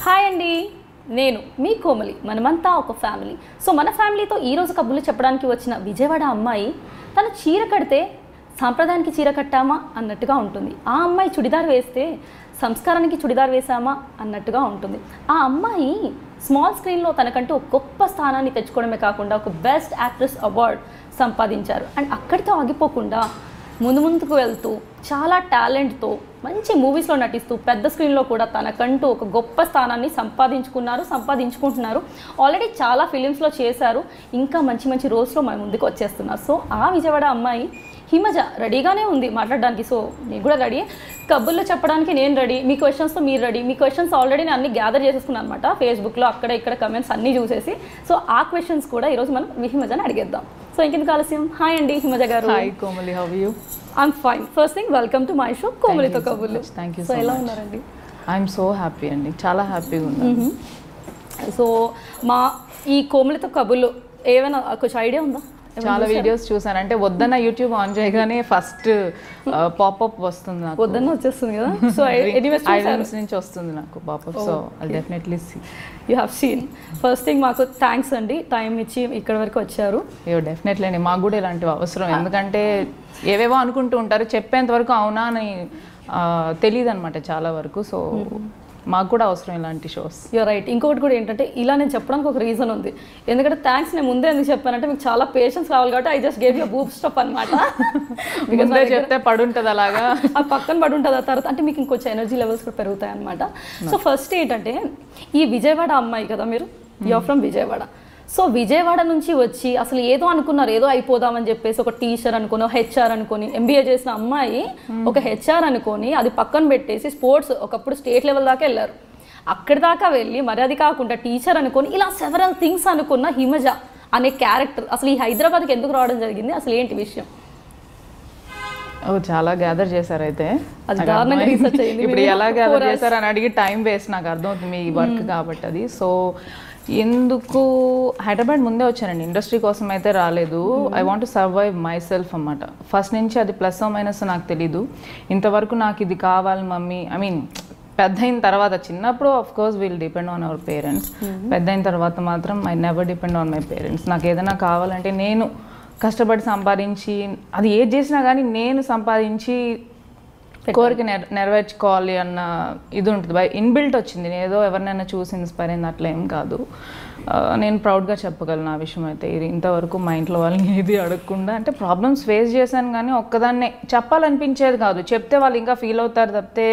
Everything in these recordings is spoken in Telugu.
హాయ్ అండి, నేను మీ కోమలి. మనమంతా ఒక ఫ్యామిలీ. సో మన ఫ్యామిలీతో ఈరోజు కబుర్లు చెప్పడానికి వచ్చిన విజయవాడ అమ్మాయి తను చీర కడితే సాంప్రదాయానికి చీర కట్టామా అన్నట్టుగా ఉంటుంది. ఆ అమ్మాయి చుడిదార్ వేస్తే సంస్కారానికి చుడిదార్ వేసామా అన్నట్టుగా ఉంటుంది. ఆ అమ్మాయి స్మాల్ స్క్రీన్లో తనకంటూ ఒక గొప్ప స్థానాన్ని తెచ్చుకోవడమే కాకుండా ఒక బెస్ట్ యాక్ట్రెస్ అవార్డ్ సంపాదించారు. అండ్ అక్కడితో ఆగిపోకుండా ముందుకు వెళ్తూ చాలా టాలెంట్తో మంచి మూవీస్లో నటిస్తూ పెద్ద స్క్రీన్లో కూడా తనకంటూ ఒక గొప్ప స్థానాన్ని సంపాదించుకుంటున్నారు. ఆల్రెడీ చాలా ఫిలిమ్స్లో చేశారు, ఇంకా మంచి మంచి రోల్స్లో మన ముందుకు వచ్చేస్తున్నారు. సో ఆ విజయవాడ అమ్మాయి హిమజ రెడీగానే ఉంది మాట్లాడడానికి. సో నేను కూడా రెడీ, కబుర్లు చెప్పడానికి నేను రెడీ, మీ క్వశ్చన్స్తో మీరు రెడీ. మీ క్వశ్చన్స్ ఆల్రెడీ నేను అన్ని గ్యాదర్ చేసేసుకున్నాను అనమాట, ఫేస్బుక్లో అక్కడ ఇక్కడ కమెంట్స్ అన్నీ చూసేసి. సో ఆ క్వశ్చన్స్ కూడా ఈరోజు మనం హిమజని అడిగేద్దాం. సో ఇంకెందుకు ఆలస్యం, హాయ్ అండి హిమజ గారు. Hi Komali, how are you? I'm fine. First thing, welcome to my show కోమలితో కబుర్లు. Thank you. సో ఎలా ఉన్నారండి? ఐఎమ్ సో హ్యాపీ అండి, చాలా హ్యాపీగా ఉన్నాను. సో మా ఈ కోమలితో కబుర్లు ఏమైనా కొంచెం ఐడియా ఉందా? చాలా వీడియోస్ చూసాను, అంటే వద్దన్న యూట్యూబ్ ఆన్ చేయగానే ఫస్ట్ పాపప్ వస్తుంది నాకు. వద్దన్న వచ్చేస్తుంది కదా. సో ఐడమ్స్ నుంచి వస్తుంది నాకు pop up. So I definitely see. You have seen. First thing మాకు థ్యాంక్స్ అండి, టైం ఇచ్చి ఇక్కడ వరకు వచ్చారు. అయ్యో డెఫినెట్లీ అండి, మాకు కూడా ఇలాంటివి అవసరం. ఎందుకంటే ఏవేవో అనుకుంటూ ఉంటారు, చెప్పేంత వరకు అవునా అని తెలియదు అనమాట చాలా వరకు. సో మాకు కూడా అవసరం ఇలాంటి షోస్. You're right. ఇంకొకటి కూడా ఏంటంటే, ఇలా నేను చెప్పడానికి ఒక రీజన్ ఉంది. ఎందుకంటే థ్యాంక్స్ నేను ముందే ఎందుకు చెప్పానంటే, మీకు చాలా పేషెన్స్ కావాలి కాబట్టి I just gave you full stop అనమాట. ముందే చెప్తే పడుంటుంది అలాగా, ఆ పక్కన పడుంటుంది. ఆ తర్వాత అంటే మీకు ఇంకొంచెం ఎనర్జీ లెవెల్స్ కూడా పెరుగుతాయి అనమాట. సో ఫస్ట్ ఏంటంటే, ఈ విజయవాడ అమ్మాయి కదా మీరు, you're from Vijayawada. So Vijayawada నుంచి వచ్చి అసలు ఏదో అనుకున్నారు, ఏదో అయిపోదామని చెప్పేసి ఒక టీచర్ అనుకుని, హెచ్ఆర్ అనుకుని, ఎంబీఏ చేసిన అమ్మాయి ఒక హెచ్ఆర్ అనుకొని అది పక్కన పెట్టేసి స్పోర్ట్స్ ఒకప్పుడు స్టేట్ లెవెల్ దాకా వెళ్ళారు. అక్కడి దాకా వెళ్ళి మరి అది కాకుండా టీచర్ అనుకొని ఇలా సెవరల్ థింగ్స్ అనుకున్న హిమజ అనే క్యారెక్టర్ అసలు ఈ హైదరాబాద్కి ఎందుకు రావడం జరిగింది, అసలు ఏంటి విషయం? చాలా గ్యాదర్ చేశారు అయితే. ఇప్పుడు ఎలా గ్యాదర్ చేశారు అని అడిగి టైం వేస్ట్, నాకు అర్థమవుతుంది మీ వర్క్ కాబట్టి అది. సో ఎందుకు హైదరాబాద్ ముందే వచ్చానండి, ఇండస్ట్రీ కోసం అయితే రాలేదు. I want to survive my self అన్నమాట. ఫస్ట్ నుంచి అది ప్లస్ మైనస్ నాకు తెలీదు. ఇంతవరకు నాకు ఇది కావాలి మమ్మీ, ఐ మీన్ పెద్ద అయిన తర్వాత, చిన్నప్పుడు of course will depend on our parents. పెద్ద అయిన తర్వాత మాత్రం I never depend on my parents. నాకు ఏదైనా కావాలంటే నేను కష్టపడి సంపాదించి, అది ఏది చేసినా కానీ నేను సంపాదించి కోరిక నెరవేర్చుకోవాలి అన్న ఇది ఉంటుంది. ఇన్బిల్ట్ వచ్చింది, నేను ఏదో ఎవరినైనా చూసి ఇన్స్పైర్ అయింది అట్లా ఏం కాదు. నేను ప్రౌడ్గా చెప్పగలను ఆ విషయం అయితే. ఇంతవరకు మా ఇంట్లో వాళ్ళని ఏది అడగకుండా, అంటే ప్రాబ్లమ్స్ ఫేస్ చేశాను కానీ ఒక్కదాన్నే చెప్పాలనిపించేది కాదు. చెప్తే వాళ్ళు ఇంకా ఫీల్ అవుతారు తప్పితే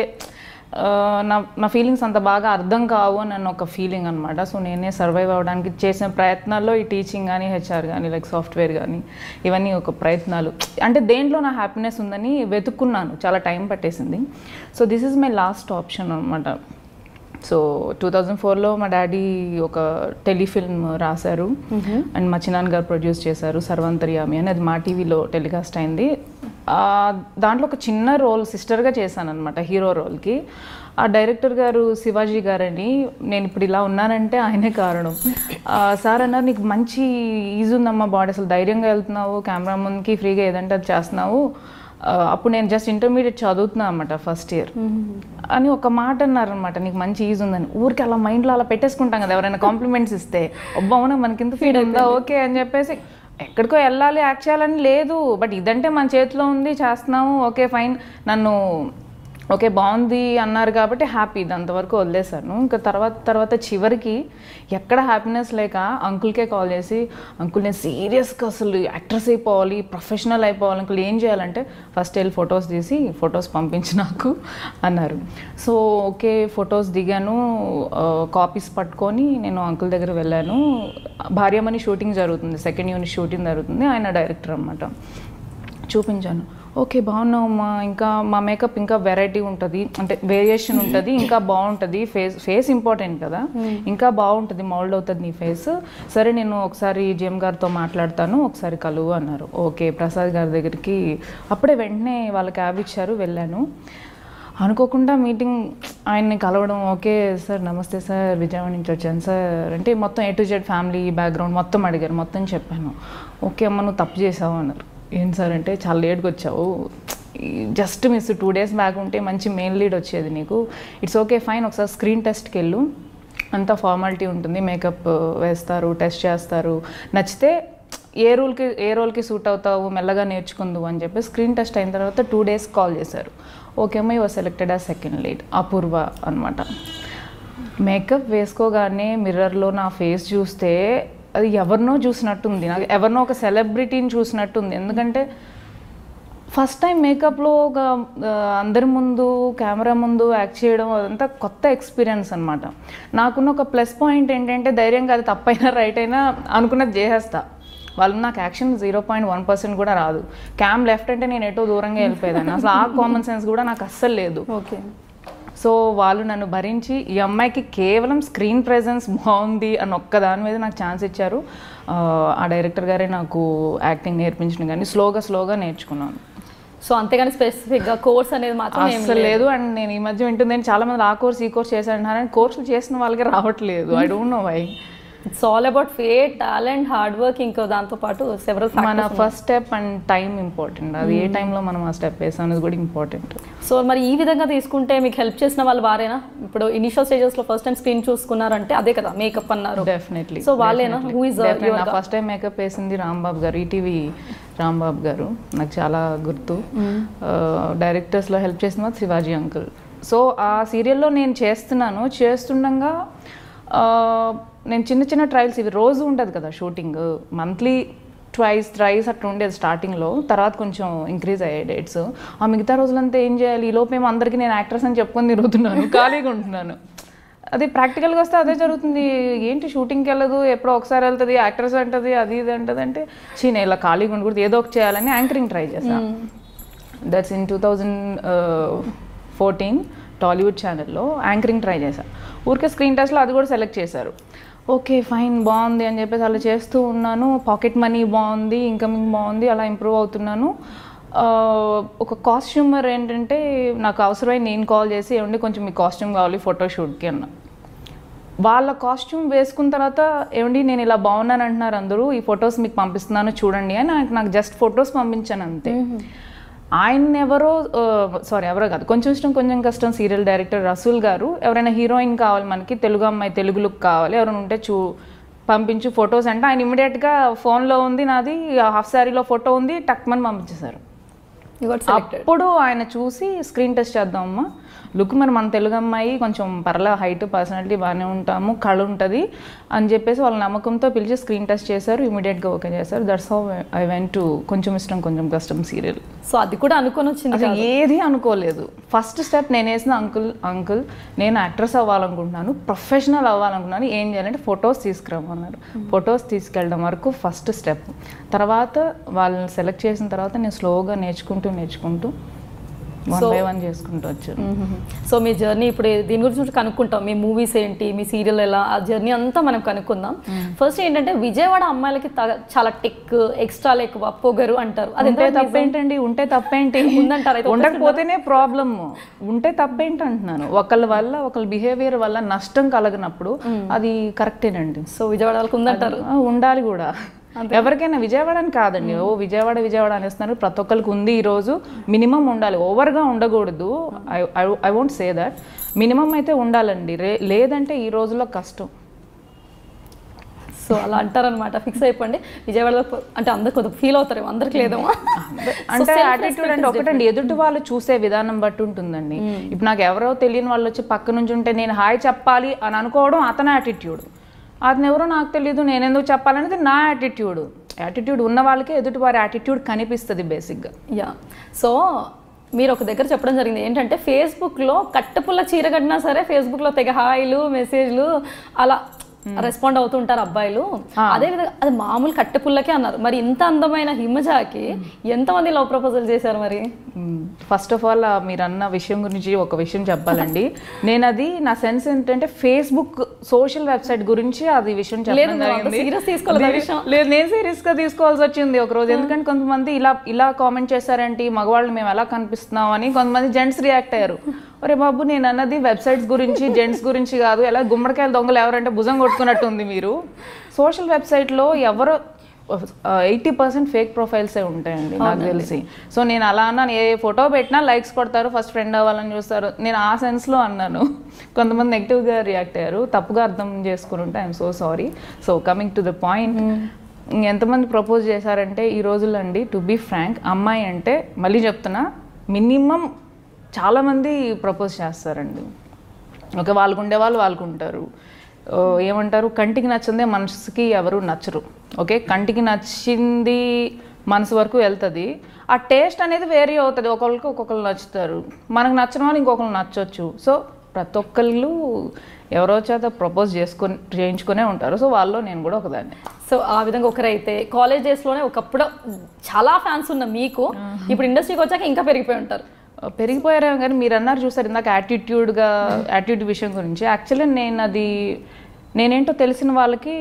నా ఫీలింగ్స్ అంత బాగా అర్థం కావు అని నన్ను ఒక ఫీలింగ్ అనమాట. సో నేనే సర్వైవ్ అవ్వడానికి చేసిన ప్రయత్నాల్లో ఈ టీచింగ్ కానీ, హెచ్ఆర్ కానీ, లైక్ సాఫ్ట్వేర్ కానీ, ఇవన్నీ ఒక ప్రయత్నాలు. అంటే దేంట్లో నా హ్యాపీనెస్ ఉందని వెతుక్కున్నాను, చాలా టైం పట్టేసింది. So this is my last option అనమాట. సో 2004లో మా డాడీ ఒక టెలిఫిల్మ్ రాశారు అండ్ మా చిన్నాన్న గారు ప్రొడ్యూస్ చేశారు, సర్వంతర్యామి అని. అది మా టీవీలో టెలికాస్ట్ అయింది. దాంట్లో ఒక చిన్న రోల్ సిస్టర్గా చేశాను అనమాట, హీరో రోల్కి. ఆ డైరెక్టర్ గారు శివాజీ గారని, నేను ఇప్పుడు ఇలా ఉన్నానంటే ఆయనే కారణం. సార్ అన్నారు, నీకు మంచి ఈజీ ఉందమ్మా బాడీ, అసలు ధైర్యంగా వెళ్తున్నావు, కెమెరా ముందుకి ఫ్రీగా ఏదంటే అది చేస్తున్నావు. అప్పుడు నేను జస్ట్ ఇంటర్మీడియట్ చదువుతున్నా అనమాట, ఫస్ట్ ఇయర్ అని ఒక మాట అన్నారనమాట, నీకు మంచి ఈజీ ఉందని. ఊరికి అలా మైండ్లో అలా పెట్టేసుకుంటాం కదా, ఎవరైనా కాంప్లిమెంట్స్ ఇస్తే, అబ్బా అవునా మనకి ఇంత ఫీల్ ఉందా, ఓకే అని చెప్పేసి ఎక్కడికో వెళ్ళాలి యాక్ట్ చేయాలని లేదు. బట్ ఇదంటే మన చేతిలో ఉంది, చేస్తున్నాము, ఓకే ఫైన్, నన్ను ఓకే బాగుంది అన్నారు కాబట్టి హ్యాపీ, అంతవరకు వదిలేశాను. ఇంకా తర్వాత చివరికి ఎక్కడ హ్యాపీనెస్ లేక అంకుల్కే కాల్ చేసి, అంకుల్ నేను సీరియస్గా అసలు యాక్ట్రెస్ అయిపోవాలి, ప్రొఫెషనల్ అయిపోవాలి అంకుల్, ఏం చేయాలంటే ఫస్ట్ వెళ్ళి ఫొటోస్ తీసి ఫొటోస్ పంపించి నాకు అన్నారు. సో ఓకే ఫొటోస్ దిగాను, కాపీస్ పట్టుకొని నేను అంకుల్ దగ్గర వెళ్ళాను. భార్యమణి షూటింగ్ జరుగుతుంది, సెకండ్ యూనిట్ షూటింగ్ జరుగుతుంది, ఆయన డైరెక్టర్ అన్నమాట. చూపించాను, ఓకే బాగున్నావమ్మా, ఇంకా మా మేకప్ ఇంకా వెరైటీ ఉంటుంది, అంటే వేరియేషన్ ఉంటుంది, ఇంకా బాగుంటుంది, ఫేస్ ఇంపార్టెంట్ కదా, ఇంకా బాగుంటుంది, మౌల్డ్ అవుతుంది నీ ఫేస్. సరే నేను ఒకసారి జిఎం గారితో మాట్లాడతాను, ఒకసారి కలువు అన్నారు. ఓకే ప్రసాద్ గారి దగ్గరికి అప్పుడే వెంటనే వాళ్ళ క్యాబ్ ఇచ్చారు, వెళ్ళాను. అనుకోకుండా మీటింగ్ ఆయన్ని కలవడం, ఓకే సార్ నమస్తే సార్ విజయవాడ నుంచి వచ్చాను సార్ అంటే, మొత్తం A to Z family background మొత్తం అడిగారు, మొత్తం చెప్పాను. ఓకే అమ్మ నువ్వు తప్పు చేసావు అన్నారు. ఏం సార్ అంటే, చాలా లేట్గా వచ్చావు, జస్ట్ మిస్ 2 days బ్యాక్ ఉంటే మంచి మెయిన్ లీడ్ వచ్చేది నీకు, ఇట్స్ ఓకే ఫైన్, ఒకసారి స్క్రీన్ టెస్ట్కి వెళ్ళు, అంతా ఫార్మాలిటీ ఉంటుంది, మేకప్ వేస్తారు, టెస్ట్ చేస్తారు, నచ్చితే ఏ రోల్కి సూట్ అవుతావు మెల్లగా నేర్చుకుందు అని చెప్పి స్క్రీన్ టెస్ట్ అయిన తర్వాత 2 days కాల్ చేశారు. ఓకే అమ్మ you are selected as second lead, Apoorva అనమాట. మేకప్ వేసుకోగానే మిర్రర్లో నా ఫేస్ చూస్తే అది ఎవరినో చూసినట్టుంది, నాకు ఎవరినో ఒక సెలబ్రిటీని చూసినట్టుంది. ఎందుకంటే ఫస్ట్ టైం మేకప్లో ఒక అందరి ముందు కెమెరా ముందు యాక్ట్ చేయడం అదంతా కొత్త ఎక్స్పీరియన్స్ అనమాట. నాకున్న ఒక ప్లస్ పాయింట్ ఏంటంటే ధైర్యంగా అది తప్పైనా రైట్ అయినా అనుకున్నది చేసేస్తా. వాళ్ళు నాకు యాక్షన్ 0.1% కూడా రాదు. క్యామ్ లెఫ్ట్ అంటే నేను ఎటో దూరంగా వెళ్ళిపోయేదాన్ని. అసలు ఆ కామన్ సెన్స్ కూడా నాకు అస్సలు లేదు. ఓకే. సో వాళ్ళు నన్ను భరించి ఈ అమ్మాయికి కేవలం స్క్రీన్ ప్రెజెన్స్ బాగుంది అని ఒక్క దాని మీద నాకు ఛాన్స్ ఇచ్చారు. ఆ డైరెక్టర్ గారే నాకు యాక్టింగ్ నేర్పించిన కానీ స్లోగా నేర్చుకున్నాను. సో అంతేగాని స్పెసిఫిక్గా కోర్స్ అనేది మాత్రం అసలు లేదు. అండ్ నేను ఈ మధ్య వింటుంది చాలా మంది ఆ కోర్స్ ఈ కోర్స్ చేశారంటారు, కోర్సులు చేసిన వాళ్ళకి రావట్లేదు. I don't know why. It's all about fate, talent, hard work, ఇంకా దాంతో పాటు సెవరల్ మన first step and time important. అది ఏ టైంలో మనం ఆ స్టెప్ వేసాం అనేది కూడా ఇంపార్టెంట్. సో మరి ఈ విధంగా తీసుకుంటే మీకు హెల్ప్ చేసిన వాళ్ళు వారేనా? ఇప్పుడు ఇనిషియల్ స్టేజెస్లో ఫస్ట్ టైం స్క్రీన్ చూసుకున్నారంటే అదే కదా మేకప్ అన్నారు. డెఫినెట్లీ. సో వాళ్ళేనా? హూ ఇస్ నా ఫస్ట్ టైం మేకప్ వేసింది రాంబాబు గారు, ఈటీవీ రాంబాబు గారు, నాకు చాలా గుర్తు. డైరెక్టర్స్లో హెల్ప్ చేసిన శివాజీ అంకుల్. సో ఆ సీరియల్లో నేను చేస్తుండగా నేను చిన్న ట్రయల్స్, ఇవి రోజు ఉంటుంది కదా షూటింగ్, మంత్లీ ట్రైస్ అట్లా ఉండేది స్టార్టింగ్లో. తర్వాత కొంచెం ఇంక్రీజ్ అయ్యాయి డేట్స్. ఆ మిగతా రోజులంతా ఏం చేయాలి, ఈ లోపేమో అందరికీ నేను యాక్ట్రెస్ అని చెప్పుకొని తిరుగుతున్నాను, ఖాళీగా ఉంటున్నాను. అది ప్రాక్టికల్గా వస్తే అదే జరుగుతుంది. ఏంటి షూటింగ్కి వెళ్ళదు, ఎప్పుడో ఒకసారి వెళ్తుంది, యాక్ట్రెస్ అంటుంది, అది ఇది అంటుంది అంటే నేను ఇలా ఖాళీగా ఉండకూడదు, ఏదో ఒకటి చేయాలని యాంకరింగ్ ట్రై చేశాను. దట్స్ ఇన్ 2014 టాలీవుడ్ ఛానల్లో యాంకరింగ్ ట్రై చేశాను. ఊరికే స్క్రీన్ టెస్ట్లో అది కూడా సెలెక్ట్ చేశారు. ఓకే ఫైన్, బాగుంది అని చెప్పేసి అలా చేస్తూ ఉన్నాను. పాకెట్ మనీ బాగుంది, ఇన్కమింగ్ బాగుంది, అలా ఇంప్రూవ్ అవుతున్నాను. ఒక కాస్ట్యూమర్ ఏంటంటే నాకు అవసరమై నేను కాల్ చేసి ఏమండి కొంచెం మీ కాస్ట్యూమ్ కావాలి ఫోటోషూట్కి అన్న. వాళ్ళ కాస్ట్యూమ్ వేసుకున్న తర్వాత ఏమండి నేను ఇలా బాగున్నాను అంటున్నారు అందరూ, ఈ ఫొటోస్ మీకు పంపిస్తున్నాను చూడండి అని నాకు జస్ట్ ఫొటోస్ పంపించాను అంతే. ఆయన ఎవరో కాదు, కొంచెం ఇష్టం కొంచెం కష్టం సీరియల్ డైరెక్టర్ రసూల్ గారు, ఎవరైనా హీరోయిన్ కావాలి మనకి, తెలుగు అమ్మాయి, తెలుగు లుక్ కావాలి, ఎవరైనా ఉంటే పంపించు ఫొటోస్ అంటే ఆయన ఇమీడియట్గా ఫోన్లో ఉంది నాది, హాఫ్ శారీలో ఫోటో ఉంది, టక్మని పంపించేశారు. అప్పుడు ఆయన చూసి స్క్రీన్ టెస్ట్ చేద్దామమ్మా, లుక్ మరి మన తెలుగు అమ్మాయి కొంచెం పర్లా హైట్ పర్సనాలిటీ బాగానే ఉంటాము, కళ ఉంటుంది అని చెప్పేసి వాళ్ళ నమ్మకంతో పిలిచి స్క్రీన్ టెస్ట్ చేశారు, ఇమీడియట్గా ఓకే చేశారు. That's how I went to కొంచెం ఇష్టం కొంచెం కష్టం సీరియల్. సో అది కూడా అనుకొని వచ్చింది? అసలు ఏది అనుకోలేదు. ఫస్ట్ స్టెప్ నేను వేసిన అంకుల్ నేను యాక్ట్రెస్ అవ్వాలనుకుంటున్నాను, ప్రొఫెషనల్ అవ్వాలనుకున్నాను, ఏం చేయాలంటే ఫొటోస్ తీసుకురమ్మన్నారు. ఫొటోస్ తీసుకెళ్ళడం వరకు ఫస్ట్ స్టెప్. తర్వాత వాళ్ళని సెలెక్ట్ చేసిన తర్వాత నేను స్లోగా నేర్చుకుంటూ 1 by 1 చేసుకుంటూ వచ్చాను. సో మీ జర్నీ ఇప్పుడు దీని గురించి కనుక్కుంటాం, మీ మూవీస్ ఏంటి, మీ సీరియల్ ఎలా, ఆ జర్నీ అంతా మనం కనుక్కుందాం. ఫస్ట్ ఏంటంటే విజయవాడ అమ్మాయిలకి చాలా టెక్ ఎక్స్ట్రా ఎక్కువ పొగరు అంటారు. అది తప్పేంటండి? ఉంటే తప్పేంటి ఉందంటారు, ఉండకపోతేనే ప్రాబ్లమ్. ఉంటే తప్పేంటి అంటున్నాను. ఒకళ్ళ వల్ల ఒకళ్ళ బిహేవియర్ వల్ల నష్టం కలగనప్పుడు అది కరెక్టేనండి. సో విజయవాడ వాళ్ళకి ఉందంటారు, ఉండాలి కూడా. ఎవరికైనా విజయవాడ అని కాదండి, విజయవాడ అనేస్తున్నారు, ప్రతి ఒక్కరికి ఉంది. ఈరోజు మినిమం ఉండాలి, ఓవర్గా ఉండకూడదు. I won't say that, minimum అయితే ఉండాలండి, లేదంటే ఈ రోజుల్లో కష్టం. సో అలా అంటారనమాట. ఫిక్స్ అయిపోండి విజయవాడలో అంటే అందరు కొద్దిగా ఫీల్ అవుతారు, అందరికి లేదేమో. అంటే యాటిట్యూడ్ అంటే ఒకటండి, ఎదుటి వాళ్ళు చూసే విధానం బట్టి ఉంటుందండి. ఇప్పుడు నాకు ఎవరో తెలియని వాళ్ళు వచ్చి పక్క నుంచి ఉంటే నేను హాయ్ చెప్పాలి అని అనుకోవడం అతని యాటిట్యూడ్, అతను ఎవరో నాకు తెలియదు నేను ఎందుకు చెప్పాలనేది నా యాటిట్యూడ్ ఉన్న వాళ్ళకే ఎదుటి వారి యాటిట్యూడ్ కనిపిస్తుంది బేసిక్గా. యా. సో మీరు ఒక దగ్గర చెప్పడం జరిగింది ఏంటంటే ఫేస్బుక్లో కట్టపుల్ల చీర కట్టినా సరే ఫేస్బుక్లో తెగ హాయిలు మెసేజ్లు అలా రెస్పాండ్ అవుతుంటారు అబ్బాయిలు. అదేవిధంగా అది మామూలు కట్టెపుల్లకే అన్నారు, మరి ఇంత అందమైన హిమజాకి ఎంతమంది లవ్ ప్రపోజల్ చేశారు మరి? ఫస్ట్ ఆఫ్ ఆల్ మీరు అన్న విషయం గురించి ఒక విషయం చెప్పాలండి. నేను అది నా సెన్స్ ఏంటంటే ఫేస్బుక్ సోషల్ వెబ్సైట్ గురించి అది విషయం చెప్పడం జరిగింది. లేదు, నేను సీరియస్గా తీసుకోవాల్సి వచ్చింది ఒక రోజు. ఎందుకంటే కొంతమంది ఇలా కామెంట్ చేశారంటే మగవాళ్ళు మేము ఎలా కనిపిస్తున్నాం అని కొంతమంది జెంట్స్ రియాక్ట్ అయ్యారు. ఒరే బాబు నేను అన్నది వెబ్సైట్స్ గురించి జెంట్స్ గురించి కాదు, ఎలా గుమ్మడికాయల దొంగలు ఎవరంటే భుజం కొట్టుకున్నట్టు ఉంది మీరు. సోషల్ వెబ్సైట్లో ఎవరో 80% ఫేక్ ప్రొఫైల్సే ఉంటాయండి నాకు తెలిసి. సో నేను అలా అన్నాను, ఏ ఫోటో పెట్టినా లైక్స్ కొడతారు, ఫస్ట్ ఫ్రెండ్ అవ్వాలని చూస్తారు. నేను ఆ సెన్స్లో అన్నాను. కొంతమంది నెగిటివ్గా రియాక్ట్ అయ్యారు, తప్పుగా అర్థం చేసుకుని ఉంటే I'm so sorry. So coming to the point, ఎంతమంది ప్రపోజ్ చేశారంటే ఈ రోజుల్లో అండి, టు బీ ఫ్రాంక్, అమ్మాయి అంటే మళ్ళీ చెప్తున్నా మినిమం చాలామంది ప్రపోజ్ చేస్తారండి. ఓకే, వాళ్ళకు ఉండేవాళ్ళు వాళ్ళకు ఉంటారు. ఏమంటారు, కంటికి నచ్చిందే మనసుకి ఎవరు నచ్చరు. ఓకే, కంటికి నచ్చింది మనసు వరకు వెళ్తుంది, ఆ టేస్ట్ అనేది వేరే అవుతుంది. ఒకరికి ఒక్కొక్కరు నచ్చుతారు, మనకు నచ్చిన వాళ్ళు ఇంకొకరు నచ్చవచ్చు. సో ప్రతి ఒక్కళ్ళు ఎవరో చేత ప్రపోజ్ చేయించుకునే ఉంటారు. సో వాళ్ళలో నేను కూడా ఒకదాన్ని. సో ఆ విధంగా ఒకరైతే కాలేజ్ డేస్లోనే ఒకప్పుడు చాలా ఫ్యాన్స్ ఉన్న మీకు ఇప్పుడు ఇండస్ట్రీకి వచ్చాక ఇంకా పెరిగిపోయి ఉంటారు. పెరిగిపోయారేమో కానీ మీరు అన్నారు చూసారు ఇందాక యాటిట్యూడ్ విషయం గురించి. యాక్చువల్లీ నేనేంటో తెలిసిన వాళ్ళకి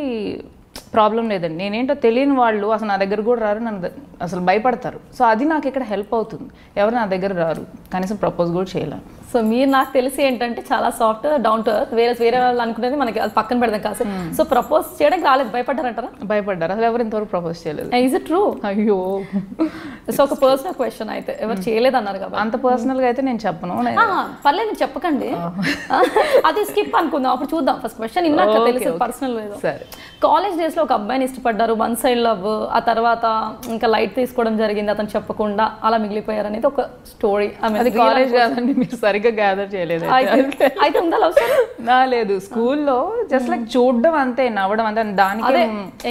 ప్రాబ్లం లేదండి, నేనేంటో తెలియని వాళ్ళు అసలు నా దగ్గర కూడా రారు, నన్ను అసలు భయపడతారు. సో అది నాకు ఇక్కడ హెల్ప్ అవుతుంది. ఎవరు నా దగ్గర రారు, కనీసం ప్రపోజ్ కూడా చేయలేను. సో మీరు నాకు తెలిసి ఏంటంటే చాలా సాఫ్ట్, డౌన్ టు ఎర్త్. వేరే వాళ్ళు అనుకునేది మనకి అది పక్కన పెడదాం కాదు. సో ప్రపోజ్ చేయడానికి రాలేదు, భయపడ్డారంటారా? భయపడ్డారు, అసలు ఎవరు ఇంతవరకు ప్రపోజ్ చేయలేదు. Is it true? అయ్యో, సో ఒక పర్సనల్ క్వశ్చన్ అయితే, ఎవరు చేయలేదు అన్నారు కాబట్టి అంత పర్సనల్గా అయితే నేను చెప్పను. పర్లేదు, చెప్పకండి, అది స్కిప్ అనుకుందాం, అప్పుడు చూద్దాం. ఫస్ట్ క్వశ్చన్ ఇన్నాక తెలిసి పర్సనల్ లేదు. సరే, కాలేజ్ డేస్లో ఒక అబ్బాయిని ఇష్టపడ్డారు, వన్ సైడ్ లవ్, ఆ తర్వాత ఇంకా లైట్ తీసుకోవడం జరిగింది, అతను చెప్పకుండా అలా మిగిలిపోయారు అనేది ఒక స్టోరీ. అది కాలేజ్ కాదండి, మీరు సరిగ్గా గ్యాదర్ చేయలేదు. అయితే ఉందా లవ్ స్టోరీ? లేదు, స్కూల్లో జస్ట్ లైక్ చూడడం అంతే, నవ్వడం అంతే, దానికి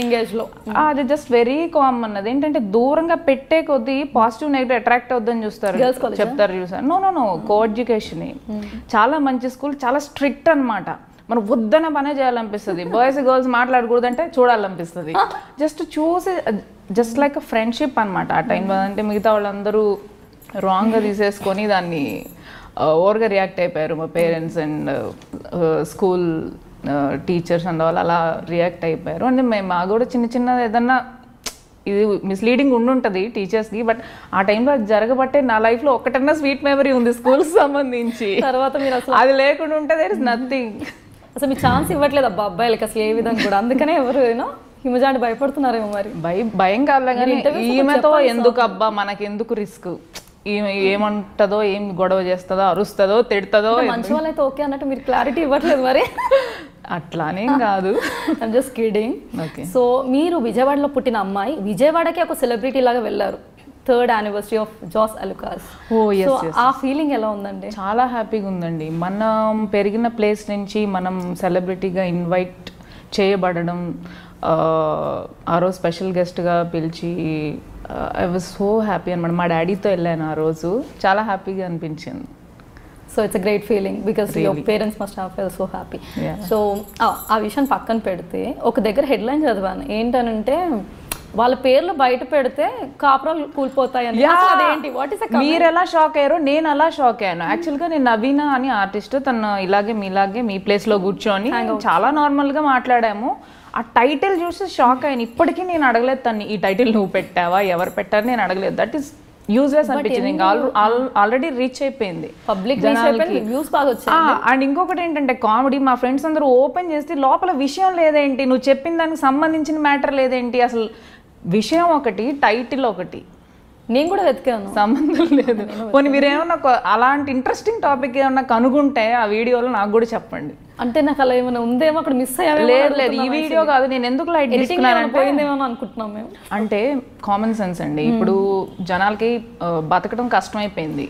ఎంగేజ్ లో అది జస్ట్ వెరీ కామన్. అది ఏంటంటే దూరంగా పెట్టే కొద్దీ పాజిటివ్ నెగిటివ్ అట్రాక్ట్ అవుద్దని చూస్తారు, చెప్తారు చూసారు. నో కో ఎడ్యుకేషన్, చాలా మంచి స్కూల్, చాలా స్ట్రిక్ట్ అనమాట. మనం వద్దన పనే చేయాలనిపిస్తుంది, బాయ్స్ గర్ల్స్ మాట్లాడకూడదంటే చూడాలనిపిస్తుంది. జస్ట్ చూసి జస్ట్ లైక్ ఫ్రెండ్షిప్ అనమాట ఆ టైంలో. అంటే మిగతా వాళ్ళందరూ రాంగ్గా తీసేసుకొని దాన్ని ఓవర్గా రియాక్ట్ అయిపోయారు. మా parents and school teachers and వాళ్ళు అలా రియాక్ట్ అయిపోయారు. అంటే మా కూడా చిన్న ఏదన్నా ఇది మిస్లీడింగ్ ఉండుంటుంది టీచర్స్కి, బట్ ఆ టైంలో అది జరగబట్టే నా లైఫ్లో ఒకటన్నా స్వీట్ మెమరీ ఉంది స్కూల్కి సంబంధించి. తర్వాత మీరు అసలు అది లేకుండా ఉంటే దేర్ ఇస్ నథింగ్. అసలు మీ ఛాన్స్ ఇవ్వట్లేదు అబ్బా అబ్బాయిలకి అసలు ఏ విధంగా కూడా, అందుకనే ఎవరు హిమజాంటి భయపడుతున్నారేమో. మరి భయం కాదులే కానీ ఈమెతో ఎందుకు అబ్బా, మనకి ఎందుకు రిస్క్, ఈమె ఏమంటదో, ఏం గొడవ చేస్తుందో, అరుస్తుందో, తిడుతుందో. మంచి వాళ్ళైతే ఓకే అన్నట్టు మీరు క్లారిటీ ఇవ్వట్లేదు మరి. అట్లానేం కాదు, ఐమ్ జస్ట్ కిడింగ్. సో మీరు విజయవాడలో పుట్టిన అమ్మాయి విజయవాడకి ఒక సెలబ్రిటీ లాగా వెళ్ళారు, 3rd anniversary of Jos Alukkas. So ఆ ఫీలింగ్ ఎలా ఉందండి? చాలా హ్యాపీగా ఉందండి. మనం పెరిగిన ప్లేస్ నుంచి మనం సెలబ్రిటీగా ఇన్వైట్ చేయబడడం, ఆ రోజు స్పెషల్ గెస్ట్గా పిలిచి ఐ వాజ్ సో హ్యాపీ అనమాట. మా డాడీతో వెళ్ళాను ఆ రోజు, చాలా హ్యాపీగా అనిపించింది. So it's a great feeling because your parents must have felt so happy. So ఆ విషయం పక్కన పెడితే ఒక దగ్గర హెడ్లైన్ చదివాను, ఏంటనంటే వాళ్ళ పేర్లు బయట పెడితే కాపురాలు కూలిపోతాయని. మీరు ఎలా షాక్ అయ్యారో నేను అలా షాక్ అయ్యాను. యాక్చువల్గా నేను నవీన అని ఆర్టిస్ట్, తను ఇలాగే మీలాగే మీ ప్లేస్లో కూర్చొని చాలా నార్మల్గా మాట్లాడాము. ఆ టైటిల్ చూసి షాక్ అయ్యాను. ఇప్పటికీ నేను అడగలేదు తను, ఈ టైటిల్ నువ్వు పెట్టావా, ఎవరు పెట్టారు నేను అడగలేదు. దట్ ఈస్ యూజ్లెస్ అనిపించింది. ఇంకా ఆల్రెడీ రీచ్ అయిపోయింది పబ్లిక్. అండ్ ఇంకొకటి ఏంటంటే కామెడీ, మా ఫ్రెండ్స్ అందరూ ఓపెన్ చేస్తే లోపల విషయం లేదేంటి, నువ్వు చెప్పిన దానికి సంబంధించిన మ్యాటర్ లేదేంటి, అసలు విషయం ఒకటి, టైటిల్ ఒకటి. నేను కూడా వెతికాను, సంబంధం లేదు. పోనీ మీరు ఏమన్నా అలాంటి ఇంట్రెస్టింగ్ టాపిక్ ఏమన్నా కనుగొంటే ఆ వీడియోలో నాకు కూడా చెప్పండి. అంటే నాకు అలా ఏమైనా ఉందేమో అక్కడ మిస్ అయ్యాము. లేదు ఈ వీడియో కాదు, నేను ఎందుకు లైట్ పోయిందేమో అనుకుంటున్నాం మేము. అంటే కామన్ సెన్స్ అండి. ఇప్పుడు జనాలకి బతకడం కష్టమైపోయింది.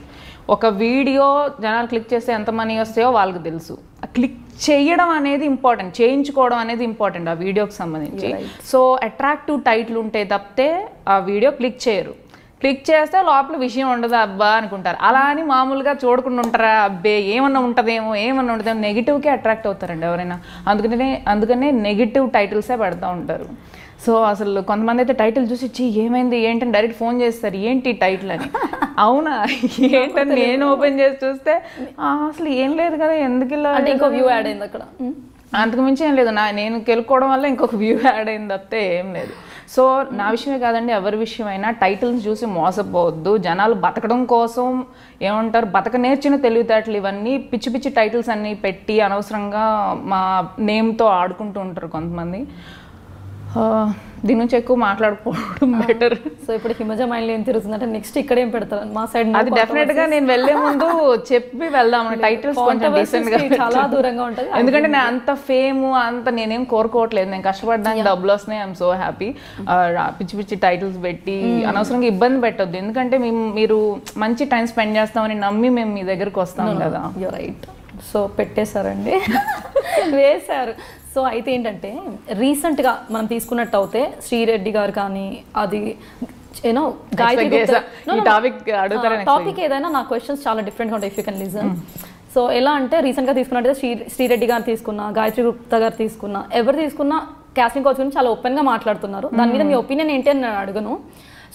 ఒక వీడియో జనాలు క్లిక్ చేస్తే ఎంత మనీ వస్తాయో వాళ్ళకి తెలుసు. క్లిక్ చేయడం అనేది ఇంపార్టెంట్, చేయించుకోవడం అనేది ఇంపార్టెంట్ ఆ వీడియోకి సంబంధించి. సో అట్రాక్టివ్ టైటిల్ ఉంటే తప్పితే ఆ వీడియో క్లిక్ చేయరు. క్లిక్ చేస్తే లోపల విషయం ఉండదు అబ్బా అనుకుంటారు. అలా అని మామూలుగా చూడకుండా ఉంటారా, అబ్బే ఏమన్నా ఉంటుందేమో నెగిటివ్కే అట్రాక్ట్ అవుతారండి ఎవరైనా. అందుకనే నెగిటివ్ టైటిల్సే పెడతా ఉంటారు. సో అసలు కొంతమంది అయితే టైటిల్ చూసి ఏమైంది ఏంటని డైరెక్ట్ ఫోన్ చేస్తారు, ఏంటి టైటిల్ అని. అవునా ఏంటని నేను ఓపెన్ చేసి చూస్తే అసలు ఏం లేదు కదా, ఎందుకు ఇలా ఇంకో వ్యూ యాడ్ అయింది అక్కడ, అంతకు మించి ఏం లేదు. నేను కెలుక్కోవడం వల్ల ఇంకొక వ్యూ యాడ్ అయింది తప్పితే ఏం లేదు. సో నా విషయమే కాదండి, ఎవరి విషయమైనా టైటిల్స్ చూసి మోసపోవద్దు. జనాలు బతకడం కోసం ఏమంటారు, బతక నేర్చిన తెలివితేటలు ఇవన్నీ పిచ్చి పిచ్చి టైటిల్స్ అన్నీ పెట్టి అనవసరంగా మా నేమ్తో ఆడుకుంటూ ఉంటారు కొంతమంది. దీని నుంచి ఎక్కువ మాట్లాడుకోవడం బెటర్. సో ఇప్పుడు హిమజ మైండ్లో ఏం తిరుగుతుందంటే నెక్స్ట్ ఇక్కడ ఏం పెడతారు మా సైడ్? అది డెఫినెట్ గా నేను వెళ్లే ముందు చెప్పి వెళ్దాం. టైటిల్స్ కొంచెం డీసెంట్ గా చాలా దూరంగా ఉంటుంది. ఎందుకంటే నేను అంత ఫేమ్ అంత నేనేం కోరుకోవట్లేదు. నేను కష్టపడడానికి డబ్బులు వస్తున్నాయి. I'm so happy. పిచ్చి పిచ్చి టైటిల్స్ పెట్టి అనవసరంగా ఇబ్బంది పెట్టొద్దు. ఎందుకంటే మీరు మంచి టైం స్పెండ్ చేస్తామని నమ్మి మేము మీ దగ్గరకు వస్తాం కదా. రైట్. సో పెట్టేశారండి, వేశారు. సో అయితే ఏంటంటే రీసెంట్గా మనం తీసుకున్నట్టు అయితే శ్రీరెడ్డి గారు కానీ అది యూనో టాపిక్ ఏదైనా నా క్వశ్చన్స్ చాలా డిఫరెంట్గా ఉంటాయి if you can listen. So ఎలా అంటే రీసెంట్గా తీసుకున్నట్టయితే శ్రీరెడ్డి గారు తీసుకున్నా, గాయత్రి గుప్తా గారు తీసుకున్నా, ఎవరు తీసుకున్నా కాస్టింగ్ కౌచ్ గురించి చాలా ఓపెన్గా మాట్లాడుతున్నారు. దాని మీద మీ ఒపీనియన్ ఏంటి అని నేను అడగను.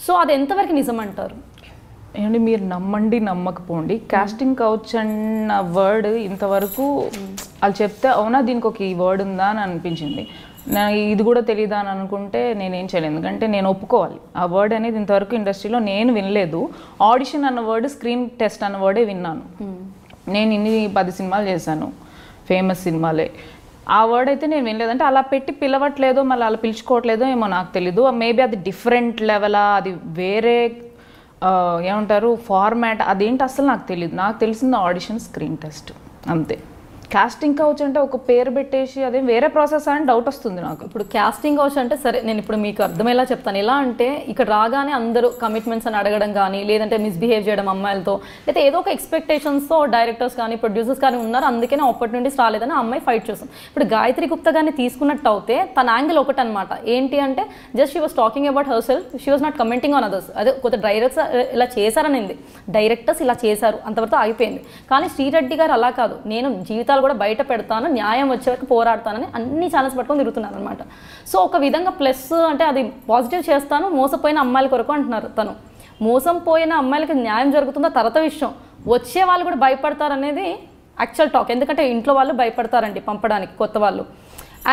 సో అది ఎంతవరకు నిజం అంటారు? ఏమండి మీరు నమ్మండి నమ్మకపోండి, కాస్టింగ్ కౌచ్ అన్న వర్డ్ ఇంతవరకు వాళ్ళు చెప్తే అవునా దీనికి ఒక ఈ వర్డ్ ఉందా అని అనిపించింది. ఇది కూడా తెలియదా అని అనుకుంటే నేనేం చేయలేదు. ఎందుకంటే నేను ఒప్పుకోవాలి ఆ వర్డ్ అనేది ఇంతవరకు ఇండస్ట్రీలో నేను వినలేదు. ఆడిషన్ అన్న వర్డ్, స్క్రీన్ టెస్ట్ అన్న వర్డే విన్నాను. నేను 10 సినిమాలు చేశాను, ఫేమస్ సినిమాలే. ఆ వర్డ్ అయితే నేను వినలేదంటే అలా పెట్టి పిలవట్లేదో మళ్ళీ అలా పిలుచుకోవట్లేదో ఏమో నాకు తెలీదు. మేబీ అది డిఫరెంట్ లెవెలా, అది వేరే ఏమంటారు ఫార్మాట్, అదేంటి అసలు నాకు తెలియదు. నాకు తెలిసింది ఆడిషన్, స్క్రీన్ టెస్ట్ అంతే. కాస్టింగ్ కౌచ్ అంటే ఒక పేరు పెట్టేసి అదే వేరే ప్రాసెస్ అని డౌట్ వస్తుంది నాకు. ఇప్పుడు కాస్టింగ్ కౌచ్ అంటే సరే నేను ఇప్పుడు మీకు అర్థమయ్యేలా చెప్తాను. ఎలా అంటే ఇక్కడ రాగానే అందరూ కమిట్మెంట్స్ అని అడగడం కానీ, లేదంటే మిస్బిహేవ్ చేయడం అమ్మాయిలతో, లేదా ఏదో ఒక ఎక్స్పెక్టేషన్స్తో డైరెక్టర్స్ కానీ ప్రొడ్యూసర్స్ కానీ ఉన్నారు, అందుకనే ఆపర్చునిటీస్ రాలేదని అమ్మాయి ఫైట్ చేస్తుంది. ఇప్పుడు గాయత్రి గుప్తా గారిని తీసుకున్నట్టు అయితే తన యాంగిల్ ఒకటి అనమాట. ఏంటి అంటే just she was talking about her self, she was not commenting on others. అదే కొత్త డైరెక్టర్స్ ఇలా చేశారనింది, డైరెక్టర్స్ ఇలా చేశారు, అంతవరకు ఆగిపోయింది. కానీ శ్రీరెడ్డి గారు అలా కాదు, నేను జీవితాలు కూడా బయట పెడతాను, న్యాయం వచ్చే వరకు పోరాడతానని అన్ని ఛానల్స్ పట్టుకొని తిరుగుతున్నారు అనమాట. సో ఒక విధంగా ప్లస్ అంటే అది పాజిటివ్ చేస్తాను, మోసపోయిన అమ్మాయిల కొరకు అంటున్నారు. తను మోసం పోయిన అమ్మాయిలకి న్యాయం జరుగుతుందో తర్వాత విషయం, వచ్చే వాళ్ళు కూడా భయపడతారు అనేది యాక్చువల్ టాక్. ఎందుకంటే ఇంట్లో వాళ్ళు భయపడతారండి పంపడానికి కొత్త వాళ్ళు,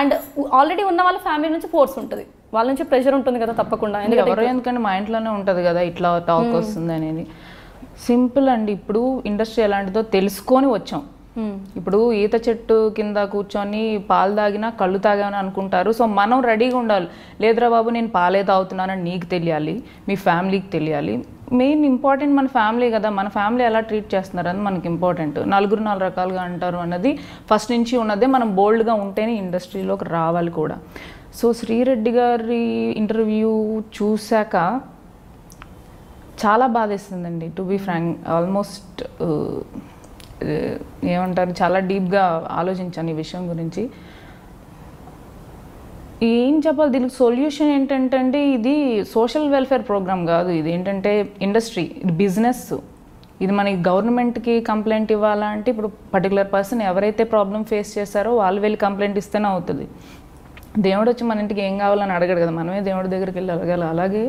అండ్ ఆల్రెడీ ఉన్న వాళ్ళ ఫ్యామిలీ నుంచి ఫోర్స్ ఉంటుంది, వాళ్ళ నుంచి ప్రెషర్ ఉంటుంది కదా తప్పకుండా. ఎందుకంటే మా ఇంట్లోనే ఉంటుంది కదా ఇట్లా టాక్ వస్తుంది అనేది. సింపుల్ అండి. ఇప్పుడు ఇండస్ట్రీ ఎలాంటిదో తెలుసుకొని వచ్చాం. ఇప్పుడు ఈత చెట్టు కింద కూర్చొని పాలు తాగినా కళ్ళు తాగాని అనుకుంటారు. సో మనం రెడీగా ఉండాలి. లేదురా బాబు నేను పాలే తాగుతున్నానని నీకు తెలియాలి, మీ ఫ్యామిలీకి తెలియాలి. మెయిన్ ఇంపార్టెంట్ మన ఫ్యామిలీ కదా, మన ఫ్యామిలీ ఎలా ట్రీట్ చేస్తున్నారు అని మనకి ఇంపార్టెంట్. నలుగురు 4 రకాలుగా అంటారు అన్నది ఫస్ట్ నుంచి ఉన్నదే. మనం బోల్డ్గా ఉంటేనే ఇండస్ట్రీలోకి రావాలి కూడా. సో శ్రీరెడ్డి గారి ఇంటర్వ్యూ చూశాక చాలా బాధేస్తుందండి, టు బీ ఫ్రాంక్. ఆల్మోస్ట్ ఏమంటారు చాలా డీప్గా ఆలోచించాను ఈ విషయం గురించి. ఏం చెప్పాలి దీనికి సొల్యూషన్ ఏంటంటే అండి, ఇది సోషల్ వెల్ఫేర్ ప్రోగ్రామ్ కాదు, ఇది ఏంటంటే ఇండస్ట్రీ, ఇది బిజినెస్. ఇది మనకి గవర్నమెంట్కి కంప్లైంట్ ఇవ్వాలంటే ఇప్పుడు పర్టికులర్ పర్సన్ ఎవరైతే ప్రాబ్లం ఫేస్ చేస్తారో వాళ్ళు వెళ్ళి కంప్లైంట్ ఇస్తేనే అవుతుంది. దేవుడు వచ్చి మన ఇంటికి ఏం కావాలని అడగడు కదా, మనమే దేవుడి దగ్గరికి వెళ్ళి అడగాలి. అలాగే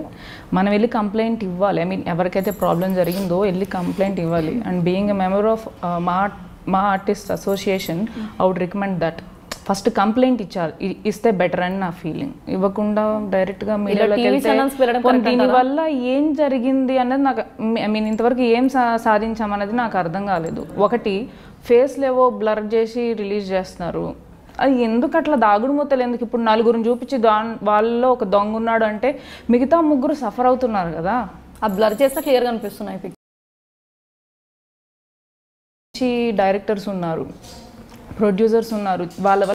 మనం వెళ్ళి కంప్లైంట్ ఇవ్వాలి. ఐ మీన్ ఎవరికైతే ప్రాబ్లం జరిగిందో వెళ్ళి కంప్లైంట్ ఇవ్వాలి. And being a member of Maa artist association I would recommend that first complaint ఇస్తే బెటర్ అని నా ఫీలింగ్. ఇవ్వకుండా డైరెక్ట్గా మీడియాలోకి వెళ్తే దీనివల్ల ఏం జరిగింది అన్నది నాకు, ఐ మీన్ ఇంతవరకు ఏం సాధించామన్నది నాకు అర్థం కాలేదు. ఒకటి ఫేస్లేవో బ్లర్ చేసి రిలీజ్ చేస్తున్నారు, అది ఎందుకు అట్లా దాగుడు మూతలు ఎందుకు? ఇప్పుడు 4 చూపించి వాళ్ళలో ఒక దొంగ ఉన్నాడు అంటే మిగతా 3 సఫర్ అవుతున్నారు కదా. ఆ బ్లర్ చేస్తే క్లియర్గా అనిపిస్తున్నాయి. డైరెక్టర్స్ ఉన్నారు, ప్రొడ్యూసర్స్ ఉన్నారు, వాళ్ళ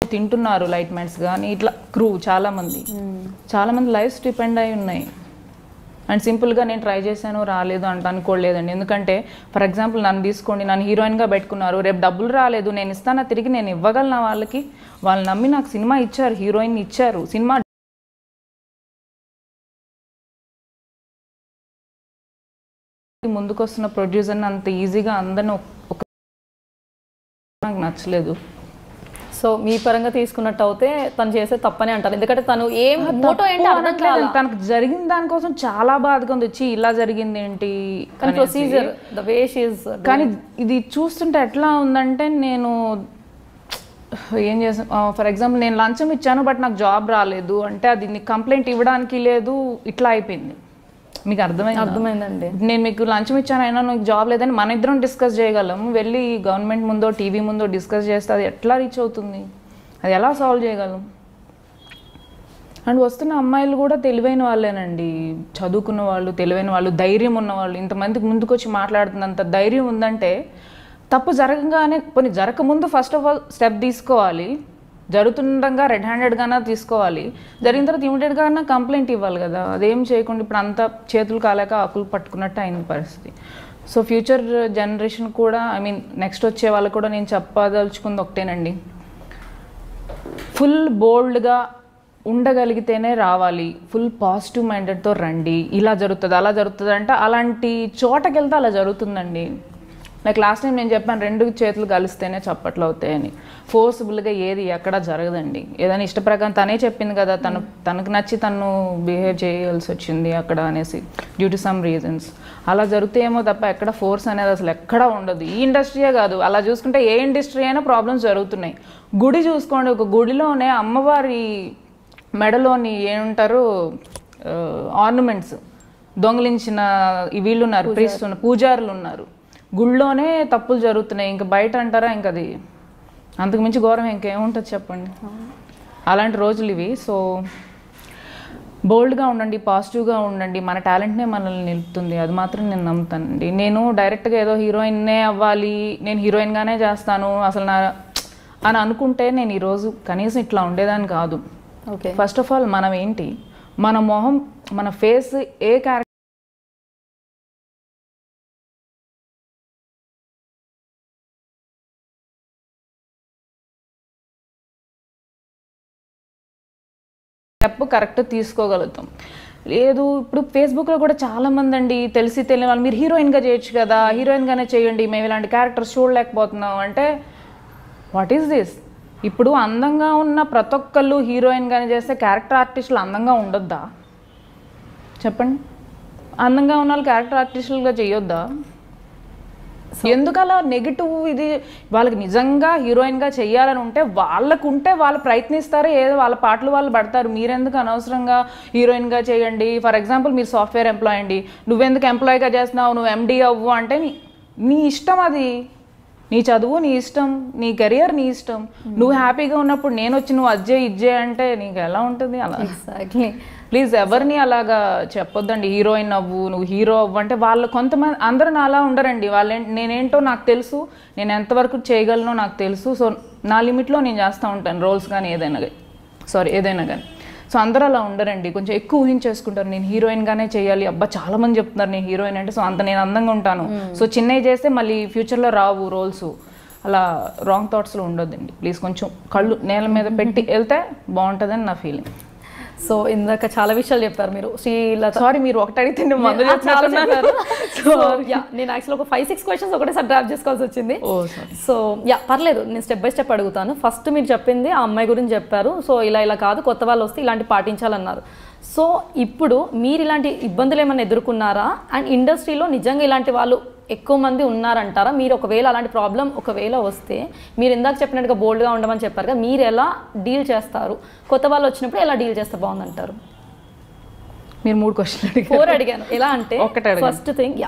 తింటున్నారు లైట్ మ్యాన్స్ కానీ ఇట్లా క్రూ చాలామంది లైఫ్స్ డిపెండ్ అయి ఉన్నాయి. అండ్ సింపుల్గా నేను ట్రై చేశాను రాలేదు అంటే అనుకోలేదండి. ఎందుకంటే ఫర్ ఎగ్జాంపుల్ నన్ను తీసుకోండి, నన్ను హీరోయిన్గా పెట్టుకున్నారు, రేపు డబ్బులు రాలేదు నేను ఇస్తానా తిరిగి, నేను ఇవ్వగలను వాళ్ళకి? వాళ్ళు నమ్మి నాకు సినిమా ఇచ్చారు, హీరోయిన్ ఇచ్చారు, సినిమా ముందుకు వస్తున్న ప్రొడ్యూసర్ని అంత ఈజీగా అందరిని నాకు నచ్చలేదు. సో మీ పరంగా తీసుకున్నట్టు అయితే తను చేసే తప్పని అంటారు. ఎందుకంటే తను ఏం మోటో ఏంటి అర్థం కాదు, తనకు జరిగిన దానికోసం చాలా బాధగా ఉంది. వచ్చి ఇలా జరిగింది ఏంటి procedure the way she is. కానీ ఇది చూస్తుంటే ఎట్లా ఉందంటే, నేను ఏం చేసాను ఫర్ ఎగ్జాంపుల్ నేను లంచం ఇచ్చాను బట్ నాకు జాబ్ రాలేదు అంటే అది నీకు కంప్లైంట్ ఇవ్వడానికి లేదు, ఇట్లా అయిపోయింది. మీకు అర్థమైందండి. నేను మీకు లంచం ఇచ్చాను అయినా నాకు జాబ్ లేదని మన ఇద్దరం డిస్కస్ చేయగలం, వెళ్ళి గవర్నమెంట్ ముందో టీవీ ముందో డిస్కస్ చేస్తే అది ఎట్లా రీచ్ అవుతుంది? అది ఎలా సాల్వ్ చేయగలం? అండ్ వస్తున్న అమ్మాయిలు కూడా తెలివైన వాళ్ళేనండి, చదువుకున్న వాళ్ళు, తెలివైన వాళ్ళు, ధైర్యం ఉన్నవాళ్ళు. ఇంతమందికి ముందుకొచ్చి మాట్లాడుతున్నంత ధైర్యం ఉందంటే తప్పు జరగగానే కొన్ని జరగకముందు ఫస్ట్ ఆఫ్ ఆల్ స్టెప్ తీసుకోవాలి, జరుగుతుండగా రెడ్ హ్యాండెడ్గానే తీసుకోవాలి, జరిగిన తర్వాత ఇమీడియట్గానే కంప్లైంట్ ఇవ్వాలి కదా. అదేం చేయకుండా ఇప్పుడు అంతా చేతులు కాలేక ఆకులు పట్టుకున్నట్టు అయింది పరిస్థితి. సో ఫ్యూచర్ జనరేషన్ కూడా, ఐ మీన్ నెక్స్ట్ వచ్చే వాళ్ళకు కూడా నేను చెప్పదలుచుకుంది ఒకటేనండి, ఫుల్ బోల్డ్గా ఉండగలిగితేనే రావాలి, ఫుల్ పాజిటివ్ మైండెడ్తో రండి. ఇలా జరుగుతుంది అలా జరుగుతుంది అంటే అలాంటి చోటకి వెళ్తే అలా జరుగుతుందండి. లైక్ లాస్ట్ టైం నేను చెప్పాను, 2 చేతులు కలిస్తేనే చప్పట్లు అవుతాయని. ఫోర్స్ఫుల్గా ఏది ఎక్కడ జరగదండి. ఏదైనా ఇష్టప్రకారం తనే చెప్పింది కదా, తనకు నచ్చి తను బిహేవ్ చేయాల్సి వచ్చింది అక్కడ అనేసి, డ్యూ టు సమ్ రీజన్స్. అలా జరుగుతాయేమో తప్ప ఎక్కడ ఫోర్స్ అనేది అసలు ఎక్కడా ఉండదు. ఈ ఇండస్ట్రీయే కాదు, అలా చూసుకుంటే ఏ ఇండస్ట్రీ అయినా ప్రాబ్లమ్స్ జరుగుతున్నాయి. గుడి చూసుకోండి, ఒక గుడిలోనే అమ్మవారి మెడలోని ఏమంటారు ఆర్నమెంట్స్ దొంగిలించిన వీళ్ళు ఉన్నారు, ప్రీస్ట్ ఉన్నారు, పూజారులు ఉన్నారు. గుళ్ళోనే తప్పులు జరుగుతున్నాయి, ఇంకా బయట అంటారా ఇంకా అది అంతకుమించి ఘోరం ఇంకేముంటుంది చెప్పండి. అలాంటి రోజులు ఇవి. సో బోల్డ్గా ఉండండి, పాజిటివ్గా ఉండండి, మన టాలెంట్నే మనల్ని నిలుపుతుంది, అది మాత్రం నేను నమ్ముతానండి. నేను డైరెక్ట్గా ఏదో హీరోయిన్నే అవ్వాలి, నేను హీరోయిన్గానే చేస్తాను అసలు అని అనుకుంటే నేను ఈరోజు కనీసం ఇట్లా ఉండేదాన్ని కాదు. ఓకే, ఫస్ట్ ఆఫ్ ఆల్ మనం ఏంటి, మన మొహం, మన ఫేస్ ఏ క్యారెక్టర్ స్టెప్ కరెక్ట్ తీసుకోగలుగుతాం. లేదు ఇప్పుడు ఫేస్బుక్లో కూడా చాలామంది అండి తెలిసి తెలియని వాళ్ళు, మీరు హీరోయిన్గా చేయొచ్చు కదా, హీరోయిన్గానే చేయండి, మేము ఇలాంటి క్యారెక్టర్స్ చూడలేకపోతున్నాం అంటే వాట్ ఈస్ దిస్? ఇప్పుడు అందంగా ఉన్న ప్రతి ఒక్కళ్ళు హీరోయిన్గానే చేస్తే క్యారెక్టర్ ఆర్టిస్టులు అందంగా ఉండొద్దా చెప్పండి? అందంగా ఉన్న వాళ్ళు క్యారెక్టర్ ఆర్టిస్టులుగా చేయొద్దా? ఎందుకలా నెగిటివ్? ఇది వాళ్ళకి నిజంగా హీరోయిన్గా చెయ్యాలని ఉంటే వాళ్ళు ప్రయత్నిస్తారు, ఏదో వాళ్ళ పాటలు వాళ్ళు పడతారు. మీరెందుకు అనవసరంగా హీరోయిన్గా చేయండి? ఫర్ ఎగ్జాంపుల్ మీరు సాఫ్ట్వేర్ ఎంప్లాయ్ అండి, నువ్వెందుకు ఎంప్లాయ్గా చేస్తున్నావు, నువ్వు ఎండి అవ్వు అంటే నీ ఇష్టం, అది నీ చదువు నీ ఇష్టం, నీ కెరియర్ నీ ఇష్టం. నువ్వు హ్యాపీగా ఉన్నప్పుడు నేను వచ్చి నువ్వు అజ్జే ఇజ్జే అంటే నీకు ఎలా ఉంటుంది? అలా ప్లీజ్ ఎవరిని అలాగా చెప్పొద్దండి, హీరోయిన్ అవ్వు, నువ్వు హీరో అవ్వు అంటే. వాళ్ళు కొంతమంది, అందరూ అలా ఉండరండి. నేనేంటో నాకు తెలుసు, నేను ఎంతవరకు చేయగలనో నాకు తెలుసు. సో నా లిమిట్లో నేను చేస్తూ ఉంటాను రోల్స్ కానీ ఏదైనా కానీ. సో అందరూ అలా ఉండరండి, కొంచెం ఎక్కువ ఊహించేసుకుంటారు, నేను హీరోయిన్గానే చేయాలి, అబ్బా చాలామంది చెప్తున్నారు నేను హీరోయిన్ అంటే, సో అంత నేను అందంగా ఉంటాను, సో చిన్నవి చేస్తే మళ్ళీ ఫ్యూచర్లో రావు రోల్స్. అలా రాంగ్ థాట్స్లో ఉండొద్దండి ప్లీజ్. కొంచెం కళ్ళు నేల మీద పెట్టి వెళ్తే బాగుంటుందని నా ఫీలింగ్. సో ఇందాక చాలా విషయాలు చెప్పారు మీరు. శ్రీలత, సారీ మీరు ఒకటి అడిగితే నేను యాక్చువల్ ఒక 5-6 క్వశ్చన్స్ ఒకటేసారి డ్రాప్ చేసుకోవాల్సి వచ్చింది. సో పర్లేదు, నేను స్టెప్ బై స్టెప్ అడుగుతాను. ఫస్ట్ మీరు చెప్పింది ఆ అమ్మాయి గురించి చెప్పారు. సో ఇలా కాదు, కొత్త వాళ్ళు వస్తే ఇలాంటి పాటించాలన్నారు. సో ఇప్పుడు మీరు ఇలాంటి ఇబ్బందులు ఏమైనా ఎదుర్కొన్నారా? అండ్ ఇండస్ట్రీలో నిజంగా ఇలాంటి వాళ్ళు ఎక్కువ మంది ఉన్నారంటారా? మీరు ఒకవేళ అలాంటి ప్రాబ్లం ఒకవేళ వస్తే, మీరు ఇందాక చెప్పినట్టుగా బోల్డ్గా ఉండమని చెప్పారు కదా, మీరు ఎలా డీల్ చేస్తారు? కొత్త వాళ్ళు వచ్చినప్పుడు ఎలా డీల్ చేస్తే బాగుందంటారు? మీరు 3 క్వశ్చన్లు 4 అడిగాను. ఎలా అంటే ఫస్ట్ థింగ్,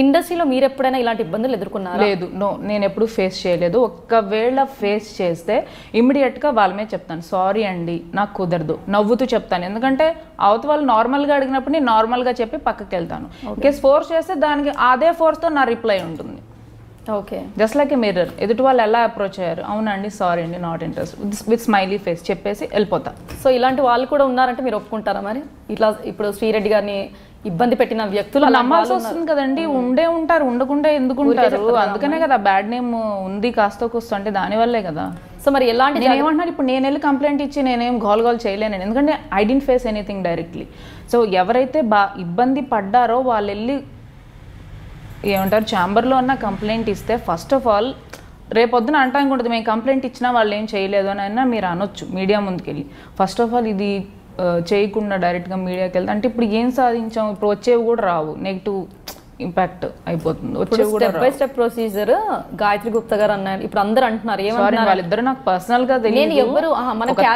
ఇండస్ట్రీలో మీరు ఎప్పుడైనా ఇలాంటి ఇబ్బందులు ఎదుర్కొన్నారా? లేదు, నేను ఎప్పుడు ఫేస్ చేయలేదు. ఒకవేళ ఫేస్ చేస్తే ఇమ్మీడియట్గా వాళ్ళ మీద చెప్తాను, సారీ అండి నాకు కుదరదు, నవ్వుతూ చెప్తాను. ఎందుకంటే అవతల వాళ్ళు నార్మల్గా అడిగినప్పుడు నేను నార్మల్గా చెప్పి పక్కకి వెళ్తాను. కేస్ ఫోర్స్ చేస్తే దానికి అదే ఫోర్స్తో నా రిప్లై ఉంటుంది. Okay, just like a mirror. ఎదుటి వాళ్ళు ఎలా అప్రోచ్ అయ్యారు, అవునండి సారీ అండి not interest with smiley face చెప్పేసి వెళ్ళిపోతా. సో ఇలాంటి వాళ్ళు కూడా ఉన్నారంటే మీరు ఒప్పుకుంటారా మరి? ఇట్లా ఇప్పుడు శ్రీరెడ్డి గారిని ఇబ్బంది పెట్టిన వ్యక్తులు నమ్మాల్సి వస్తుంది కదండి. ఉండే ఉంటారు, ఉండకుండా ఎందుకు ఉంటారు? అందుకనే కదా బ్యాడ్ నేమ్ ఉంది కాస్త కూస్తో, అంటే దానివల్లే కదా. సో మరి ఎలాంటి, నేను ఏమంటున్నాను, ఇప్పుడు నేను వెళ్ళి కంప్లైంట్ ఇచ్చి నేనేం గోల్ చేయలేను, ఎందుకంటే I don't face anything directly. So ఎవరైతే ఇబ్బంది పడ్డారో వాళ్ళు వెళ్ళి ఏమంటారు ఛాంబర్లో అన్న కంప్లైంట్ ఇస్తే, ఫస్ట్ ఆఫ్ ఆల్ రేపొద్దున అంటానికి ఉంటుంది, మేము కంప్లైంట్ ఇచ్చినా వాళ్ళు ఏం చేయలేదు అని అయినా మీరు అనొచ్చు మీడియా ముందుకెళ్ళి. ఫస్ట్ ఆఫ్ ఆల్ ఇది చేయకుండా డైరెక్ట్గా మీడియాకి వెళ్తే అంటే ఇప్పుడు ఏం సాధించాం, ఇప్పుడు వచ్చేవి కూడా రావు, నెగిటివ్ ఇంపాక్ట్ అయిపోతుంది. వచ్చేవి కూడా step by step procedure Gayatri Gupta గారు అన్నారు. ఇప్పుడు అందరూ అంటున్నారు ఏమన్నారు, వాళ్ళిద్దరు నాకు పర్సనల్ గా తెలియదు,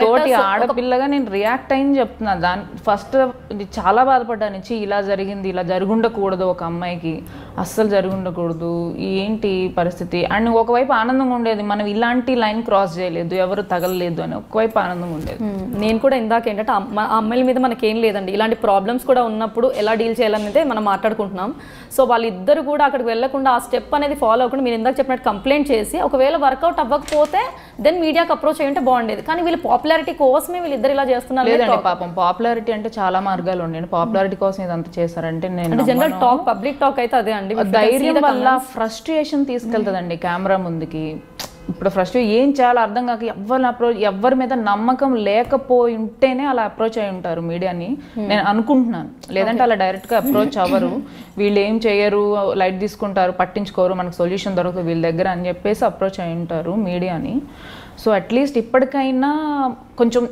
తోటి ఆడపిల్లగా నేను రియాక్ట్ అయింది చెప్తున్నా. దాని ఫస్ట్ చాలా బాధపడ్డా నుంచి ఇలా జరిగింది, ఇలా జరుగుండకూడదు ఒక అమ్మాయికి అస్సలు జరిగి ఉండకూడదు, ఏంటి పరిస్థితి. అండ్ ఒకవైపు ఆనందంగా ఉండేది, మనం ఇలాంటి లైన్ క్రాస్ చేయలేదు, ఎవరు తగలలేదు అని ఒకవైపు ఆనందంగా ఉండేది. నేను కూడా ఇందాక ఏంటంటే అమ్మాయిల మీద మనకేం లేదండి, ఇలాంటి ప్రాబ్లమ్స్ కూడా ఉన్నప్పుడు ఎలా డీల్ చేయాలనేది మనం మాట్లాడుకుంటున్నాం. సో వాళ్ళిద్దరు కూడా అక్కడికి వెళ్ళకుండా ఆ స్టెప్ అనేది ఫాలో అవ్వకుండా మీరు ఇందాక చెప్పినట్టు కంప్లైంట్ చేసి ఒకవేళ వర్కౌట్ అవ్వకపోతే దెన్ మీడియాకి అప్రోచ్ అయ్యి ఉంటే బాగుండేది. కానీ వీళ్ళు పాపులారిటీ కోసమే వీళ్ళిద్దరు ఇలా చేస్తున్నారు. లేదండి పాపం, పాపులారిటీ అంటే చాలా మార్గాలు ఉన్నాయి. పాపులారిటీ కోసం ఇదంతా చేశారంటే నేను జనరల్ టాక్, పబ్లిక్ టాక్ అయితే అదే అండి. ధైర్యం వల్ల ఫ్రస్ట్రేషన్ తీసుకెళ్తుందండి కెమెరా ముందుకి. ఇప్పుడు ఫ్రస్ట్రేషన్ ఏం చేయాలో అర్థం కాక ఎవరి మీద నమ్మకం లేకపోయి ఉంటేనే అలా అప్రోచ్ అయి ఉంటారు మీడియాని నేను అనుకుంటున్నాను. లేదంటే అలా డైరెక్ట్గా అప్రోచ్ అవ్వరు. వీళ్ళు ఏం చేయరు, లైట్ తీసుకుంటారు, పట్టించుకోరు, మనకు సొల్యూషన్ దొరకదు వీళ్ళ దగ్గర అని చెప్పేసి అప్రోచ్ అయి ఉంటారు మీడియాని. సో అట్లీస్ట్ ఇప్పటికైనా కొంచెం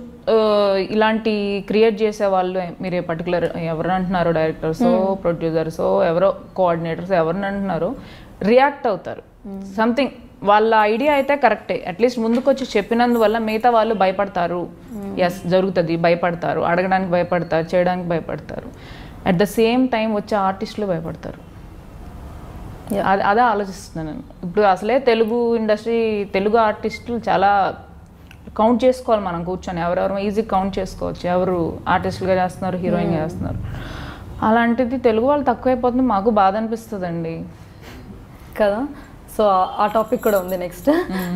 ఇలాంటి క్రియేట్ చేసే వాళ్ళు, మీరు పర్టికులర్ ఎవరు అంటున్నారో, డైరెక్టర్సో ప్రొడ్యూసర్సో ఎవరో కోఆర్డినేటర్స్ ఎవరిని అంటున్నారో రియాక్ట్ అవుతారు. సంథింగ్ వాళ్ళ ఐడియా అయితే కరెక్టే, అట్లీస్ట్ ముందుకు వచ్చి చెప్పినందువల్ల మిగతా వాళ్ళు భయపడతారు. ఎస్ జరుగుతుంది, భయపడతారు, అడగడానికి భయపడతారు, చేయడానికి భయపడతారు. అట్ ద సేమ్ టైం వచ్చే ఆర్టిస్టులు భయపడతారు. అదే ఆలోచిస్తున్నాను నేను. ఇప్పుడు అసలే తెలుగు ఇండస్ట్రీ, తెలుగు ఆర్టిస్టులు చాలా కౌంట్ చేసుకోవాలి మనం కూర్చొని, ఎవరెవరు ఈజీ కౌంట్ చేసుకోవచ్చు, ఎవరు ఆర్టిస్టులుగా చేస్తున్నారు, హీరోయిన్గా చేస్తున్నారు. అలాంటిది తెలుగు వాళ్ళు తక్కువైపోతుంది, మాకు బాధ అనిపిస్తుందండి కదా. సో ఆ టాపిక్ కూడా ఉంది నెక్స్ట్.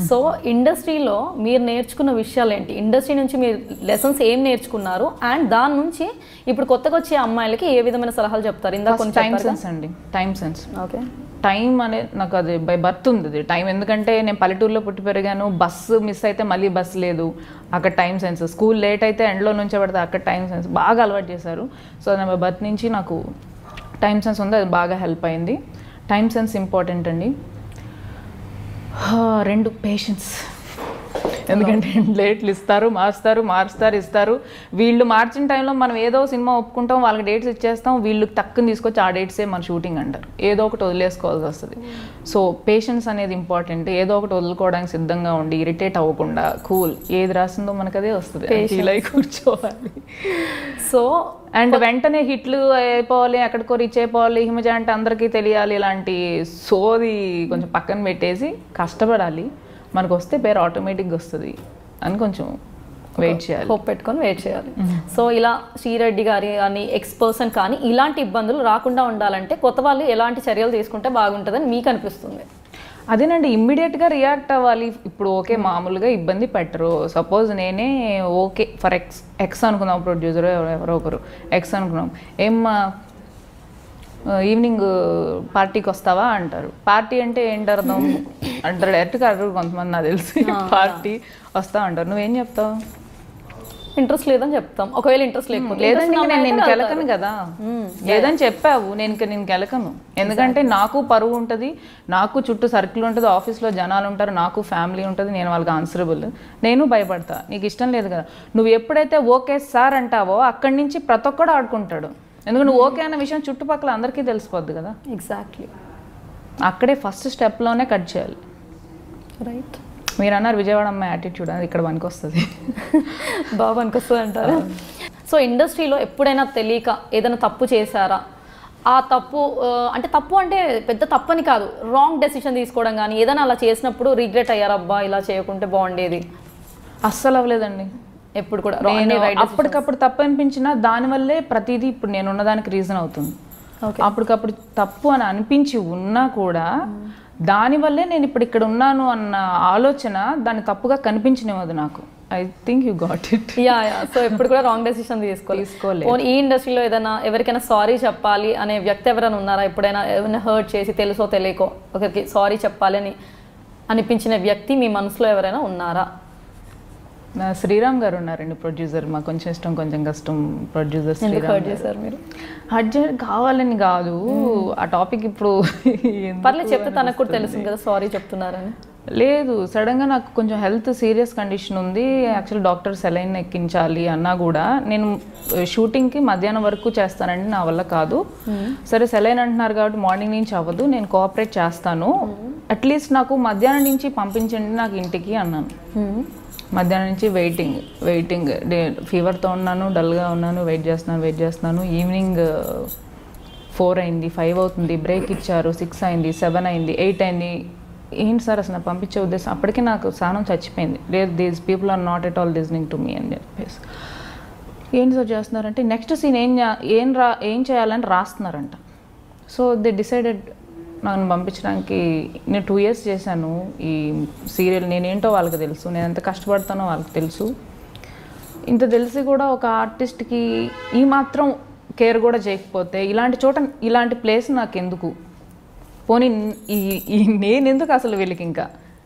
సో ఇండస్ట్రీలో మీరు నేర్చుకున్న విషయాలు ఏంటి, ఇండస్ట్రీ నుంచి మీరు లెసన్స్ ఏం నేర్చుకున్నారు, అండ్ దాని నుంచి ఇప్పుడు కొత్తగా వచ్చే అమ్మాయిలకి ఏ విధమైన సలహాలు చెప్తారు? ఇందాక కొంచెం టైం సెన్స్ అండి, టైం సెన్స్. ఓకే, టైం అనేది నాకు అది బై బర్త్ ఉంది టైం. ఎందుకంటే నేను పల్లెటూరులో పుట్టి పెరిగాను, బస్సు మిస్ అయితే మళ్ళీ బస్సు లేదు, అక్కడ టైం సెన్స్. స్కూల్ లేట్ అయితే ఎండ్లో నుంచే పడితే అక్కడ టైం సెన్స్ బాగా అలవాటు చేశారు. సో నా బర్త్ నుంచి నాకు టైం సెన్స్ ఉంది, అది బాగా హెల్ప్ అయింది. టైం సెన్స్ ఇంపార్టెంట్ అండి. రెండు పేషెన్స్, ఎందుకంటే లేట్లు ఇస్తారు, మారుస్తారు. వీళ్ళు మార్చిన టైంలో మనం ఏదో సినిమా ఒప్పుకుంటాం, వాళ్ళకి డేట్స్ ఇచ్చేస్తాం, వీళ్ళు టక్కుని తీసుకొచ్చి ఆ డేట్సే మన షూటింగ్ అంటారు. ఏదో ఒకటి వదిలేసుకోవాల్సి వస్తుంది. సో పేషెన్స్ అనేది ఇంపార్టెంట్. ఏదో ఒకటి వదులుకోవడానికి సిద్ధంగా ఉండి, ఇరిటేట్ అవ్వకుండా కూల్, ఏది రాసిందో మనకు అదే వస్తుంది, ఫీల్ అయి కూర్చోవాలి. సో అండ్ వెంటనే హిట్లు అయిపోవాలి, ఎక్కడికో రీచ్ అయిపోవాలి, హిమజ అంటే అందరికీ తెలియాలి, ఇలాంటి సోది కొంచెం పక్కన పెట్టేసి కష్టపడాలి. మనకు వస్తే పేరు ఆటోమేటిక్గా వస్తుంది అని కొంచెం వెయిట్ చేయాలి, హోప్ పెట్టుకొని వెయిట్ చేయాలి. సో ఇలా శ్రీరెడ్డి గారి కానీ ఎక్స్-పర్సన్ కానీ ఇలాంటి ఇబ్బందులు రాకుండా ఉండాలంటే కొత్త వాళ్ళు ఎలాంటి చర్యలు తీసుకుంటే బాగుంటుందని మీకు అనిపిస్తుంది? అదేనండి, ఇమ్మీడియట్గా రియాక్ట్ అవ్వాలి. ఇప్పుడు ఓకే మామూలుగా ఇబ్బంది పెట్టరు. సపోజ్ నేనే ఓకే ఫర్ ఎక్స్ అనుకున్నాం, ప్రొడ్యూసర్ ఎవరో ఒకరు ఎక్స్ అనుకున్నాం, ఏమ్మా ఈవినింగ్ పార్టీకి వస్తావా అంటారు. పార్టీ అంటే ఏంటి అర్థం అంటారు, డైరెక్ట్గా అడగరు కొంతమంది, నాకు తెలిసి. పార్టీ వస్తా అంటారు, నువ్వేం చెప్తావు? ఇంట్రెస్ట్ లేదని చెప్తాం. ఒకవేళ ఇంట్రెస్ట్ లేదండి నేను కెలకను కదా, లేదని చెప్పావు, నేను కెలకను. ఎందుకంటే నాకు పరువు ఉంటుంది, నాకు చుట్టూ సర్కిల్ ఉంటుంది, ఆఫీస్లో జనాలు ఉంటారు, నాకు ఫ్యామిలీ ఉంటుంది, నేను వాళ్ళకి ఆన్సరబుల్. నేను భయపడతా, నీకు ఇష్టం లేదు కదా. నువ్వు ఎప్పుడైతే ఓకే సార్ అంటావో అక్కడి నుంచి ప్రతి ఒక్కడు ఆడుకుంటాడు. ఎందుకంటే నువ్వు ఓకే అన్న విషయం చుట్టుపక్కల అందరికీ తెలిసిపోద్ది కదా. ఎగ్జాక్ట్లీ, అక్కడే ఫస్ట్ స్టెప్లోనే కట్ చేయాలి. రైట్. మీరు అన్నారు విజయవాడ అమ్మాయి యాటిట్యూడ్, అది ఇక్కడ పనికి వస్తుంది, బాగా పనికి వస్తుంది అంటారు. సో ఇండస్ట్రీలో ఎప్పుడైనా తెలియక ఏదైనా తప్పు చేశారా? ఆ తప్పు అంటే తప్పు అంటే పెద్ద తప్పు అని కాదు, రాంగ్ డెసిషన్ తీసుకోవడం కానీ ఏదైనా అలా చేసినప్పుడు రిగ్రెట్ అయ్యారా, అబ్బా ఇలా చేయకుంటే బాగుండేది? అస్సలు అవ్వలేదండి ఎప్పుడు కూడా. అప్పటికప్పుడు తప్పు అనిపించినా దానివల్లే ప్రతిదీ ఇప్పుడు నేను ఉన్నదానికి రీజన్ అవుతుంది. అప్పటికప్పుడు తప్పు అని అనిపించి ఉన్నా కూడా దానివల్లే నేను ఇప్పుడు ఇక్కడ ఉన్నాను అన్న ఆలోచన దాన్ని తప్పుగా కనిపించనివ్వదు నాకు. I think you got it. Yeah. So ఎప్పుడు కూడా రాంగ్ డెసిషన్ తీసుకోలేదు. ఈ ఇండస్ట్రీలో ఏదైనా ఎవరికైనా సారీ చెప్పాలి అనే వ్యక్తి ఎవరైనా ఉన్నారా? ఎప్పుడైనా ఏమైనా హర్ట్ చేసి తెలుసో తెలియకో ఒకరికి సారీ చెప్పాలి అని అనిపించిన వ్యక్తి మీ మనసులో ఎవరైనా ఉన్నారా? శ్రీరామ్ గారు ఉన్నారండి, ప్రొడ్యూసర్. మాకు కొంచెం ఇష్టం కొంచెం కష్టం ప్రొడ్యూసర్. హర్ట్ చేశారు మీరు? హర్ట్ కావాలని కాదు, ఆ టాపిక్ ఇప్పుడు పర్లేదు చెప్తే తనకు కూడా తెలుసు కదా సారీ చెప్తున్నారని. లేదు, సడన్గా నాకు కొంచెం హెల్త్ సీరియస్ కండిషన్ ఉంది. యాక్చువల్ డాక్టర్ సెలైన్ ఎక్కించాలి అన్నా కూడా నేను షూటింగ్కి మధ్యాహ్నం వరకు చేస్తానండి, నా వల్ల కాదు. సరే సెలైన్ అంటున్నారు కాబట్టి మార్నింగ్ నుంచి అవ్వదు, నేను కోఆపరేట్ చేస్తాను, అట్లీస్ట్ నాకు మధ్యాహ్నం నుంచి పంపించండి నాకు ఇంటికి అన్నాను. మధ్యాహ్నం నుంచి వెయిటింగ్ ఫీవర్తో ఉన్నాను, డల్గా ఉన్నాను, వెయిట్ చేస్తున్నాను. ఈవినింగ్ 4 అయింది, 5 అవుతుంది, బ్రేక్ ఇచ్చారు, 6 అయింది, 7 అయింది, 8 అయింది. ఏంటి సార్ అసలు నాకు పంపించే ఉద్దేశం? అప్పటికి నాకు సహనం చచ్చిపోయింది. లేదు, these people are not at all listening to me అని చెప్పేసి. ఏంటి సార్ చేస్తున్నారంటే నెక్స్ట్ సీన్ ఏం చేయాలని రాస్తున్నారంట. సో దే డిసైడెడ్ నన్ను పంపించడానికి. నేను 2 years చేశాను ఈ సీరియల్. నేనేంటో వాళ్ళకి తెలుసు, నేను ఎంత కష్టపడతానో వాళ్ళకి తెలుసు. ఇంత తెలిసి కూడా ఒక ఆర్టిస్ట్కి ఈ మాత్రం కేర్ కూడా చేయకపోతే ఇలాంటి చోట ఇలాంటి ప్లేస్ నాకు ఎందుకు, పోనీ నేను ఎందుకు అసలు వీళ్ళకి, ఇంకా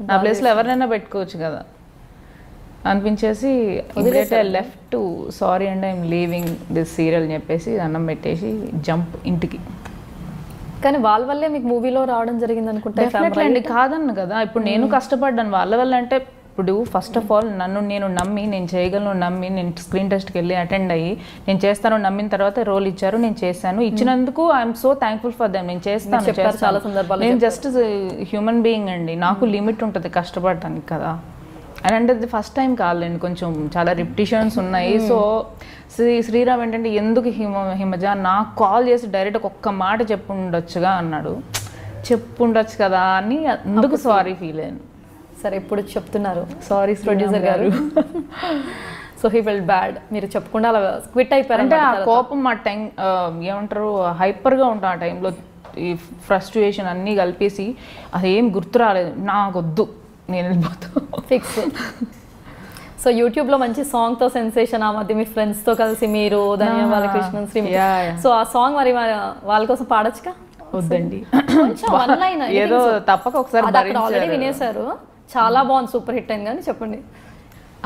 నా ప్లేస్లో ఎవరినైనా పెట్టుకోవచ్చు కదా అనిపించేసి I left to sorry and I'm leaving this serial అని చెప్పేసి అన్నం పెట్టేసి జంప్ ఇంటికి. కానీ వాళ్ళ వల్లే మీకు మూవీలో రావడం జరిగింది అనుకుంటా. డెఫినెట్లీ అండి, కాదన్న కదా. ఇప్పుడు నేను కష్టపడ్డాను వాళ్ళ వల్ల. అంటే ఇప్పుడు ఫస్ట్ ఆఫ్ ఆల్ నేను నమ్మి, నేను చేయగలను నమ్మి, నేను స్క్రీన్ టెస్ట్కి వెళ్ళి అటెండ్ అయ్యి నేను చేస్తాను నమ్మిన తర్వాత రోల్ ఇచ్చారు, నేను చేశాను. ఇచ్చినందుకు I'm so thankful for them. నేను చేస్తాను. చాలా సందర్భాలు నేను జస్ట్ హ్యూమన్ బీయింగ్ అండి, నాకు లిమిట్ ఉంటుంది కష్టపడటానికి కదా. అండ్ అంటే అది ఫస్ట్ టైం కాదులేండి, కొంచెం చాలా రిపిటిషన్స్ ఉన్నాయి. సో శ్రీరామ్ ఏంటంటే ఎందుకు హిమజ నాకు కాల్ చేసి డైరెక్ట్ ఒక్క మాట చెప్పుండొచ్చుగా అన్నాడు. చెప్పుండొచ్చు కదా అని అందుకు సారీ ఫీల్ అయ్యాను. సరే, ఇప్పుడు చెప్తున్నారు సారీ ప్రొడ్యూసర్ గారు. So he felt bad. మీరు చెప్పకుండా అలా క్విట్ అయిపోయారు అంటే ఆ కోపం ఆ టైం ఏమంటారు హైపర్గా ఉంటాం ఆ టైంలో. ఈ ఫ్రస్ట్రేషన్ అన్నీ కలిపేసి అదేం గుర్తు రాలేదు. నాకొద్దు, నేను వెళ్ళిపోతాను ఫిక్స్. సో యూట్యూబ్లో మంచి సాంగ్తో సెన్సేషన్ ఆ మధ్య మీ ఫ్రెండ్స్తో కలిసి మీరు ధన్యవాద కృష్ణన్ శ్రీ. సో ఆ సాంగ్ మరి వాళ్ళ కోసం పాడొచ్చుగా? వద్దండి, కొంచెం ఏదో తప్పక ఒకసారి ఆల్రెడీ వినేశారు, చాలా బాగుంది, సూపర్ హిట్ అయింది. కానీ చెప్పండి.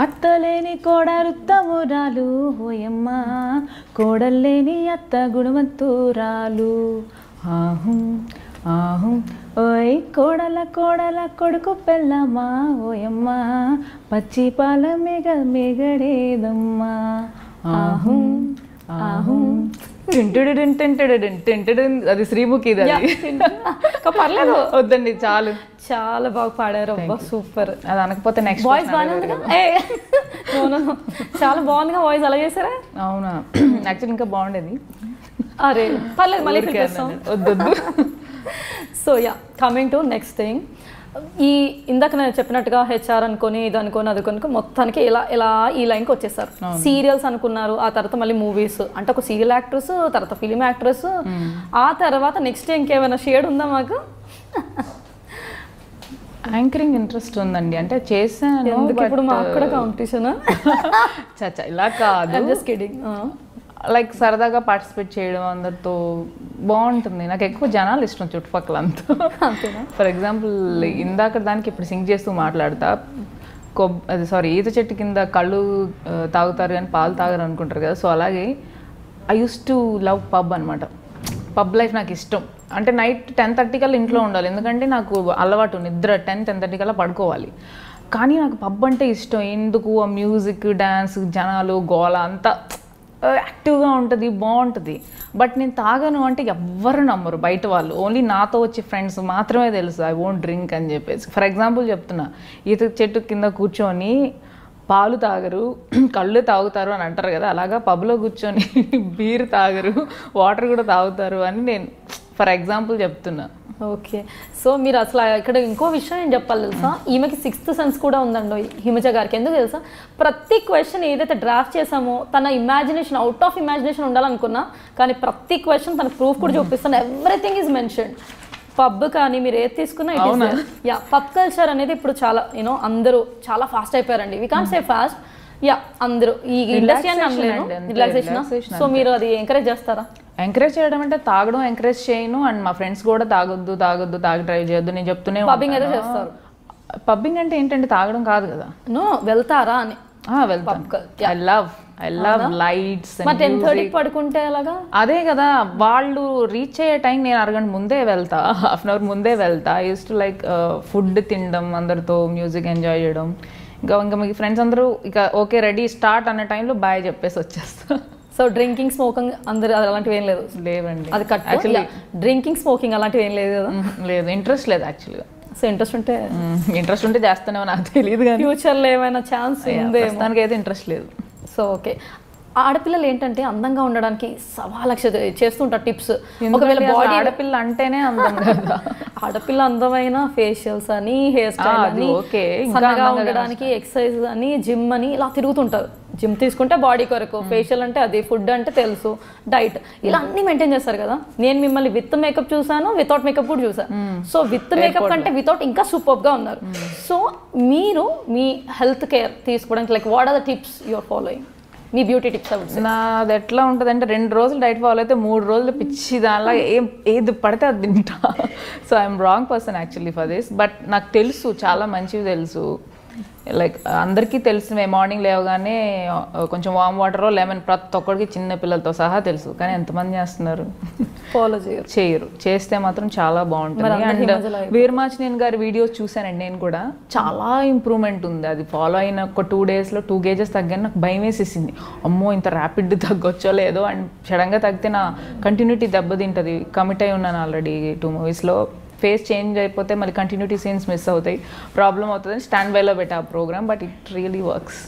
అత్తలేని కోడరుత్తమురాలు ఓయమ్మ, కోడల్లేని అత్త గుణవంతురాలు, ఆహు ఆహు ఓయ్ కోడల కొడుకు పెళ్ళమ్మా ఓయమ్మ, పచ్చి పాల మేగడేదమ్మా, ఆహు ఆహు అది శ్రీముఖి. పర్లేదు, వద్దండి చాలు. చాలా బాగా పాడారు, అబ్బా సూపర్. అది అనకపోతే నెక్స్ట్ వాయిస్ బాగానే ఉంది. చాలా బాగుందిగా వాయిస్. అలా చేశారా? అవునా, యాక్చువల్లీ ఇంకా బాగుండేది. అరే పర్లేదు, మళ్ళీ వద్దొద్దు. So yeah, coming to next thing. ఇందాక నేను చెప్పినట్టుగా హెచ్ఆర్ అనుకొని ఇది అనుకొని అది అనుకో మొత్తానికి ఇలా ఈ లైన్కి వచ్చేసారు. సీరియల్స్ అనుకున్నారు, ఆ తర్వాత మళ్ళీ మూవీస్. అంటే ఒక సీరియల్ యాక్ట్రెస్, తర్వాత ఫిలిం యాక్ట్రెస్, ఆ తర్వాత నెక్స్ట్ ఇంకేమైనా షేడ్ ఉందా మాకు? యాంకరింగ్ ఇంట్రెస్ట్ ఉందండి, అంటే చేశాను. ఇప్పుడు మాకు కూడా కాంపిటీషన్ చచ్చా ఇలా కాదు, జస్ట్ కిడింగ్. లైక్ సరదాగా పార్టిసిపేట్ చేయడం అందరితో బాగుంటుంది. నాకు ఎక్కువ జనాలు ఇష్టం చుట్టుపక్కల అంతా. ఫర్ ఎగ్జాంపుల్ ఇందాక దానికి ఇప్పుడు సింగ్ చేస్తూ మాట్లాడతా. ఈత చెట్టు కింద కళ్ళు తాగుతారు కానీ పాలు తాగరు అనుకుంటారు కదా. సో అలాగే I use to love pub అనమాట. పబ్ లైఫ్ నాకు ఇష్టం. అంటే నైట్ 10:30 కల్లా ఇంట్లో ఉండాలి, ఎందుకంటే నాకు అలవాటు నిద్ర 10-10:30 కల్లా పడుకోవాలి. కానీ నాకు పబ్ అంటే ఇష్టం. ఎందుకు ఆ మ్యూజిక్, డ్యాన్స్, జనాలు, గోల అంతా యాక్టివ్గా ఉంటుంది, బాగుంటుంది. బట్ నేను తాగను అంటే ఎవ్వరు నమ్మరు బయట వాళ్ళు. ఓన్లీ నాతో వచ్చే ఫ్రెండ్స్ మాత్రమే తెలుసు ఐ వోంట్ డ్రింక్ అని చెప్పేసి. ఫర్ ఎగ్జాంపుల్ చెప్తున్నా, ఈత చెట్టు కింద కూర్చొని పాలు తాగరు, కళ్ళు తాగుతారు అని అంటారు కదా. అలాగా పబ్లో కూర్చొని బీర్ తాగరు, వాటర్ కూడా తాగుతారు అని నేను ఫర్ ఎగ్జాంపుల్ చెప్తున్నా. ఓకే, సో మీరు అసలు ఇక్కడ ఇంకో విషయం నేను చెప్పాలి తెలుసా, ఈమెకి 6th సెన్స్ కూడా ఉందండి హిమజ గారికి. ఎందుకు తెలుసా, ప్రతి క్వశ్చన్ ఏదైతే డ్రాఫ్ట్ చేసామో తన ఇమాజినేషన్, అవుట్ ఆఫ్ ఇమాజినేషన్ ఉండాలనుకున్నా, కానీ ప్రతి క్వశ్చన్ తన ప్రూఫ్ కూడా చూపిస్తాను. Everything is mentioned. పబ్ కానీ మీరు ఏది తీసుకున్నా యా, పబ్ కల్చర్ అనేది ఇప్పుడు చాలా అందరూ చాలా ఫాస్ట్ అయిపోయారండి. We can't say fast, yeah అందరూ ఈ ఇండస్ట్రీ అని అనలేను, రిలాక్సేషన్. సో మీరు అది ఎంకరేజ్ చేస్తారా? ఎంకరేజ్ చేయడం అంటే తాగడం ఎంకరేజ్ చేయను. అండ్ మా ఫ్రెండ్స్ కూడా తాగొద్దు తాగి డ్రైవ్ చేయొద్దు నేను చెప్తూనే. పబ్బింగ్ అయితే చేస్తారు. పబ్బింగ్ అంటే ఏంటంటే తాగడం కాదు కదా. నో, వెళ్తారా అని. I love lights. 10:30 పడుకుంటే అలాగా అదే కదా, వాళ్ళు రీచ్ అయ్యే టైం నేను అరగంట ముందే వెళ్తా, హాఫ్ అన్ అవర్ ముందే వెళ్తా. I use to like food తినడం, అందరితో మ్యూజిక్ ఎంజాయ్ చేయడం. ఇంకా మీ ఫ్రెండ్స్ అందరూ ఇక ఓకే రెడీ స్టార్ట్ అన్న టైంలో బాయ్ చెప్పేసి వచ్చేస్తా. సో డ్రింకింగ్, స్మోకింగ్ అందరు అలాంటివి ఏం లేదు? లేవండి, అది కట్. డ్రింకింగ్, స్మోకింగ్ అలాంటివి ఏం లేదు కదా? లేదు, ఇంట్రెస్ట్ లేదు యాక్చువల్గా. సో ఇంట్రెస్ట్ ఉంటే చేస్తానేమో నాకు తెలియదు, కానీ ఫ్యూచర్లో ఏమైనా ఛాన్స్ ఉందే? దానికి అయితే ఇంట్రెస్ట్ లేదు. సో ఓకే, ఆడపిల్లలు ఏంటంటే అందంగా ఉండడానికి సవా లక్ష చేస్తుంటారు టిప్స్. ఒకవేళ బాడీ ఆడపిల్ల అంటేనే అందం కదా. ఆడపిల్ల అందమైన ఫేషియల్స్ అని, హెయిర్ స్టైల్ అని, సన్నగా ఉండడానికి ఎక్సర్సైజ్ అని, జిమ్ అని ఇలా తిరుగుతుంటారు. జిమ్ తీసుకుంటే బాడీ కొరకు, ఫేషియల్ అంటే అది, ఫుడ్ అంటే తెలుసు, డైట్ ఇలా అన్ని మెయింటైన్ చేస్తారు కదా. నేను మిమ్మల్ని విత్ మేకప్ చూసాను, వితౌట్ మేకప్ కూడా చూసాను. సో విత్ మేకప్ కంటే వితౌట్ ఇంకా సూపర్గా ఉన్నారు. సో మీరు మీ హెల్త్ కేర్ తీసుకోవడానికి like what are the tips you are following? మీ బ్యూటీ టిప్స్ నాది ఎట్లా ఉంటుంది అంటే 2 రోజులు డైట్ ఫాలో అయితే 3 రోజులు పిచ్చి దానిలా ఏది పడితే అది తింటా. So I'm wrong person actually for this. But నాకు తెలుసు, చాలా మంచివి తెలుసు. లైక్ అందరికీ తెలుసు, మార్నింగ్ లేవగానే కొంచెం వామ్ వాటర్, లెమన్, ప్రతి ఒక్కరికి చిన్న పిల్లలతో సహా తెలుసు. కానీ ఎంతమంది చేస్తున్నారు? ఫాలో చేయరు. చేస్తే మాత్రం చాలా బాగుంటుంది. అండ్ వీరమాచినేని గారి వీడియోస్ చూసానండి నేను కూడా, చాలా ఇంప్రూవ్మెంట్ ఉంది. అది ఫాలో అయిన ఒక 2 డేస్లో 2 kgs తగ్గాను. నాకు భయం వేసేసింది, అమ్మో ఇంత ర్యాపిడ్ తగ్గొచ్చో లేదో. అండ్ సడన్గా తగ్గితే నా కంటిన్యూటీ దెబ్బతింటుంది. కమిట్ అయి ఉన్నాను ఆల్రెడీ 2 moviesలో. ఫేస్ చేంజ్ అయిపోతే మళ్ళీ కంటిన్యూటీ సీన్స్ మిస్ అవుతాయి, ప్రాబ్లం అవుతుంది. స్టాండ్ బైలో పెట్టా ఆ programme, but it really works.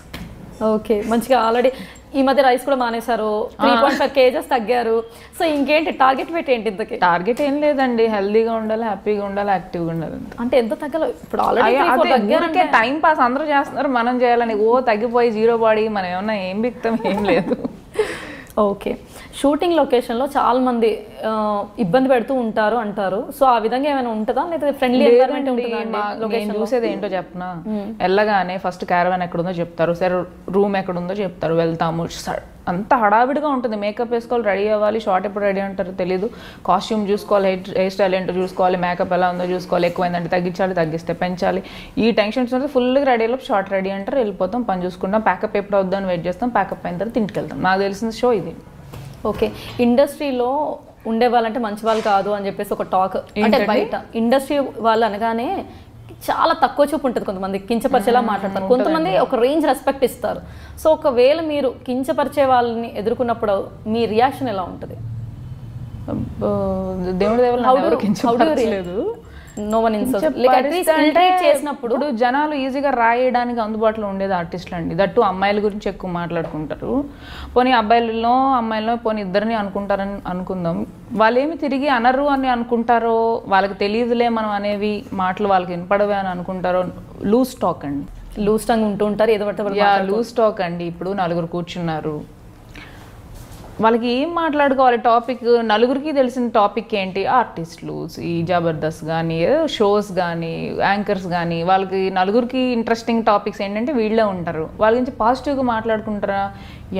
Okay, మంచిగా. ఆల్రెడీ ఈ మధ్య రైస్ కూడా మానేశారు, 3.5 kgs తగ్గారు. సో ఇంకేంటి టార్గెట్ పెట్టి ఏంటి? ఇంతకీ టార్గెట్ ఏం లేదండి, హెల్దీగా ఉండాలి, హ్యాపీగా ఉండాలి, యాక్టివ్గా ఉండాలి. అంటే ఎంత తగ్గాలి ఇప్పుడు? ఆల్రెడీ టైం పాస్ అందరూ చేస్తున్నారు, మనం చేయాలని తగ్గిపోయి 0 బాడీ మనం ఏమన్నా ఏం బిక్తాం? ఏం లేదు. ఓకే, షూటింగ్ లొకేషన్లో చాలా మంది ఇబ్బంది పెడుతూ ఉంటారు అంటారు. సో ఆ విధంగా ఏమైనా ఉంటుందా, లేదా ఫ్రెండ్లీ ఎన్వైరన్మెంట్ ఉంటుందా? నేను చూసేది ఏంటో చెప్పనా, వెళ్ళగానే ఫస్ట్ క్యారవాన్ ఎక్కడుందో చెప్తారు, సరే రూమ్ ఎక్కడుందో చెప్తారు, వెళ్తాము. అంత హడావిడిగా ఉంటుంది. మేకప్ వేసుకోవాలి, రెడీ అవ్వాలి, షార్ట్ ఎప్పుడు రెడీ అంటారు తెలియదు, కాస్ట్యూమ్ చూసుకోవాలి, హెయిర్ స్టైల్ ఏంటో చూసుకోవాలి, మేకప్ ఎలా ఉందో చూసుకోవాలి, ఎక్కువైందంటే తగ్గించాలి, తగ్గిస్తే పెంచాలి. ఈ టెన్షన్స్ ఉంటే ఫుల్గా రెడీ అయ్యి షార్ట్ రెడీ అంటారు, వెళ్ళిపోతాం, పని చూసుకుంటాం, ప్యాకప్ ఎప్పుడు అవుద్దామని వెయిట్ చేస్తాం, ప్యాకప్ అయిన తర్వాత ఇంటికి వెళ్తాం. నాకు తెలిసిన షో ఇది. ఓకే, ఇండస్ట్రీలో ఉండే వాళ్ళంటే మంచి వాళ్ళు కాదు అని చెప్పేసి ఒక టాక్. అంటే బయట ఇండస్ట్రీ వాళ్ళు అనగానే చాలా తక్కువ చూపు ఉంటుంది, కొంతమంది కించపరిచేలా మాట్లాడతారు, కొంతమంది ఒక రేంజ్ రెస్పెక్ట్ ఇస్తారు. సో ఒకవేళ మీరు కించపరిచే వాళ్ళని ఎదుర్కొన్నప్పుడు మీ రియాక్షన్ ఎలా ఉంటుంది? దేవుడి దేవుడు కించపరచలేదు, నో వన్ ఇన్సల్ట్ చేసినప్పుడు జనాలు ఈజీగా రాయడానికి అందుబాటులో ఉండేది ఆర్టిస్టులు అండి. దట్టు అమ్మాయిల గురించి ఎక్కువ మాట్లాడుకుంటారు. పోనీ అమ్మాయిలలో పోనీ ఇద్దరిని అనుకుంటారని అనుకుందాం, వాళ్ళేమి తిరిగి అనరు అని అనుకుంటారో, వాళ్ళకి తెలియదులే మనం అనేవి మాటలు వాళ్ళకి వినపడవే అని అనుకుంటారో. లూజ్ టాక్ అండి, లూజ్ టంగ్ ఉంటూ ఉంటారు, ఏదో లూజ్ టాక్ అండి. ఇప్పుడు 4 కూర్చున్నారు, వాళ్ళకి ఏం మాట్లాడుకోవాలి టాపిక్? నలుగురికి తెలిసిన టాపిక్ ఏంటి? ఆర్టిస్టులు, ఈ జబర్దస్త్ కానీ, షోస్ కానీ, యాంకర్స్ కానీ, వాళ్ళకి నలుగురికి ఇంట్రెస్టింగ్ టాపిక్స్ ఏంటంటే వీళ్ళే ఉంటారు. వాళ్ళ గురించి పాజిటివ్గా మాట్లాడుకుంటారా?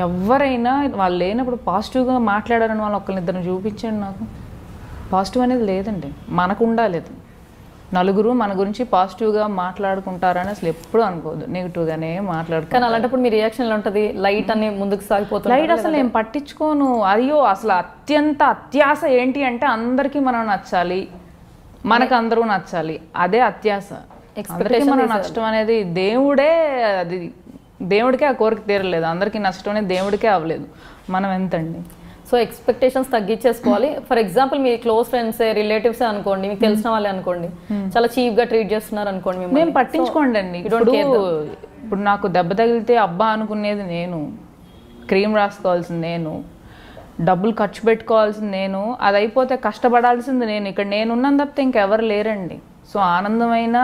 ఎవరైనా వాళ్ళు లేనప్పుడు పాజిటివ్గా మాట్లాడారని వాళ్ళు ఒకరినిద్దరిని చూపించండి నాకు. పాజిటివ్ అనేది లేదండి, మనకు ఉండాలి. నలుగురు మన గురించి పాజిటివ్గా మాట్లాడుకుంటారని అసలు ఎప్పుడు అనుకోదు, నెగిటివ్గానే మాట్లాడుకుంటారు. కానీ అలాంటప్పుడు మీ రియాక్షన్ ఎలా ఉంటుంది? లైట్ అని ముందుకు సాగిపోతుంది. లైట్ అసలు నేను పట్టించుకోను. అయ్యో అసలు అత్యాశ ఏంటి అంటే అందరికీ మనం నచ్చాలి, మనకు అందరూ నచ్చాలి, అదే అత్యాశ. అందరికీ మనం నచ్చడం అనేది దేవుడికే ఆ కోరిక తీరలేదు, అందరికీ నచ్చడం అనేది దేవుడికే అవ్వలేదు, మనం ఎంతండి? సో ఎక్స్పెక్టేషన్స్ తగ్గించేసుకోవాలి. ఫర్ ఎగ్జాంపుల్ మీ క్లోజ్ ఫ్రెండ్స్, రిలేటివ్స్ అనుకోండి, మీకు తెలిసిన వాళ్ళే అనుకోండి, చాలా చీప్గా ట్రీట్ చేస్తున్నారు అనుకోండి, మేము పట్టించుకోండి అండి. ఇప్పుడు నాకు దెబ్బ తగిలితే అబ్బా అనుకునేది నేను, క్రీమ్ రాసుకోవాల్సింది నేను, డబ్బులు ఖర్చు పెట్టుకోవాల్సింది నేను, అది అయిపోతే కష్టపడాల్సింది నేను. ఇక్కడ నేనున్నాను తప్పితే ఇంకెవరు లేరండి. సో ఆనందమైన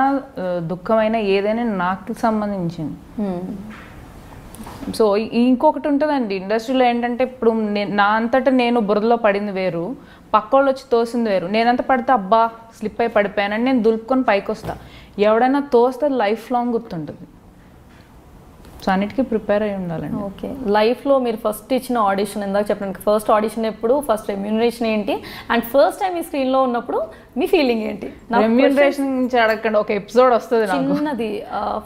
దుఃఖమైన ఏదైనా నాకు సంబంధించింది. సో ఇంకొకటి ఉంటుందండి ఇండస్ట్రీలో ఏంటంటే, ఇప్పుడు నా అంతటా నేను బురదలో పడింది వేరు, పక్కోళ్ళు వచ్చి తోసింది వేరు. నేనంత పడితే అబ్బా స్లిప్ అయి పడిపోయానని నేను దులుపుకొని పైకి వస్తా. ఎవడైనా తోస్తే లైఫ్ లాంగ్ గుర్తుంటుంది. సో అన్నిటికీ ప్రిపేర్ అయి ఉండాలండి. ఓకే, లైఫ్లో మీరు ఫస్ట్ ఇచ్చిన ఆడిషన్, ఇందాక చెప్పడానికి ఫస్ట్ ఆడిషన్ ఎప్పుడు, ఫస్ట్ రెమ్యూనరేషన్ ఏంటి, అండ్ ఫస్ట్ టైం ఈ స్క్రీన్లో ఉన్నప్పుడు మీ ఫీలింగ్ ఏంటి? రెమ్యూనరేషన్ నుంచి అడగండి, ఒక ఎపిసోడ్ వస్తుంది చిన్నది.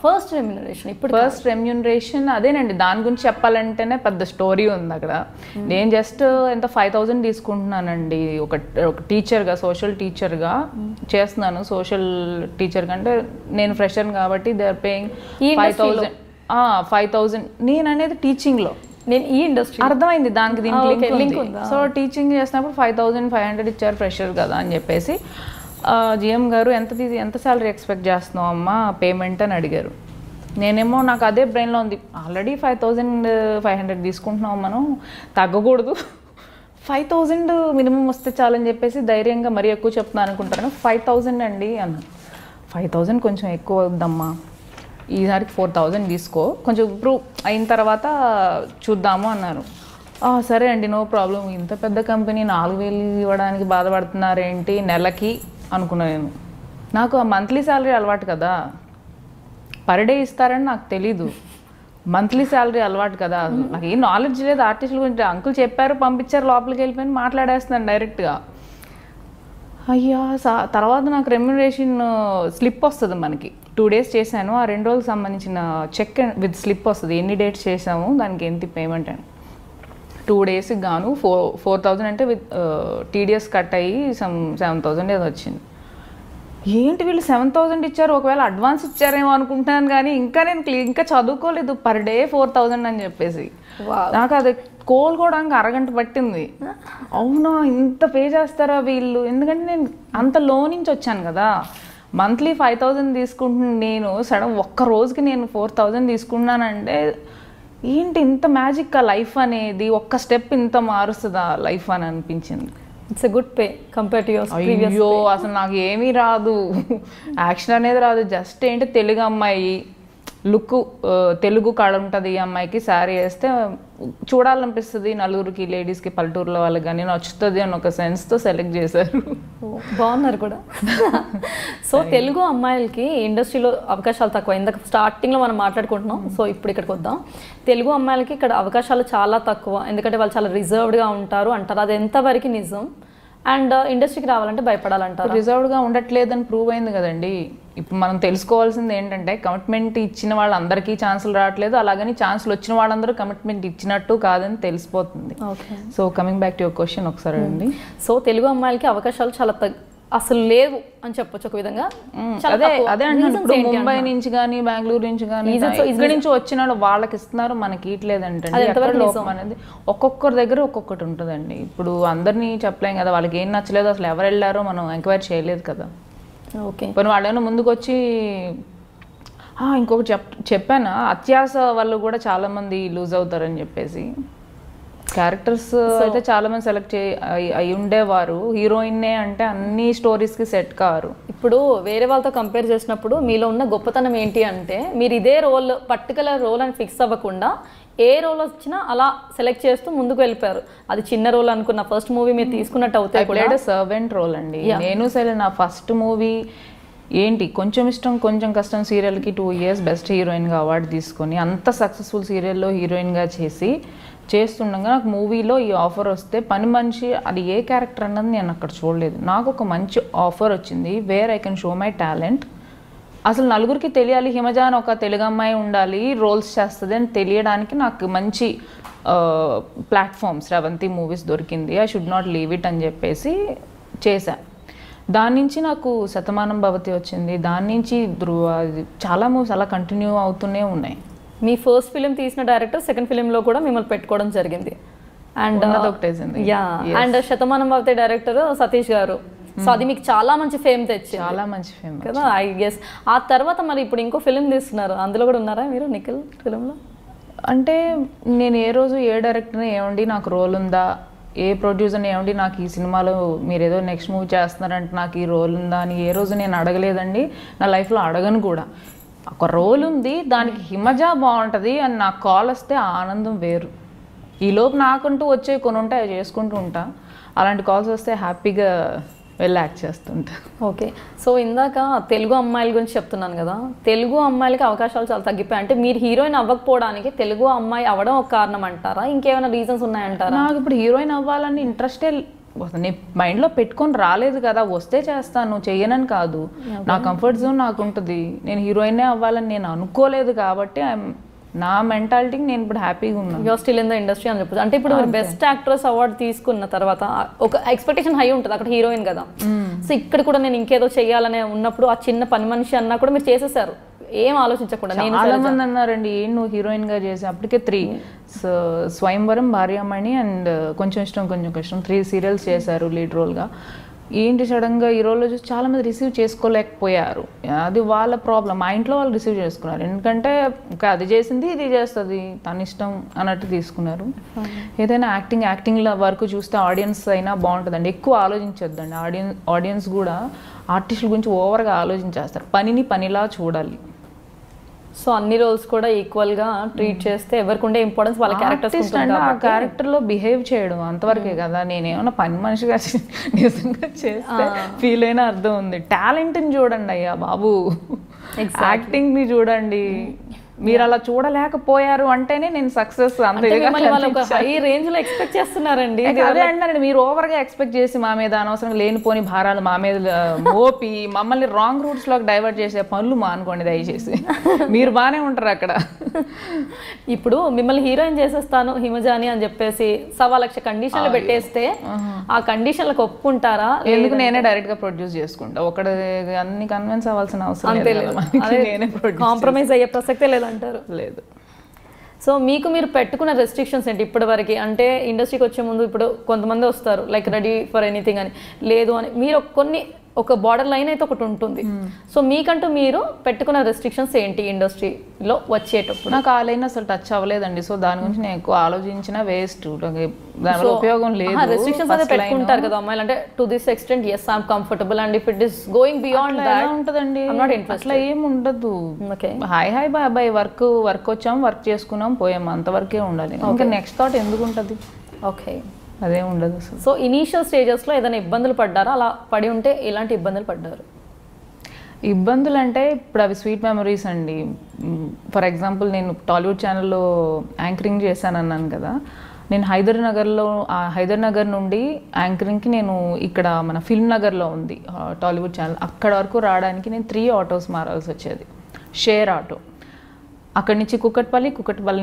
ఫస్ట్ రెమ్యూనరేషన్, ఇప్పుడు ఫస్ట్ రెమ్యూనరేషన్ అదేనండి. దాని గురించి చెప్పాలంటేనే పెద్ద స్టోరీ ఉంది అక్కడ. నేను జస్ట్ ఎంత 5,000 తీసుకుంటున్నానండి. ఒక టీచర్గా, సోషల్ టీచర్గా చేస్తున్నాను. సోషల్ టీచర్ కంటే నేను ఫ్రెషర్ కాబట్టి దే ఆర్ పేయింగ్ 5,000. నేను అనేది టీచింగ్లో, నేను ఈ ఇండస్ట్రీ అర్థమైంది దానికి, దీనికి లింక్ ఉంది. సో టీచింగ్ చేసినప్పుడు 5,500 ఇచ్చారు, ఫ్రెషర్ కదా అని చెప్పేసి జిఎం గారు ఎంత శాలరీ ఎక్స్పెక్ట్ చేస్తున్నావు అమ్మా పేమెంట్ అని అడిగారు. నేనేమో నాకు అదే బ్రెయిన్లో ఉంది, ఆల్రెడీ 5500 తీసుకుంటున్నాం, మనం తగ్గకూడదు, 5000 మినిమం వస్తే చాలని చెప్పేసి ధైర్యంగా మరీ ఎక్కువ చెప్తున్నాను అనుకుంటాను. 5000 అండి అన్న. 5000 కొంచెం ఎక్కువ అవుద్దమ్మా, ఈసారికి 4000 తీసుకో, కొంచెం ఇంప్రూవ్ అయిన తర్వాత చూద్దాము అన్నారు. సరే అండి, నో ప్రాబ్లం. ఇంత పెద్ద కంపెనీ 4000 ఇవ్వడానికి బాధపడుతున్నారేంటి నెలకి అనుకున్నాను నేను. నాకు ఆ మంత్లీ శాలరీ అలవాటు కదా, పర్ డే ఇస్తారని నాకు తెలీదు, మంత్లీ శాలరీ అలవాటు కదా, నాకు ఏం నాలెడ్జ్ లేదు ఆర్టిస్టుల గురించి. అంకుల్ చెప్పారు, పంపించారు, లోపలికి వెళ్ళిపోయి మాట్లాడేస్తున్నాను డైరెక్ట్గా. అయ్యా తర్వాత నాకు రెమ్యునరేషన్ స్లిప్ వస్తుంది మనకి, 2 days చేశాను, ఆ 2 రోజులకు సంబంధించిన చెక్ విత్ స్లిప్ వస్తుంది, ఎన్ని డేట్స్ చేసాము, దానికి ఎంత పేమెంట్ అని. 2 daysకి గాను 4000 అంటే విత్ టీడీఎస్ కట్ అయ్యి 7000 ఏదో వచ్చింది. ఏంటి వీళ్ళు 7000 ఇచ్చారు, ఒకవేళ అడ్వాన్స్ ఇచ్చారేమో అనుకుంటున్నాను, కానీ ఇంకా చదువుకోలేదు, పర్ డే 4000 అని చెప్పేసి. నాకు అది కోలుకోవడానికి అరగంట పట్టింది. అవునా, ఇంత పే చేస్తారా వీళ్ళు, ఎందుకంటే నేను అంత లో నుంచి వచ్చాను కదా, మంత్లీ 5000 తీసుకుంటున్నాను నేను, సడన్ ఒక్క రోజుకి నేను 4000 తీసుకున్నానంటే ఏంటి ఇంత మ్యాజిక్ ఆ లైఫ్ అనేది, ఒక్క స్టెప్ ఇంత మారుస్తుందా లైఫ్ అని అనిపించింది. It's a good pay compare to your previous. అయ్యో అసలు నాకు ఏమీ రాదు, యాక్షన్ అనేది రాదు, జస్ట్ ఏంటి తెలుగు అమ్మాయి లుక్, తెలుగు కళ ఉంటుంది ఈ అమ్మాయికి, శారీ వేస్తే చూడాలనిపిస్తుంది నలుగురికి, లేడీస్కి, పల్లెటూరులో వాళ్ళకి కానీ నచ్చుతుంది అని ఒక సెన్స్తో సెలెక్ట్ చేశారు. బాగున్నారు కూడా. సో తెలుగు అమ్మాయిలకి ఇండస్ట్రీలో అవకాశాలు తక్కువ, ఇందాక స్టార్టింగ్లో మనం మాట్లాడుకుంటున్నాం, సో ఇప్పుడు ఇక్కడికి వద్దాం. తెలుగు అమ్మాయిలకి ఇక్కడ అవకాశాలు చాలా తక్కువ, ఎందుకంటే వాళ్ళు చాలా రిజర్వ్డ్గా ఉంటారు అంటారు, అది ఎంతవరకు నిజం? అండ్ ఇండస్ట్రీకి రావాలంటే భయపడాలంటారు. రిజర్వ్డ్గా ఉండట్లేదని ప్రూవ్ అయింది కదండి. ఇప్పుడు మనం తెలుసుకోవాల్సింది ఏంటంటే, కమిట్మెంట్ ఇచ్చిన వాళ్ళందరికీ ఛాన్సులు రావట్లేదు, అలాగని ఛాన్సులు వచ్చిన వాళ్ళందరూ కమిట్మెంట్ ఇచ్చినట్టు కాదని తెలిసిపోతుంది. So coming back to your question ఒకసారి అండి. సో తెలుగు అమ్మాయిలకి అవకాశాలు చాలా అసలు లేవు అని చెప్పొచ్చు ఒక విధంగా. అదే అంటున్నాను, ఇప్పుడు ముంబై నుంచి కానీ బెంగళూరు నుంచి కానీ ఇక్కడి నుంచి వచ్చిన వాళ్ళకి ఇస్తున్నారు, మనకి ఇట్లేదంటే లోపం అనేది ఒక్కొక్కరి దగ్గర ఒక్కొక్కటి ఉంటుందండి. ఇప్పుడు అందరినీ చెప్పలేం కదా, వాళ్ళకి ఏం నచ్చలేదు, అసలు ఎవరు వెళ్ళారో మనం ఎంక్వైరీ చేయలేదు కదా. ఓకే, మరి వాళ్ళేమో ముందుకు వచ్చి ఇంకొకటి చెప్పాను, అత్యాస వాళ్ళు కూడా చాలా మంది లూజ్ అవుతారని చెప్పేసి. క్యారెక్టర్స్ అయితే చాలా మంది సెలెక్ట్ అయి ఉండేవారు, హీరోయిన్నే అంటే అన్ని స్టోరీస్కి సెట్ కారు. ఇప్పుడు వేరే వాళ్ళతో కంపేర్ చేసినప్పుడు మీలో ఉన్న గొప్పతనం ఏంటి అంటే, మీరు ఇదే రోల్ పర్టికులర్ రోల్ అని ఫిక్స్ అవ్వకుండా ఏ రోల్ వచ్చినా అలా సెలెక్ట్ చేస్తూ ముందుకు వెళ్ళిపోయారు. అది చిన్న రోల్ అనుకున్న ఫస్ట్ మూవీ మీరు తీసుకున్నట్టు అవుతాయి కూడా సర్వెంట్ రోల్ అండి. నేను సరే నా ఫస్ట్ మూవీ ఏంటి కొంచెం ఇష్టం కొంచెం కష్టం సీరియల్కి 2 years బెస్ట్ హీరోయిన్గా అవార్డు తీసుకొని అంత సక్సెస్ఫుల్ సీరియల్లో హీరోయిన్గా చేస్తుండగా నాకు మూవీలో ఈ ఆఫర్ వస్తే పని మనిషి అది ఏ క్యారెక్టర్ అన్నది నేను అక్కడ చూడలేదు. నాకు ఒక మంచి ఆఫర్ వచ్చింది, where I can show my talent. అసలు నలుగురికి తెలియాలి హిమజ అని ఒక తెలుగు అమ్మాయి ఉండాలి, రోల్స్ చేస్తుంది అని తెలియడానికి నాకు మంచి ప్లాట్ఫామ్స్ శ్రవంతి మూవీస్ దొరికింది. I should not leave it అని చెప్పేసి చేశా. దాని నుంచి నాకు శతమానం భవతి వచ్చింది, దాని నుంచి ధ్రువ, చాలా మూవీస్ అలా కంటిన్యూ అవుతూనే ఉన్నాయి. మీ ఫస్ట్ ఫిలిం తీసిన డైరెక్టర్ సెకండ్ ఫిలింలో కూడా మిమ్మల్ని పెట్టుకోవడం జరిగింది. And and Shatamanam Bhavati director Satish గారు. సో అది మీకు చాలా మంచి ఫేమ్ తెచ్చింది, చాలా మంచి ఫేమ్ కదా ఐ గెస్. ఆ తర్వాత మరి ఇప్పుడు ఇంకో ఫిలిం తీస్తున్నారు, అందులో కూడా ఉన్నారా మీరు నిఖిల్ ఫిలింలో? అంటే నేను ఏ రోజు ఏ డైరెక్టర్ని ఏమండి నాకు రోల్ ఉందా, ఏ ప్రొడ్యూసర్ని ఏమండి నాకు ఈ సినిమాలో మీరు ఏదో నెక్స్ట్ మూవీ చేస్తున్నారంటే నాకు ఈ రోల్ ఉందా అని ఏ రోజు నేను అడగలేదండి, నా లైఫ్లో అడగను కూడా. ఒక రోల్ ఉంది, దానికి హిమజ బాగుంటుంది అని నాకు కాల్ వస్తే ఆ ఆనందం వేరు. ఈలోపు నాకంటూ వచ్చే కొన్ని ఉంటాయి అవి చేసుకుంటూ ఉంటా, అలాంటి కాల్స్ వస్తే హ్యాపీగా వెళ్ళి యాక్ట్ చేస్తుంటా. ఓకే, సో ఇందాక తెలుగు అమ్మాయిల గురించి చెప్తున్నాను కదా, తెలుగు అమ్మాయిలకి అవకాశాలు చాలా తగ్గిపోయాయి. అంటే మీరు హీరోయిన్ అవ్వకపోవడానికి తెలుగు అమ్మాయి అవ్వడం ఒక కారణం అంటారా, ఇంకేమైనా రీజన్స్ ఉన్నాయంటారా? నాకు ఇప్పుడు హీరోయిన్ అవ్వాలని ఇంట్రెస్టే నేను మైండ్లో పెట్టుకొని రాలేదు కదా, వస్తే చేస్తాను చెయ్యనని కాదు, నా కంఫర్ట్ జోన్ నాకు ఉంటుంది. నేను హీరోయినే అవ్వాలని నేను అనుకోలేదు కాబట్టి నా మెంటాలిటీకి నేను ఇప్పుడు హ్యాపీగా ఉన్నాను. You're still in the industry అని చెప్పచ్చు. అంటే ఇప్పుడు మీరు బెస్ట్ యాక్ట్రెస్ అవార్డు తీసుకున్న తర్వాత ఒక ఎక్స్పెక్టేషన్ హై ఉంటుంది, అక్కడ హీరోయిన్ కదా. సో ఇక్కడ కూడా నేను ఇంకేదో చెయ్యాలనే ఉన్నప్పుడు ఆ చిన్న పని మనిషి అన్నా కూడా మీరు చేసేసారు ఏం ఆలోచించకుండా. చాలా మంది అన్నారండి ఏం నువ్వు హీరోయిన్గా చేసి, అప్పటికే 3 స్వయంవరం, భార్యామణి అండ్ కొంచెం ఇష్టం కొంచెం కష్టం 3 సీరియల్స్ చేశారు లీడ్ రోల్గా. ఏంటి సడన్గా ఈ రోజులో చూసి చాలామంది రిసీవ్ చేసుకోలేకపోయారు. అది వాళ్ళ ప్రాబ్లం. మా ఇంట్లో వాళ్ళు రిసీవ్ చేసుకున్నారు, ఎందుకంటే ఇంకా అది చేసింది ఇది చేస్తుంది తన ఇష్టం అన్నట్టు తీసుకున్నారు. ఏదైనా యాక్టింగ్ల వరకు చూస్తే ఆడియన్స్ అయినా బాగుంటుందండి. ఎక్కువ ఆలోచించొద్దండి. ఆడియన్స్ కూడా ఆర్టిస్టుల గురించి ఓవర్గా ఆలోచించేస్తారు. పనిని పనిలా చూడాలి. సో అన్ని రోల్స్ కూడా ఈక్వల్గా ట్రీట్ చేస్తే ఎవరికి ఉండే ఇంపార్టెన్స్ వాళ్ళ క్యారెక్టర్స్ ఆ క్యారెక్టర్లో బిహేవ్ చేయడం అంతవరకే కదా. నేనేమన్నా పని మనిషిగా నిజంగా చేస్తే ఫీల్ అయినా అర్థం ఉంది. టాలెంట్ని చూడండి అయ్యా బాబు, యాక్టింగ్ని చూడండి. మీరు అలా చూడలేకపోయారు అంటేనే నేను సక్సెస్. హై రేంజ్ లో ఎక్స్పెక్ట్ చేస్తున్నారండి. అదే అంటారండి, మీరు ఓవర్గా ఎక్స్పెక్ట్ చేసి మా మీద అనవసరంగా లేనిపోని భారాలు మా మీద మోపి మమ్మల్ని రాంగ్ రూట్స్ లోకి డైవర్ట్ చేసే పనులు మానుకోండి దయచేసి. మీరు బాగానే ఉంటారు అక్కడ. ఇప్పుడు మిమ్మల్ని హీరోయిన్ చేసేస్తాను హిమజాని అని చెప్పేసి 1,00,000 కండిషన్లు పెట్టేస్తే ఆ కండిషన్లకు ఒప్పుకుంటారా? ఎందుకు, నేనే డైరెక్ట్ గా ప్రొడ్యూస్ చేసుకుంటా. ఒకటి అన్ని కన్విన్స్ అవ్వాల్సిన అవసరం లేదు. కాంప్రమైజ్ అయ్యే ప్రసక్తే లేదంటారు. లేదు. సో మీకు మీరు పెట్టుకున్న రెస్ట్రిక్షన్స్ ఏంటి ఇప్పటి వరకు? అంటే ఇండస్ట్రీకి వచ్చే ముందు ఇప్పుడు కొంతమంది వస్తారు లైక్ రెడీ ఫర్ ఎనీథింగ్ అని, లేదు అని మీరు ఒక బార్డర్ లైన్ అయితే ఒకటి ఉంటుంది. సో మీకంటూ మీరు పెట్టుకున్న రెస్ట్రిక్షన్స్ ఏంటి ఇండస్ట్రీలో వచ్చేటప్పుడు? నాకు ఆ లైన్ అసలు టచ్ అవ్వలేదండి. సో దాని గురించి నేను ఎక్కువ ఆలోచించిన వేస్ట్, దానివల్ల ఉపయోగం లేదు. రెస్ట్రిక్షన్స్ అయితే పెట్టుకుంటారు కదా అమ్మాయిలు, అంటే to this extent as I'm comfortable and if it is going beyond that ఉంటదండి. అట్లా ఏం ఉండదు. Hi hi bye bye, work వచ్చాం, వర్క్ చేసుకున్నాం, పోయాం, అంతవరకే ఉండాలి. ఇంకా నెక్స్ట్ థాట్ ఎందుకు ఉంటుంది? ఓకే, అదే ఉండదు అసలు. సో ఇనీషియల్ స్టేజెస్లో ఏదైనా ఇబ్బందులు పడ్డారా? అలా పడి ఉంటే ఎలాంటి ఇబ్బందులు పడ్డారు? ఇబ్బందులు అంటే ఇప్పుడు అవి స్వీట్ మెమరీస్ అండి. ఫర్ ఎగ్జాంపుల్ నేను టాలీవుడ్ ఛానల్లో యాంకరింగ్ చేశాను అన్నాను కదా. నేను హైదర్ నగర్ నుండి యాంకరింగ్కి నేను ఇక్కడ మన ఫిల్మ్ నగర్లో ఉంది టాలీవుడ్ ఛానల్, అక్కడ వరకు రావడానికి నేను 3 ఆటోస్ మారాల్సి వచ్చేది, షేర్ ఆటో. అక్కడి నుంచి కుకట్పల్లి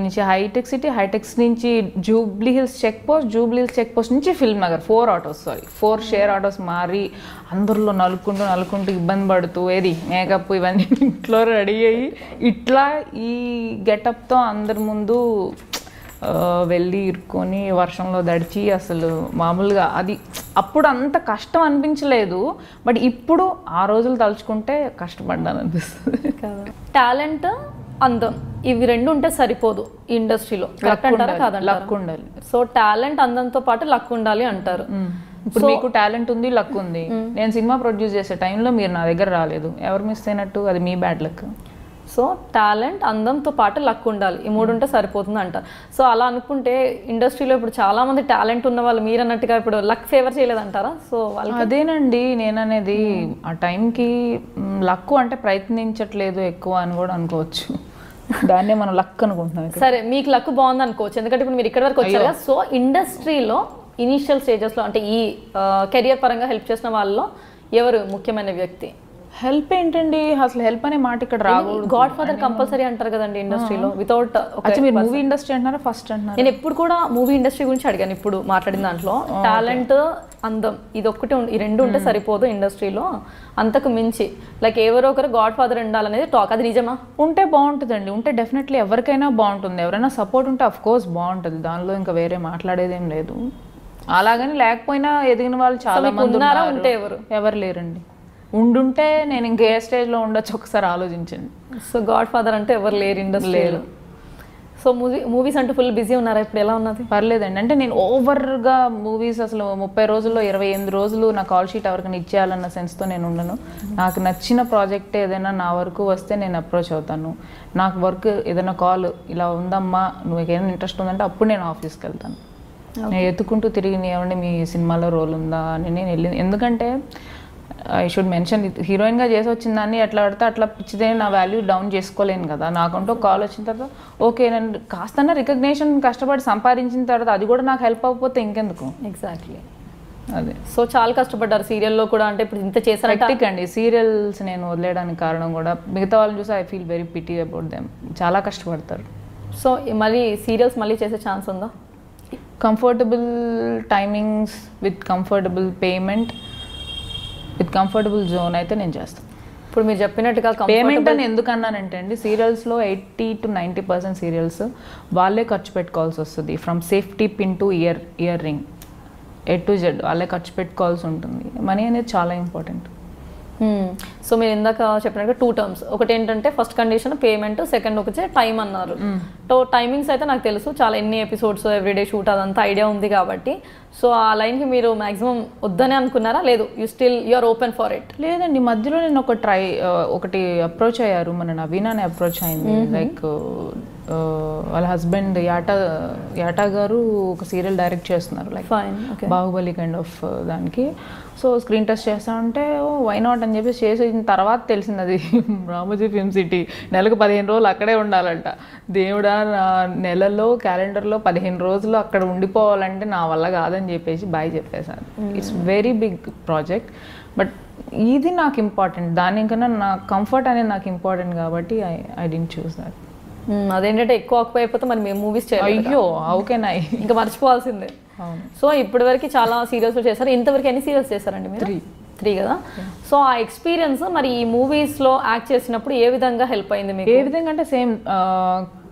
నుంచి హైటెక్ సిటీ, హైటెక్స్ నుంచి జూబ్లీ హిల్స్ చెక్ పోస్ట్ నుంచి ఫిల్మ్ నగర్ 4 షేర్ ఆటోస్ మారి అందరిలో నలుకుంటూ ఇబ్బంది పడుతూ, ఏది మేకప్ ఇవన్నీ ఇంట్లో రెడీ అయ్యి ఇట్లా ఈ గెటప్తో అందరి ముందు వెళ్ళి ఇరుక్కొని వర్షంలో దడిచి, అసలు మామూలుగా అది అప్పుడు అంత కష్టం అనిపించలేదు. బట్ ఇప్పుడు ఆ రోజులు తలుచుకుంటే కష్టపడ్డాను అనిపిస్తుంది. టాలెంట్, అందం ఇవి రెండు ఉంటే సరిపోదు ఇండస్ట్రీలో, కరెక్ట్ అంటారా కాదంటారా? లక్ ఉండాలి. సో టాలెంట్ అందంతో పాటు లక్ ఉండాలి అంటారు. ఇప్పుడు మీకు టాలెంట్ ఉంది, లక్ ఉంది. నేను సినిమా ప్రొడ్యూస్ చేసే టైంలో మీరు నా దగ్గర రాలేదు, ఎవరు మిస్ అయినట్టు? అది మీ బ్యాడ్ లక్. సో టాలెంట్, అందంతో పాటు లక్ ఉండాలి, ఈ 3 ఉంటే సరిపోతుంది అంటారు. సో అలా అనుకుంటే ఇండస్ట్రీలో ఇప్పుడు చాలా మంది టాలెంట్ ఉన్న వాళ్ళు మీరు అన్నట్టుగా ఇప్పుడు లక్ ఫేవర్ చేయలేదంటారా? సో అదేనండి నేననేది, ఆ టైంకి లక్ అంటే ప్రయత్నించట్లేదు ఎక్కువ అని కూడా అనుకోవచ్చు. దాన్నే మనం లక్ అనుకుంటున్నాం. సరే, మీకు లక్ బాగుంది అనుకోవచ్చు, ఎందుకంటే ఇప్పుడు మీరు ఇక్కడ వరకు వచ్చారు కదా. సో ఇండస్ట్రీలో ఇనీషియల్ స్టేజెస్లో అంటే ఈ కెరియర్ పరంగా హెల్ప్ చేసిన వాళ్ళలో ఎవరు ముఖ్యమైన వ్యక్తి? హెల్ప్ ఏంటండి అసలు? హెల్ప్ అనే మాట ఇక్కడ రాకూడదు. గాడ్ ఫాదర్ కంపల్సరీ అంటారు కదండి ఇండస్ట్రీలో. వితౌట్ మీరు మూవీ ఇండస్ట్రీ అంటున్నారా ఫస్ట్ అంటున్నారు? నేను ఎప్పుడు కూడా మూవీ ఇండస్ట్రీ గురించి అడిగాను ఇప్పుడు మాట్లాడిన దాంట్లో. టాలెంట్, అందం ఇది ఒక్కటి, ఈ 2 ఉంటే సరిపోదు ఇండస్ట్రీలో, అంతకు మించి లైక్ ఎవరో ఒకరు గాడ్ ఫాదర్ ఉండాలనేది టాక్. అది నిజమా? ఉంటే బాగుంటుందండి, ఉంటే డెఫినెట్లీ ఎవరికైనా బాగుంటుంది. ఎవరైనా సపోర్ట్ ఉంటే అఫ్ కోర్స్ బాగుంటుంది, దానిలో ఇంకా వేరే మాట్లాడేదేం లేదు. అలాగని లేకపోయినా ఎదిగిన వాళ్ళు చాలా మంది ఉన్నారు. ఉంటే ఎవరు లేరండి. ఉండుంటే నేను ఇంకే స్టేజ్లో ఉండొచ్చు, ఒకసారి ఆలోచించండి. సో గాడ్ ఫాదర్ అంటే ఎవరు లేరు ఇండస్ట్రీలో. సో మూవీస్ అంటూ ఫుల్ బిజీ ఉన్నారా ఇప్పుడు? ఎలా ఉన్నది? పర్లేదండి, అంటే నేను ఓవర్గా మూవీస్ అసలు 30 రోజుల్లో 28 రోజులు నా కాల్ షీట్ ఎవరికైనా ఇచ్చేయాలన్న సెన్స్తో నేను ఉండను. నాకు నచ్చిన ప్రాజెక్ట్ ఏదైనా నా వరకు వస్తే నేను అప్రోచ్ అవుతాను. నాకు వర్క్ ఏదైనా కాల్ ఇలా ఉందమ్మా నువ్వు ఏదైనా ఇంట్రెస్ట్ ఉందంటే అప్పుడు నేను ఆఫీస్కి వెళ్తాను. నేను ఎత్తుకుంటూ తిరిగి ఏమంటే మీ సినిమాలో రోల్ ఉందా అని నేను వెళ్ళింది. ఎందుకంటే ఐ షుడ్ మెన్షన్, హీరోయిన్గా చేసి వచ్చిన దాన్ని ఎట్లా పడితే అట్లా పిచ్చిదే నా వాల్యూ డౌన్ చేసుకోలేను కదా. నాకంటూ కాల్ వచ్చిన తర్వాత ఓకే, నేను కాస్త రికగ్నేషన్ కష్టపడి సంపాదించిన తర్వాత అది కూడా నాకు హెల్ప్ అవ్వకపోతే ఇంకెందుకు? ఎగ్జాక్ట్లీ అదే. సో చాలా కష్టపడ్డారు సీరియల్లో కూడా, అంటే ఇప్పుడు ఇంత చేశారంటే అండి. సీరియల్స్ నేను వదిలేయడానికి కారణం కూడా మిగతా వాళ్ళని చూసి I feel very pity about them. చాలా కష్టపడతారు. సో మళ్ళీ సీరియల్స్ మళ్ళీ చేసే ఛాన్స్ ఉందా? Comfortable timings with comfortable payment with comfortable zone అయితే నేను చేస్తాను. ఇప్పుడు మీరు చెప్పినట్టుగా పేమెంట్ అని ఎందుకు అన్నానంటే అండి, సీరియల్స్లో 80 to 90% సీరియల్స్ వాళ్ళే ఖర్చు పెట్టుకోవాల్సి వస్తుంది. From safety pin to ear ring A to Z వాళ్ళే ఖర్చు పెట్టుకోవాల్సి ఉంటుంది. మనీ అనేది చాలా ఇంపార్టెంట్. సో మీరు ఇందాక చెప్పినట్టుగా 2 terms. ఒకటి ఏంటంటే ఫస్ట్ కండిషన్ పేమెంట్, సెకండ్ ఒకటి టైం అన్నారు. టైమింగ్స్ అయితే నాకు తెలుసు, చాలా ఎన్ని ఎపిసోడ్స్ ఎవ్రీడే షూట్ అదంతా ఐడియా ఉంది కాబట్టి. సో ఆ లైన్కి మీరు మ్యాక్సిమం వద్దనే అనుకున్నారా, లేదు you are open for it? లేదండి, మధ్యలో నేను ఒకటి అప్రోచ్ అయ్యారు, మన నవీన్ అని అప్రోచ్ అయింది. లైక్ వాళ్ళ హస్బెండ్ యాటా గారు ఒక సీరియల్ డైరెక్ట్ చేస్తున్నారు, లైక్ బాహుబలి కైండ్ ఆఫ్ దానికి. సో స్క్రీన్ టెస్ట్ చేస్తా ఉంటే వై నాట్ అని చెప్పేసి చేసిన తర్వాత తెలిసింది అది రామోజీ ఫిల్మ్ సిటీ, నెలకు 15 రోజులు అక్కడే ఉండాలంట. దేవుడా, నెలలో క్యాలెండర్లో 15 రోజులు అక్కడ ఉండిపోవాలంటే నా వల్ల కాదని చెప్పేసి బాయ్ చెప్పేశాను. It's very big project, but ఇది నాకు ఇంపార్టెంట్. దానికన్నా నా కంఫర్ట్ అనేది నాకు ఇంపార్టెంట్ కాబట్టి ఐ డిడ్ంట్ చూస్ దాట్. అదేంటంటే ఎక్కువ ఆక్యుపై అయిపోతే మరి మేము మూవీస్ చేయాలి, అయ్యో ఓకేనా, ఇంకా మర్చిపోవాల్సిందే. సో ఇప్పటి వరకు చాలా సీరియల్స్ చేశారు. ఇంతవరకు ఎన్ని సీరియల్స్ చేశారండి మీరు? 3 కదా. సో ఆ ఎక్స్పీరియన్స్ మరి ఈ మూవీస్లో యాక్ట్ చేసినప్పుడు ఏ విధంగా హెల్ప్ అయింది మీకు? ఏ విధంగా అంటే సేమ్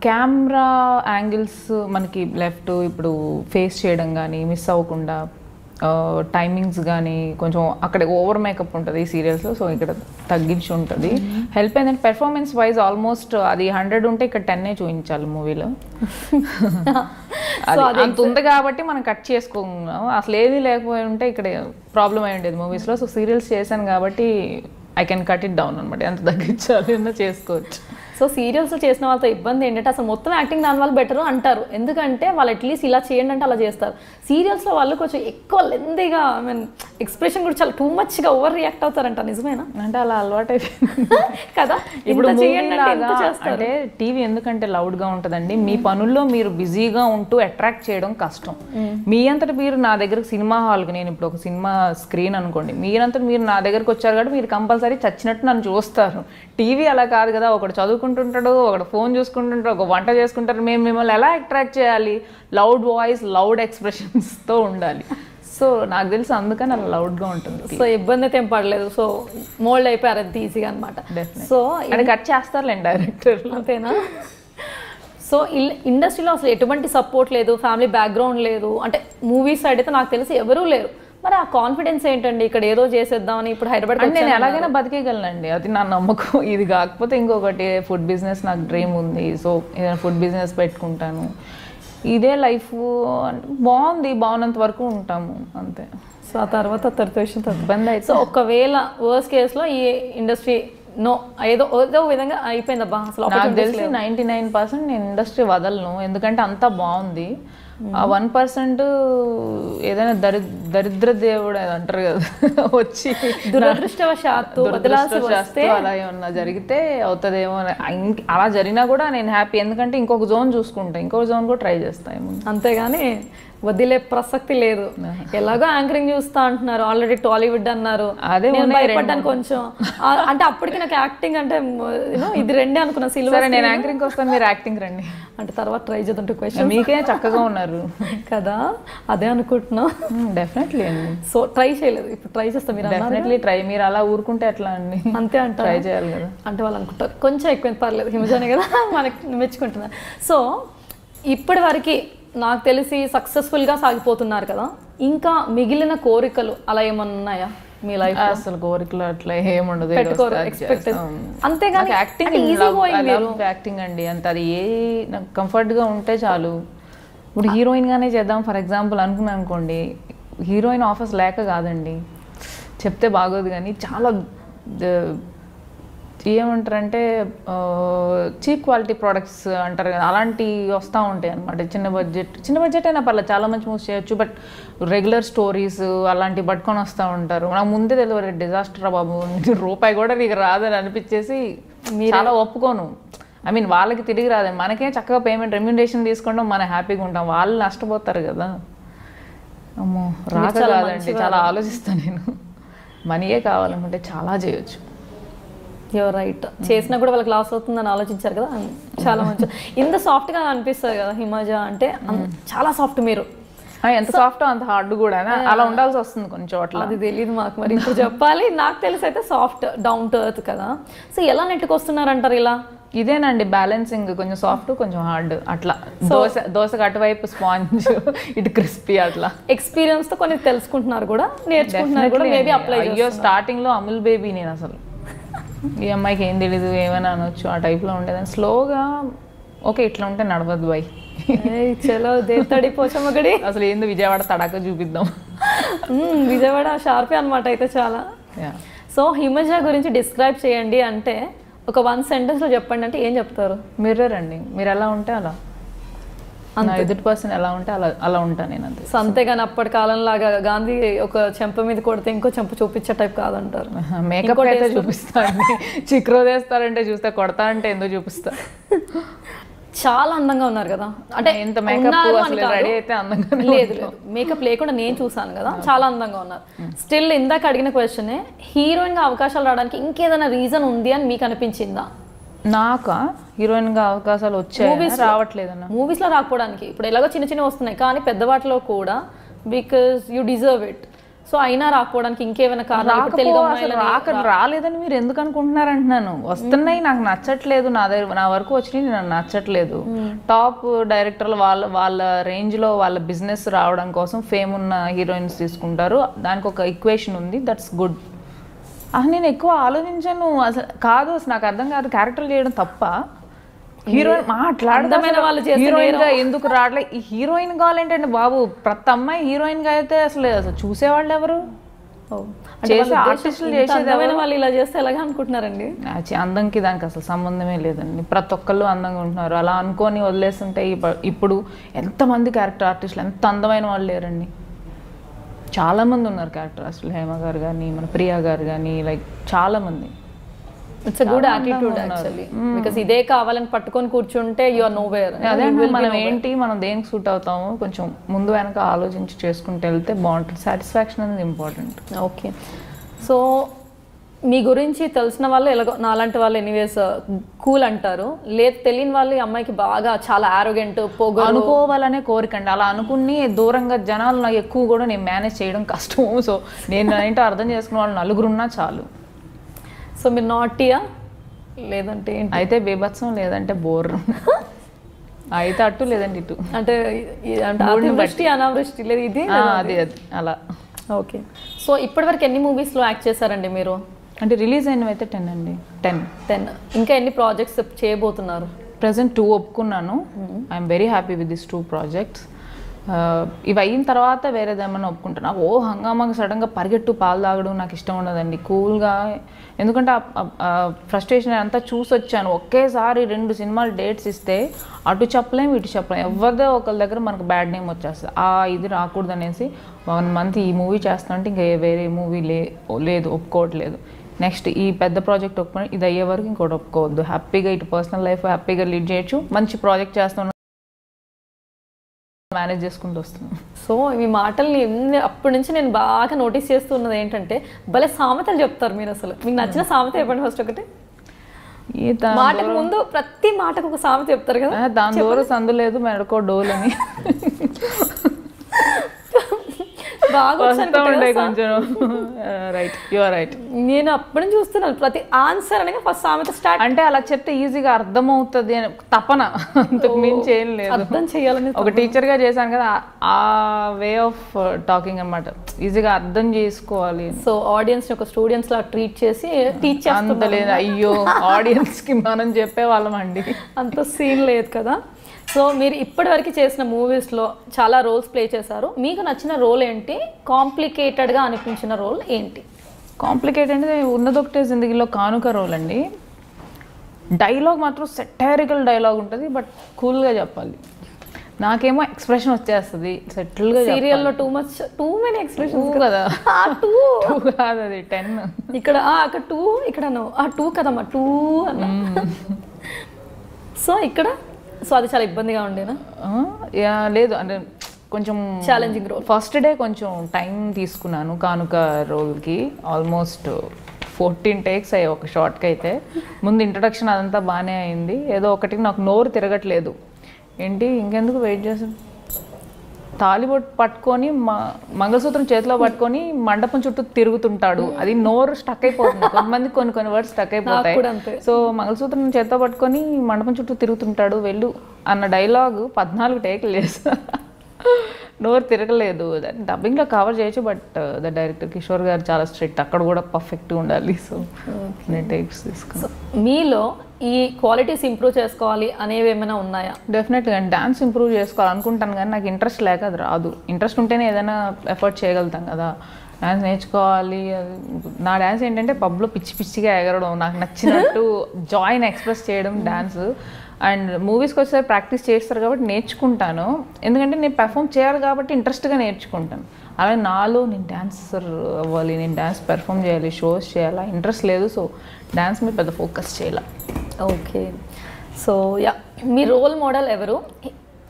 కెమెరా యాంగిల్స్ మనకి లెఫ్ట్ ఇప్పుడు ఫేస్ చేయడం కానీ మిస్ అవ్వకుండా, టైమింగ్స్ కానీ కొంచెం అక్కడ ఓవర్ మేకప్ ఉంటుంది ఈ సీరియల్స్లో, సో ఇక్కడ తగ్గించి ఉంటుంది. హెల్ప్ అయిందంటే పెర్ఫార్మెన్స్ వైజ్ ఆల్మోస్ట్ అది 100 ఉంటే ఇక్కడ 10 చూపించాలి మూవీలో. అంత ఉంది కాబట్టి మనం కట్ చేసుకున్నాం. అసలు ఏది లేకపోయి ఉంటే ఇక్కడ ప్రాబ్లం అయి ఉండేది మూవీస్లో. సో సీరియల్స్ చేశాను కాబట్టి I can cut it down అనమాట, ఎంత తగ్గించాలి అన్నా చేసుకోవచ్చు. సో సీరియల్స్ చేసిన వాళ్ళతో ఇబ్బంది ఏంటంటే అసలు మొత్తం యాక్టింగ్ దాని వాళ్ళు బెటర్ అంటారు, ఎందుకంటే వాళ్ళు అట్లీస్ట్ ఇలా చేయండి అంటే అలా చేస్తారు. సీరియల్స్లో వాళ్ళు కొంచెం ఎక్కువ లెందీగా ఐ మీన్ ఎక్స్ప్రెషన్ కూడా చాలా టూ మచ్గా ఓవర్ రియాక్ట్ అవుతారంట, నిజమేనా? అంటే అలా అలవాటు అయిపోయింది కదా. ఇప్పుడు అంటే టీవీ ఎందుకంటే లౌడ్గా ఉంటుందండి, మీ పనుల్లో మీరు బిజీగా ఉంటూ అట్రాక్ట్ చేయడం కష్టం. మీ అంతటి మీరు నా దగ్గరకు సినిమా హాల్కి, నేను ఇప్పుడు ఒక సినిమా స్క్రీన్ అనుకోండి, మీరంతటి మీరు నా దగ్గరకు వచ్చారు కాబట్టి మీరు కంపల్సరీ చచ్చినట్టు నన్ను చూస్తారు. టీవీ అలా కాదు కదా, ఒకటి చదువుకుంటుంటాడు, ఒకటి ఫోన్ చూసుకుంటుంటాడు, ఒక వంట చేసుకుంటారు. మేము మిమ్మల్ని ఎలా అట్రాక్ట్ చేయాలి? లౌడ్ వాయిస్, లౌడ్ ఎక్స్ప్రెషన్స్తో ఉండాలి. సో నాకు తెలిసి అందుకని అలా లౌడ్గా ఉంటుంది. సో ఇబ్బంది అయితే ఏం పడలేదు, సో మోల్డ్ అయిపోయారు అంత ఈజీగా అనమాట. సో అది కట్ చేస్తారులేండి డైరెక్టర్, అంతేనా? సో ఇండస్ట్రీలో అసలు ఎటువంటి సపోర్ట్ లేదు, ఫ్యామిలీ బ్యాక్గ్రౌండ్ లేదు, అంటే మూవీస్ సైడ్ అయితే నాకు తెలిసి ఎవరూ లేరు. మరి ఆ కాన్ఫిడెన్స్ ఏంటండి, ఇక్కడ ఏదో చేసేద్దామని ఇప్పుడు హైదరాబాద్ నేను ఎలాగైనా బతికేయగలనండి, అది నా నమ్మకం. ఇది కాకపోతే ఇంకొకటి ఫుడ్ బిజినెస్ నాకు డ్రీమ్ ఉంది. సో ఏదైనా ఫుడ్ బిజినెస్ పెట్టుకుంటాను, ఇదే లైఫ్ బాగుంది, బాగున్నంత వరకు ఉంటాము అంతే. సో ఆ తర్వాత ఇబ్బంది అయితే. సో ఒకవేళ వర్స్ట్ కేసులో ఈ ఇండస్ట్రీ నో ఏదో విధంగా అయిపోయిందబ్బా, అసలు నాకు తెలిసి 99% నేను ఇండస్ట్రీ వదలను, ఎందుకంటే అంతా బాగుంది. ఆ 1% ఏదైనా దరిద్ర దేవుడు అంటారు కదా, వచ్చి దురదృష్టవశాత్తు అలా ఏమన్నా జరిగితే అవుతుందేమో. అలా జరిగినా కూడా నేను హ్యాపీ, ఎందుకంటే ఇంకొక జోన్ చూసుకుంటా, ఇంకొక జోన్ కూడా ట్రై చేస్తాము, అంతేగాని వదిలే ప్రసక్తి లేదు. ఎలాగో యాంకరింగ్ చూస్తా అంటున్నారు, ఆల్రెడీ టాలీవుడ్ అన్నారు, అదే భయపడ్డాను కొంచెం. అంటే అప్పటికి నాకు యాక్టింగ్ అంటే ఇది రెండే అనుకున్నా, సిల్వర్. నేను యాంకరింగ్ వస్తాను, మీరు యాక్టింగ్ రండి అంటే తర్వాత ట్రై చేద్దాం. క్వశ్చన్ మీకే చక్కగా ఉన్నారు కదా, అదే అనుకుంటున్నా. డెఫినెట్లీ అండి. సో ట్రై చేయలేదు, ఇప్పుడు ట్రై చేస్తాం. మీరు డెఫినెట్లీ ట్రై, మీరు అలా ఊరుకుంటే ఎట్లా అండి, అంతే అంటారు, ట్రై చేయాలి కదా. అంటే వాళ్ళు అనుకుంటారు కొంచెం ఎక్కువ పర్లేదు, హిమజానే కదా మనకి మెచ్చుకుంటున్నారు. సో ఇప్పటి వరకు నాకు తెలిసి సక్సెస్ఫుల్గా సాగిపోతున్నారు కదా, ఇంకా మిగిలిన కోరికలు అలా ఏమన్నా ఉన్నాయా మీ లైఫ్? అసలు కోరికలు అట్లా ఏముండదు, అంతేగాని యాక్టింగ్ అండి అంత, అది ఏ నాకు కంఫర్ట్గా ఉంటే చాలు. ఇప్పుడు హీరోయిన్గానే చేద్దాం ఫర్ ఎగ్జాంపుల్ అనుకున్నాను అనుకోండి, హీరోయిన్ ఆఫర్స్ లేక కాదండి, చెప్తే బాగోదు కానీ చాలా ఏమంటారంటే చీప్ క్వాలిటీ ప్రోడక్ట్స్ అంటారు కదా, అలాంటివి వస్తూ ఉంటాయి అనమాట. చిన్న బడ్జెట్ అయినా పర్లేదు, చాలా మంచి మూవ్స్ చేయొచ్చు, బట్ రెగ్యులర్ స్టోరీస్ అలాంటివి పట్టుకొని వస్తూ ఉంటారు. నాకు ముందే తెలియదు డిజాస్టర్ బాబు, రూపాయి కూడా నీకు రాదని అనిపించేసి చాలా ఒప్పుకోను. ఐ మీన్ వాళ్ళకి తిరిగి రాదని, మనకే చక్కగా పేమెంట్ రెమ్యునరేషన్ తీసుకోవడం మనం హ్యాపీగా ఉంటాం, వాళ్ళు నష్టపోతారు కదా. అమ్మో రాక కాదండి, చాలా ఆలోచిస్తాను నేను. మనీయే కావాలనుకుంటే చాలా చేయొచ్చు. యువర్ రైట్, చేసినా కూడా వాళ్ళకి లాస్ అవుతుందని ఆలోచించారు కదా, చాలా మంచి. ఇంత సాఫ్ట్గా అనిపిస్తుంది కదా హిమజ అంటే, చాలా సాఫ్ట్. మీరు ఎంత సాఫ్ట్ అంత హార్డ్ కూడా, అలా ఉండాల్సి వస్తుంది కొన్ని చోట్ల. అది తెలియదు మాకు, మరి ఇప్పుడు చెప్పాలి. నాకు తెలిసి అయితే సాఫ్ట్ డౌన్ టు ఎర్త్ కదా. సో ఎలా నెట్టుకొస్తున్నారంటారు ఇలా? ఇదేనండి బ్యాలెన్సింగ్, కొంచెం సాఫ్ట్ కొంచెం హార్డ్ అట్లా. దోశకు అటువైపు స్పాంజ్ ఇటు క్రిస్పీ అట్లా. ఎక్స్పీరియన్స్ తో కొన్ని తెలుసుకుంటున్నారు కూడా, నేర్చుకుంటున్నారు కూడా, మేబీ అప్లై. అయ్యో స్టార్టింగ్ లో అమూల్ బేబీ నేను అసలు ఈ అమ్మాయికి ఏం తెలీదు ఏమైనా అనొచ్చు ఆ టైప్లో ఉండేదని. స్లోగా ఓకే ఇట్లా ఉంటే నడవద్దు బాయ్, చలో దేత్తడి పోచమ్మగడి, అసలు ఏంది విజయవాడ తడాక చూపిద్దాం. విజయవాడ షార్పే అనమాట అయితే చాలా. సో హిమజ గురించి డిస్క్రైబ్ చేయండి అంటే ఒక 1 సెంటెన్స్లో చెప్పండి అంటే ఏం చెప్తారు? మిర్రర్ అండి, మీరు ఎలా ఉంటే అలా, నా ఎదుటి పర్సన్ ఎలా ఉంటే అలా ఉంటాను నేను అంతే. సో అంతేగాని అప్పటి కాలంలాగా గాంధీ ఒక చెంప మీద కొడితే ఇంకో చెంప చూపించే టైప్ కాదంటారు. మేకప్ అయితే చూపిస్తాండి, చిక్రోదేస్తారంటే చూస్తే, కొడతా అంటే ఎందుకు చూపిస్తా. చాలా అందంగా ఉన్నారు కదా, అంటే ఎంత మేకప్ అసలు రెడీ అయితే అందంగా లేదు, మేకప్ లేకుండా నేను చూసాను కదా, చాలా అందంగా ఉన్నారు. స్టిల్ ఇందాక అడిగిన క్వశ్చనే, హీరోయిన్ గా అవకాశాలు రావడానికి ఇంకేదైనా రీజన్ ఉంది అని మీకు అనిపించిందా? నాకా హీరోయిన్ గా అవకాశాలు వచ్చాయి, రావట్లేదన్న. మూవీస్ లో రాకపోవడానికి ఇప్పుడు ఎలాగో చిన్న చిన్న వస్తున్నాయి, కానీ పెద్ద వాటిలో కూడా because you deserve it. So అయినా రాకపోవడానికి ఇంకేమైనా కారణం? రాలేదని మీరు ఎందుకు అనుకుంటున్నారు అంటున్నాను. వస్తున్నాయి, నాకు నచ్చట్లేదు, నా వరకు వచ్చినాయి నాకు నచ్చట్లేదు. టాప్ డైరెక్టర్లు వాళ్ళ రేంజ్ లో వాళ్ళ బిజినెస్ రావడం కోసం ఫేమ్ ఉన్న హీరోయిన్స్ తీసుకుంటారు, దానికి ఒక ఈక్వేషన్ ఉంది, దట్స్ గుడ్. నేను ఎక్కువ ఆలోచించాను అసలు కాదు, అసలు నాకు అర్థం కాదు క్యారెక్టర్ చేయడం తప్ప. హీరోయిన్ హీరోయిన్ గా ఎందుకు రావట్లే? ఈ హీరోయిన్ కావాలంటే బాబు ప్రతి అమ్మాయి హీరోయిన్ గా అయితే అసలు చూసేవాళ్ళు ఎవరు? ఆర్టిస్టులు చేసేది వాళ్ళు ఇలా చేస్తే ఎలాగా అనుకుంటున్నారండి? అందంకి దానికి అసలు సంబంధమే లేదండి, ప్రతి ఒక్కళ్ళు అందంగా ఉంటున్నారు. అలా అనుకొని వదిలేస్తుంటే ఇప్పుడు ఎంతమంది క్యారెక్టర్ ఆర్టిస్టులు ఎంత అందమైన వాళ్ళు లేరండి, చాలా మంది ఉన్నారు క్యారెక్టర్ ఆర్టిస్టులు. హేమ గారు కానీ, మన ప్రియా గారు కానీ, లైక్ చాలా మంది. It's good attitude actually, because ఇదే కావాలని పట్టుకొని కూర్చుంటే యు ఆర్ నోవేర్. అదే మనం ఏంటి, మనం దేనికి సూట్ అవుతాము, కొంచెం ముందు వెనక ఆలోచించి చేసుకుంటూ వెళ్తే బాగుంటుంది. సాటిస్ఫాక్షన్ అనేది ఇంపార్టెంట్. ఓకే, సో మీ గురించి తెలిసిన వాళ్ళు ఎలాగో నాలాంటి వాళ్ళు ఎనీవేస్ కూల్ అంటారు, లేదు తెలియని వాళ్ళు ఈ అమ్మాయికి బాగా చాలా ఆరోగెంట్ పొగరు అనుకోవాలనే కోరికండి. అలా అనుకుని దూరంగా జనాలు నాకు ఎక్కువ కూడా నేను మేనేజ్ చేయడం కష్టం. సో నేను ఏంటో అర్థం చేసుకున్న వాళ్ళు నలుగురున్నా చాలు. సో మీరు నాటియా లేదంటే అయితే బీభత్సం, లేదంటే బోర్, అయితే అటు లేదంటే ఇటు, అంటే అతివృష్టి అనావృష్టి లేదు ఇది అది అలా. ఓకే, సో ఇప్పటివరకు ఎన్ని మూవీస్లో యాక్ట్ చేశారండి మీరు? అంటే రిలీజ్ అయినవి అయితే 10 అండి. 10. ఇంకా ఎన్ని ప్రాజెక్ట్స్ చేయబోతున్నారు? ప్రెసెంట్ 2 ఒప్పుకున్నాను. I'm very happy with this 2 projects. ఇవి అయిన తర్వాత వేరేదేమన్నా ఒప్పుకుంటాను. ఓ హంగామాగా సడన్గా పరిగెట్టు పాలు తాగడం నాకు ఇష్టం ఉండదండి, కూల్గా. ఎందుకంటే ఫ్రస్ట్రేషన్ అంతా చూసి వచ్చాను. ఒకేసారి 2 సినిమాలు డేట్స్ ఇస్తే అటు చెప్పలేము ఇటు చెప్పలేము, ఎవరిదో ఒకరి దగ్గర మనకు బ్యాడ్ నేమ్ వచ్చేస్తుంది. ఇది రాకూడదు అనేసి 1 మంత్ ఈ మూవీ చేస్తానంటే ఇంకా వేరే మూవీ లేదు, ఒప్పుకోవట్లేదు. నెక్స్ట్ ఈ పెద్ద ప్రాజెక్ట్ ఒప్పుకొని ఇది అయ్యే వరకు ఇంకోటి ఒప్పుకోవద్దు. హ్యాపీగా ఇటు పర్సనల్ లైఫ్ హ్యాపీగా లీడ్ చేయొచ్చు, మంచి ప్రాజెక్ట్ చేస్తున్నాను, మేనేజ్ చేసుకుంటూ వస్తున్నాను. సో మీ మాటల్ని అప్పటి నుంచి నేను బాగా నోటీస్ చేస్తున్నది ఏంటంటే భలే సామెతలు చెప్తారు మీరు. అసలు మీకు నచ్చిన సామెత చెప్పండి ఫస్ట్ ఒకటి. మాటకు ముందు ప్రతి మాటకు ఒక సామెత చెప్తారు కదా, దాని దూరం సందు లేదు మెడకో డోల్ అని బాగా కొంచెం రైట్, యు ఆర్ రైట్. నేను అప్పటి నుంచి చూస్తున్నాను ప్రతి ఆన్సర్ అనగా ఫస్ట్ సామెత స్టార్ట్. అంటే అలా చెప్తే ఈజీగా అర్థమవుతుంది అని తపన, అంతకు మించి ఏం లేదు. అర్థం చేయాలని ఒక టీచర్ గా చేశాను కదా, ఆ వే ఆఫ్ టాకింగ్ అన్నమాట, ఈజీగా అర్థం చేసుకోవాలి. సో ఆడియన్స్ ఒక స్టూడెంట్స్ లా ట్రీట్ చేసి టీచ్ అంత లేదు. అయ్యో ఆడియన్స్ కి మనం చెప్పే వాళ్ళం అండి, అంత సీన్ లేదు కదా. సో మీరు ఇప్పటివరకు చేసిన మూవీస్లో చాలా రోల్స్ ప్లే చేశారు, మీకు నచ్చిన రోల్ ఏంటి? కాంప్లికేటెడ్గా అనిపించిన రోల్ ఏంటి? కాంప్లికేటెడ్ అంటే ఉన్నదొకటే జిందగీలో కానుక రోల్ అండి. డైలాగ్ మాత్రం సెటైరికల్ డైలాగ్ ఉంటుంది, బట్ కూల్గా చెప్పాలి. నాకేమో ఎక్స్ప్రెషన్ వచ్చేస్తుంది సెటిల్గా. సీరియల్లో టూ మెనీ ఎక్స్ప్రెషన్స్ కదా, 2 కాదు అది 10. ఇక్కడ అక్కడ 2, ఇక్కడ 2 కదమ్మా 2 అన్న. సో ఇక్కడ సో అది చాలా ఇబ్బందిగా ఉండేనా? లేదు, అంటే కొంచెం ఛాలెంజింగ్ రోల్. ఫస్ట్ డే కొంచెం టైం తీసుకున్నాను కానుక రోల్కి, ఆల్మోస్ట్ 14 టేక్స్ అయ్యాయి ఒక షార్ట్కి. అయితే ముందు ఇంట్రడక్షన్ అదంతా బాగానే అయింది, ఏదో ఒకటి నాకు నోరు తిరగట్లేదు. ఏంటి ఇంకెందుకు వెయిట్ చేసాను, తాలిబొట్టు పట్టుకొని మంగళసూత్రం చేతిలో పట్టుకొని మండపం చుట్టూ తిరుగుతుంటాడు. అది నోరు స్టక్ అయిపోతుంది, కొంతమంది కొన్ని వర్డ్స్ స్టక్ అయిపోతాయి. సో మంగళసూత్రం చేతిలో పట్టుకొని మండపం చుట్టూ తిరుగుతుంటాడు వెళ్ళు అన్న డైలాగ్ 14 టేకులు చేస్తా, నోరు తిరగలేదు. డబ్బింగ్లో కవర్ చేయొచ్చు, బట్ ద డైరెక్టర్ కిషోర్ గారు చాలా స్ట్రిక్ట్, అక్కడ కూడా పర్ఫెక్ట్గా ఉండాలి. సో నేను టేక్స్ తీసుకున్నాను. మీలో ఈ క్వాలిటీస్ ఇంప్రూవ్ చేసుకోవాలి అనేవి ఏమైనా ఉన్నాయా? డెఫినెట్గా డాన్స్ ఇంప్రూవ్ చేసుకోవాలనుకుంటాను, కానీ నాకు ఇంట్రెస్ట్ లేక అది రాదు. ఇంట్రెస్ట్ ఉంటేనే ఏదైనా ఎఫర్ట్ చేయగలుగుతాం కదా. డ్యాన్స్ నేర్చుకోవాలి. నా డ్యాన్స్ ఏంటంటే పబ్లో పిచ్చిగా ఎగరడం, నాకు నచ్చినట్టు జాయ్ని ఎక్స్ప్రెస్ చేయడం డ్యాన్స్. అండ్ మూవీస్కి వచ్చేసరికి ప్రాక్టీస్ చేస్తారు కాబట్టి నేర్చుకుంటాను, ఎందుకంటే నేను పెర్ఫామ్ చేయాలి కాబట్టి ఇంట్రెస్ట్గా నేర్చుకుంటాను. అలాగే నాలో నేను డాన్సర్ అవ్వాలి, నేను డ్యాన్స్ పెర్ఫామ్ చేయాలి, షోస్ చేయాలా ఇంట్రెస్ట్ లేదు. సో డ్యాన్స్ మీద పెద్ద ఫోకస్ చేయాలి. ఓకే. సో యా, మీ రోల్ మోడల్ ఎవరు,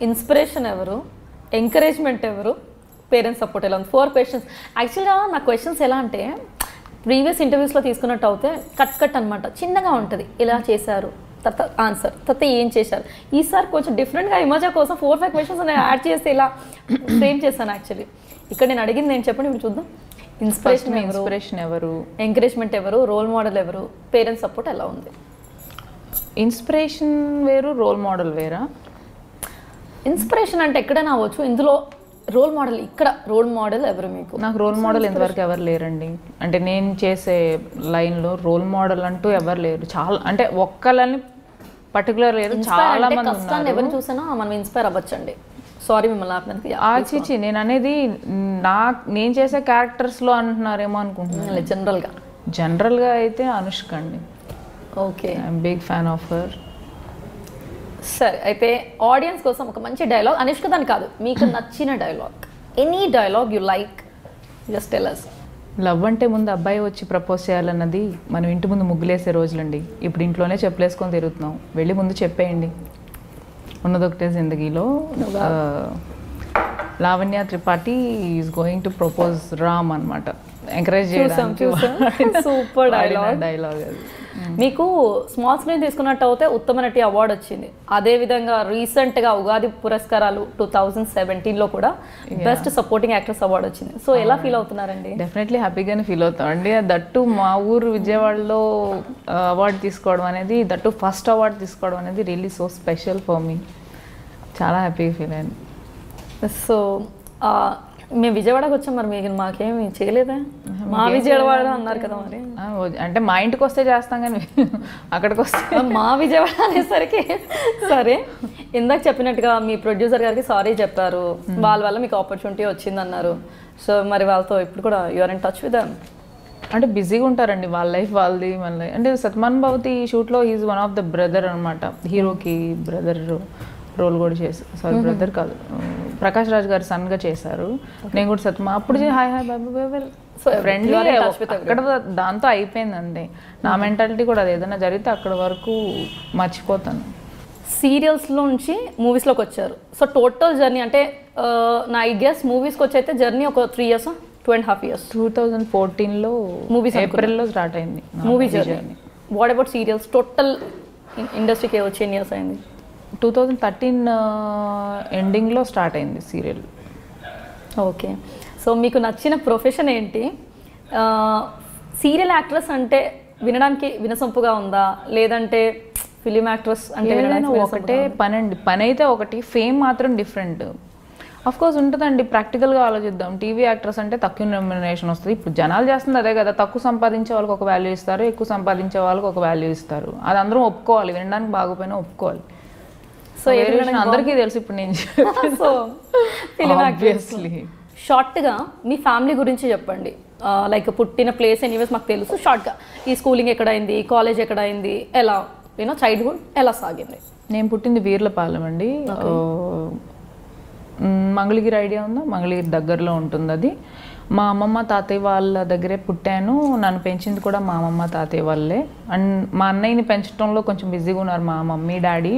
ఇన్స్పిరేషన్ ఎవరు, ఎంకరేజ్మెంట్ ఎవరు, పేరెంట్స్ సపోర్ట్ ఎలా ఉంది? 4 క్వశ్చన్స్. యాక్చువల్గా నా క్వశ్చన్స్ ఎలా అంటే ప్రీవియస్ ఇంటర్వ్యూస్లో తీసుకున్నట్టు అయితే కట్ అనమాట, చిన్నగా ఉంటుంది. ఇలా చేశారు, తర్వాత ఆన్సర్, తర్వాత ఏం చేశారు. ఈసారి కొంచెం డిఫరెంట్గా ఇమేజా కోసం 4-5 క్వశ్చన్స్ నేను యాడ్ చేసి ఇలా ఫ్రేమ్ చేశాను. యాక్చువల్లీ ఇక్కడ నేను అడిగింది నేను చెప్పండి, ఇప్పుడు చూద్దాం. ఇన్స్పిరేషన్ ఎవరు, ఎంకరేజ్మెంట్ ఎవరు, రోల్ మోడల్ ఎవరు, పేరెంట్స్ సపోర్ట్ ఎలా ఉంది? ఇన్స్పిరేషన్ వేరు, రోల్ మోడల్ వేరా? ఇన్స్పిరేషన్ అంటే ఎక్కడైనా అవ్వచ్చు, ఇందులో రోల్ మోడల్, ఇక్కడ రోల్ మోడల్ ఎవరు మీకు? నాకు రోల్ మోడల్ ఇంతవరకు ఎవరు లేరండి. అంటే నేను చేసే లైన్లో రోల్ మోడల్ అంటూ ఎవరు లేరు. చాలా అంటే ఒక్కళ్ళని పర్టికులర్ లేరు, చాలా మంది ఉన్నారు. ఎవరిని చూసినా మనం ఇన్స్పైర్ అవ్వచ్చండి. సారీ మిమ్మల్ని ఆపినందుకు. ఆచిచి నేను అనేది నేను చేసే క్యారెక్టర్స్లో అంటున్నారేమో అనుకుంటున్నాను. జనరల్గా అయితే అనుష్క అండి. Okay, I'm big fan of her. సరే, అయితే ఆడియన్స్ కోసం ఒక మంచి డైలాగ్, అనుష్క దాని కాదు, మీకు నచ్చిన dialogue, any dialogue you like, just tell us. Love అంటే ముందు అబ్బాయి వచ్చి ప్రపోజ్ చేయాలన్నది మనం ఇంటి ముందు ముగ్గులేసే రోజులండి. ఇప్పుడు ఇంట్లోనే చెప్పులేసుకొని తిరుగుతున్నాం. వెళ్ళి ముందు చెప్పేయండి. ఉన్నదొకటే జిందగీలో Lavanya Tripathi is going to propose Ram అనమాట. ఎంకరేజ్ చేయడానికి సూపర్ డైలాగ్ అది. మీకు స్మాల్ స్క్రీన్ తీసుకున్నట్టు అయితే ఉత్తమ నటి అవార్డు వచ్చింది. అదేవిధంగా రీసెంట్గా ఉగాది పురస్కారాలు 2017లో కూడా బెస్ట్ సపోర్టింగ్ యాక్ట్రెస్ అవార్డు వచ్చింది. సో ఎలా ఫీల్ అవుతున్నారండి? డెఫినెట్లీ హ్యాపీగానే ఫీల్ అవుతామండి. దట్టు మా ఊరు విజయవాడలో అవార్డు తీసుకోవడం అనేది, దట్టు ఫస్ట్ అవార్డు తీసుకోవడం అనేది really so special for me. చాలా హ్యాపీగా ఫీల్ అయింది. సో మేము విజయవాడకి వచ్చాం, మరి మీకు మాకేమి చేయలేదా? మా విజయవాడ అన్నారు కదా, మరి అంటే మా ఇంటికి వస్తే చేస్తాం కానీ అక్కడికి వస్తే మా విజయవాడ అనేసరికి సరే. ఇందాక చెప్పినట్టుగా మీ ప్రొడ్యూసర్ గారికి సారీ చెప్పారు, వాళ్ళ వల్ల మీకు ఆపర్చునిటీ వచ్చిందన్నారు. సో మరి వాళ్ళతో ఇప్పుడు కూడా you are in touch with them? అంటే బిజీగా ఉంటారండి, వాళ్ళ లైఫ్ వాళ్ళది, మన లైఫ్. అంటే సత్మాన్ భవతి షూట్లో he's one of the brother అనమాట. హీరోకి బ్రదర్ రోల్ కూడా చేశారు. సారీ బ్రదర్ కాదు, ప్రకాష్ రాజ్ గారు సన్గా చేశారు. నేను కూడా సత్మా అప్పుడు హాయ్ బాబు ఫ్రెండ్లీ అక్కడ దాంతో అయిపోయిందండి. నా మెంటాలిటీ కూడా అది, ఏదైనా జరిగితే అక్కడ వరకు మర్చిపోతాను. సీరియల్స్లో నుంచి మూవీస్లోకి వచ్చారు. సో టోటల్ జర్నీ అంటే నా ఐడియాస్ మూవీస్కి వచ్చి అయితే జర్నీ ఒక 3 years, 2.5 years. 2014లో మూవీస్ ఏప్రిల్లో స్టార్ట్ అయింది movie journey. What about serials? Total ఇండస్ట్రీకి వచ్చి ఎన్ని ఇయర్స్ అయింది? 2013 ఎండింగ్లో స్టార్ట్ అయింది సీరియల్. ఓకే. సో మీకు నచ్చిన ప్రొఫెషన్ ఏంటి? సీరియల్ యాక్ట్రెస్ అంటే వినడానికి వినసొంపుగా ఉందా, లేదంటే ఫిలిం యాక్ట్రెస్ అంటే ఒకటే పని అండి. పని అయితే ఒకటి, ఫేమ్ మాత్రం డిఫరెంట్. అఫ్ కోర్స్ ఉంటుందండి. ప్రాక్టికల్గా ఆలోచిద్దాం. టీవీ యాక్ట్రెస్ అంటే తక్కువ రెమ్యునరేషన్ వస్తుంది. ఇప్పుడు జనాలు చేస్తుంది అదే కదా, తక్కువ సంపాదించే వాళ్ళకి ఒక వాల్యూ ఇస్తారు, ఎక్కువ సంపాదించే వాళ్ళకి ఒక వాల్యూ ఇస్తారు. అది అందరం ఒప్పుకోవాలి, వినడానికి బాగోపోయినా ఒప్పుకోవాలి. సో అందరికీ తెలుసు ఇప్పుడు నేను. సో ఫిలిం యాక్ట్రెస్ షార్ట్గా మీ ఫ్యామిలీ గురించి చెప్పండి. లైక్ పుట్టిన ప్లేస్ ఎనీవేస్ మాకు తెలుసు, షార్ట్గా ఈ స్కూలింగ్ ఎక్కడ అయింది, కాలేజ్ ఎక్కడ అయింది, ఎలా చైల్డ్హుడ్ ఎలా సాగింది? నేను పుట్టింది వీర్లపాలెం అండి. మంగళగిరి ఐడియా ఉందా? మంగళగిరి దగ్గరలో ఉంటుంది అది. మా అమ్మమ్మ తాతయ్య వాళ్ళ దగ్గరే పుట్టాను. నన్ను పెంచింది కూడా మా అమ్మమ్మ తాతయ్య వాళ్ళే. అండ్ మా అన్నయ్యని పెంచడంలో కొంచెం బిజీగా ఉన్నారు మా మమ్మీ డాడీ.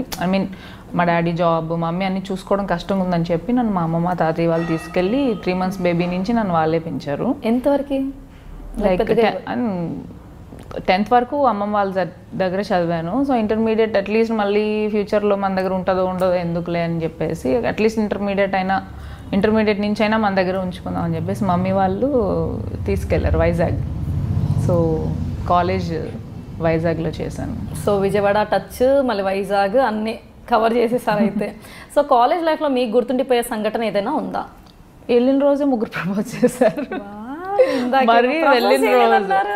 మా డాడీ జాబ్, మా మమ్మీ అన్ని చూసుకోవడం కష్టంగా ఉందని చెప్పి నన్ను మా అమ్మమ్మ తాతయ్య వాళ్ళు తీసుకెళ్ళి 3 months బేబీ నుంచి నన్ను వాళ్ళే పెంచారు. ఎంతవరకు? లైక్ 10th వరకు అమ్మమ్మ వాళ్ళ దగ్గర చదివాను. సో ఇంటర్మీడియట్ అట్లీస్ట్ మళ్ళీ ఫ్యూచర్లో మన దగ్గర ఉంటుందో ఉండదో ఎందుకులే అని చెప్పేసి అట్లీస్ట్ ఇంటర్మీడియట్ అయినా ఇంటర్మీడియట్ నుంచి అయినా మన దగ్గర ఉంచుకుందాం అని చెప్పేసి మమ్మీ వాళ్ళు తీసుకెళ్లారు వైజాగ్. సో కాలేజ్ వైజాగ్లో చేశాను. సో విజయవాడ టచ్, మళ్ళీ వైజాగ్ అన్నీ కవర్ చేసేసారు అయితే. సో కాలేజ్ లైఫ్లో మీకు గుర్తుండిపోయే సంఘటన ఏదైనా ఉందా? వెళ్ళిన రోజే ముగ్గురు ప్రపోజ్ చేశారు. మరి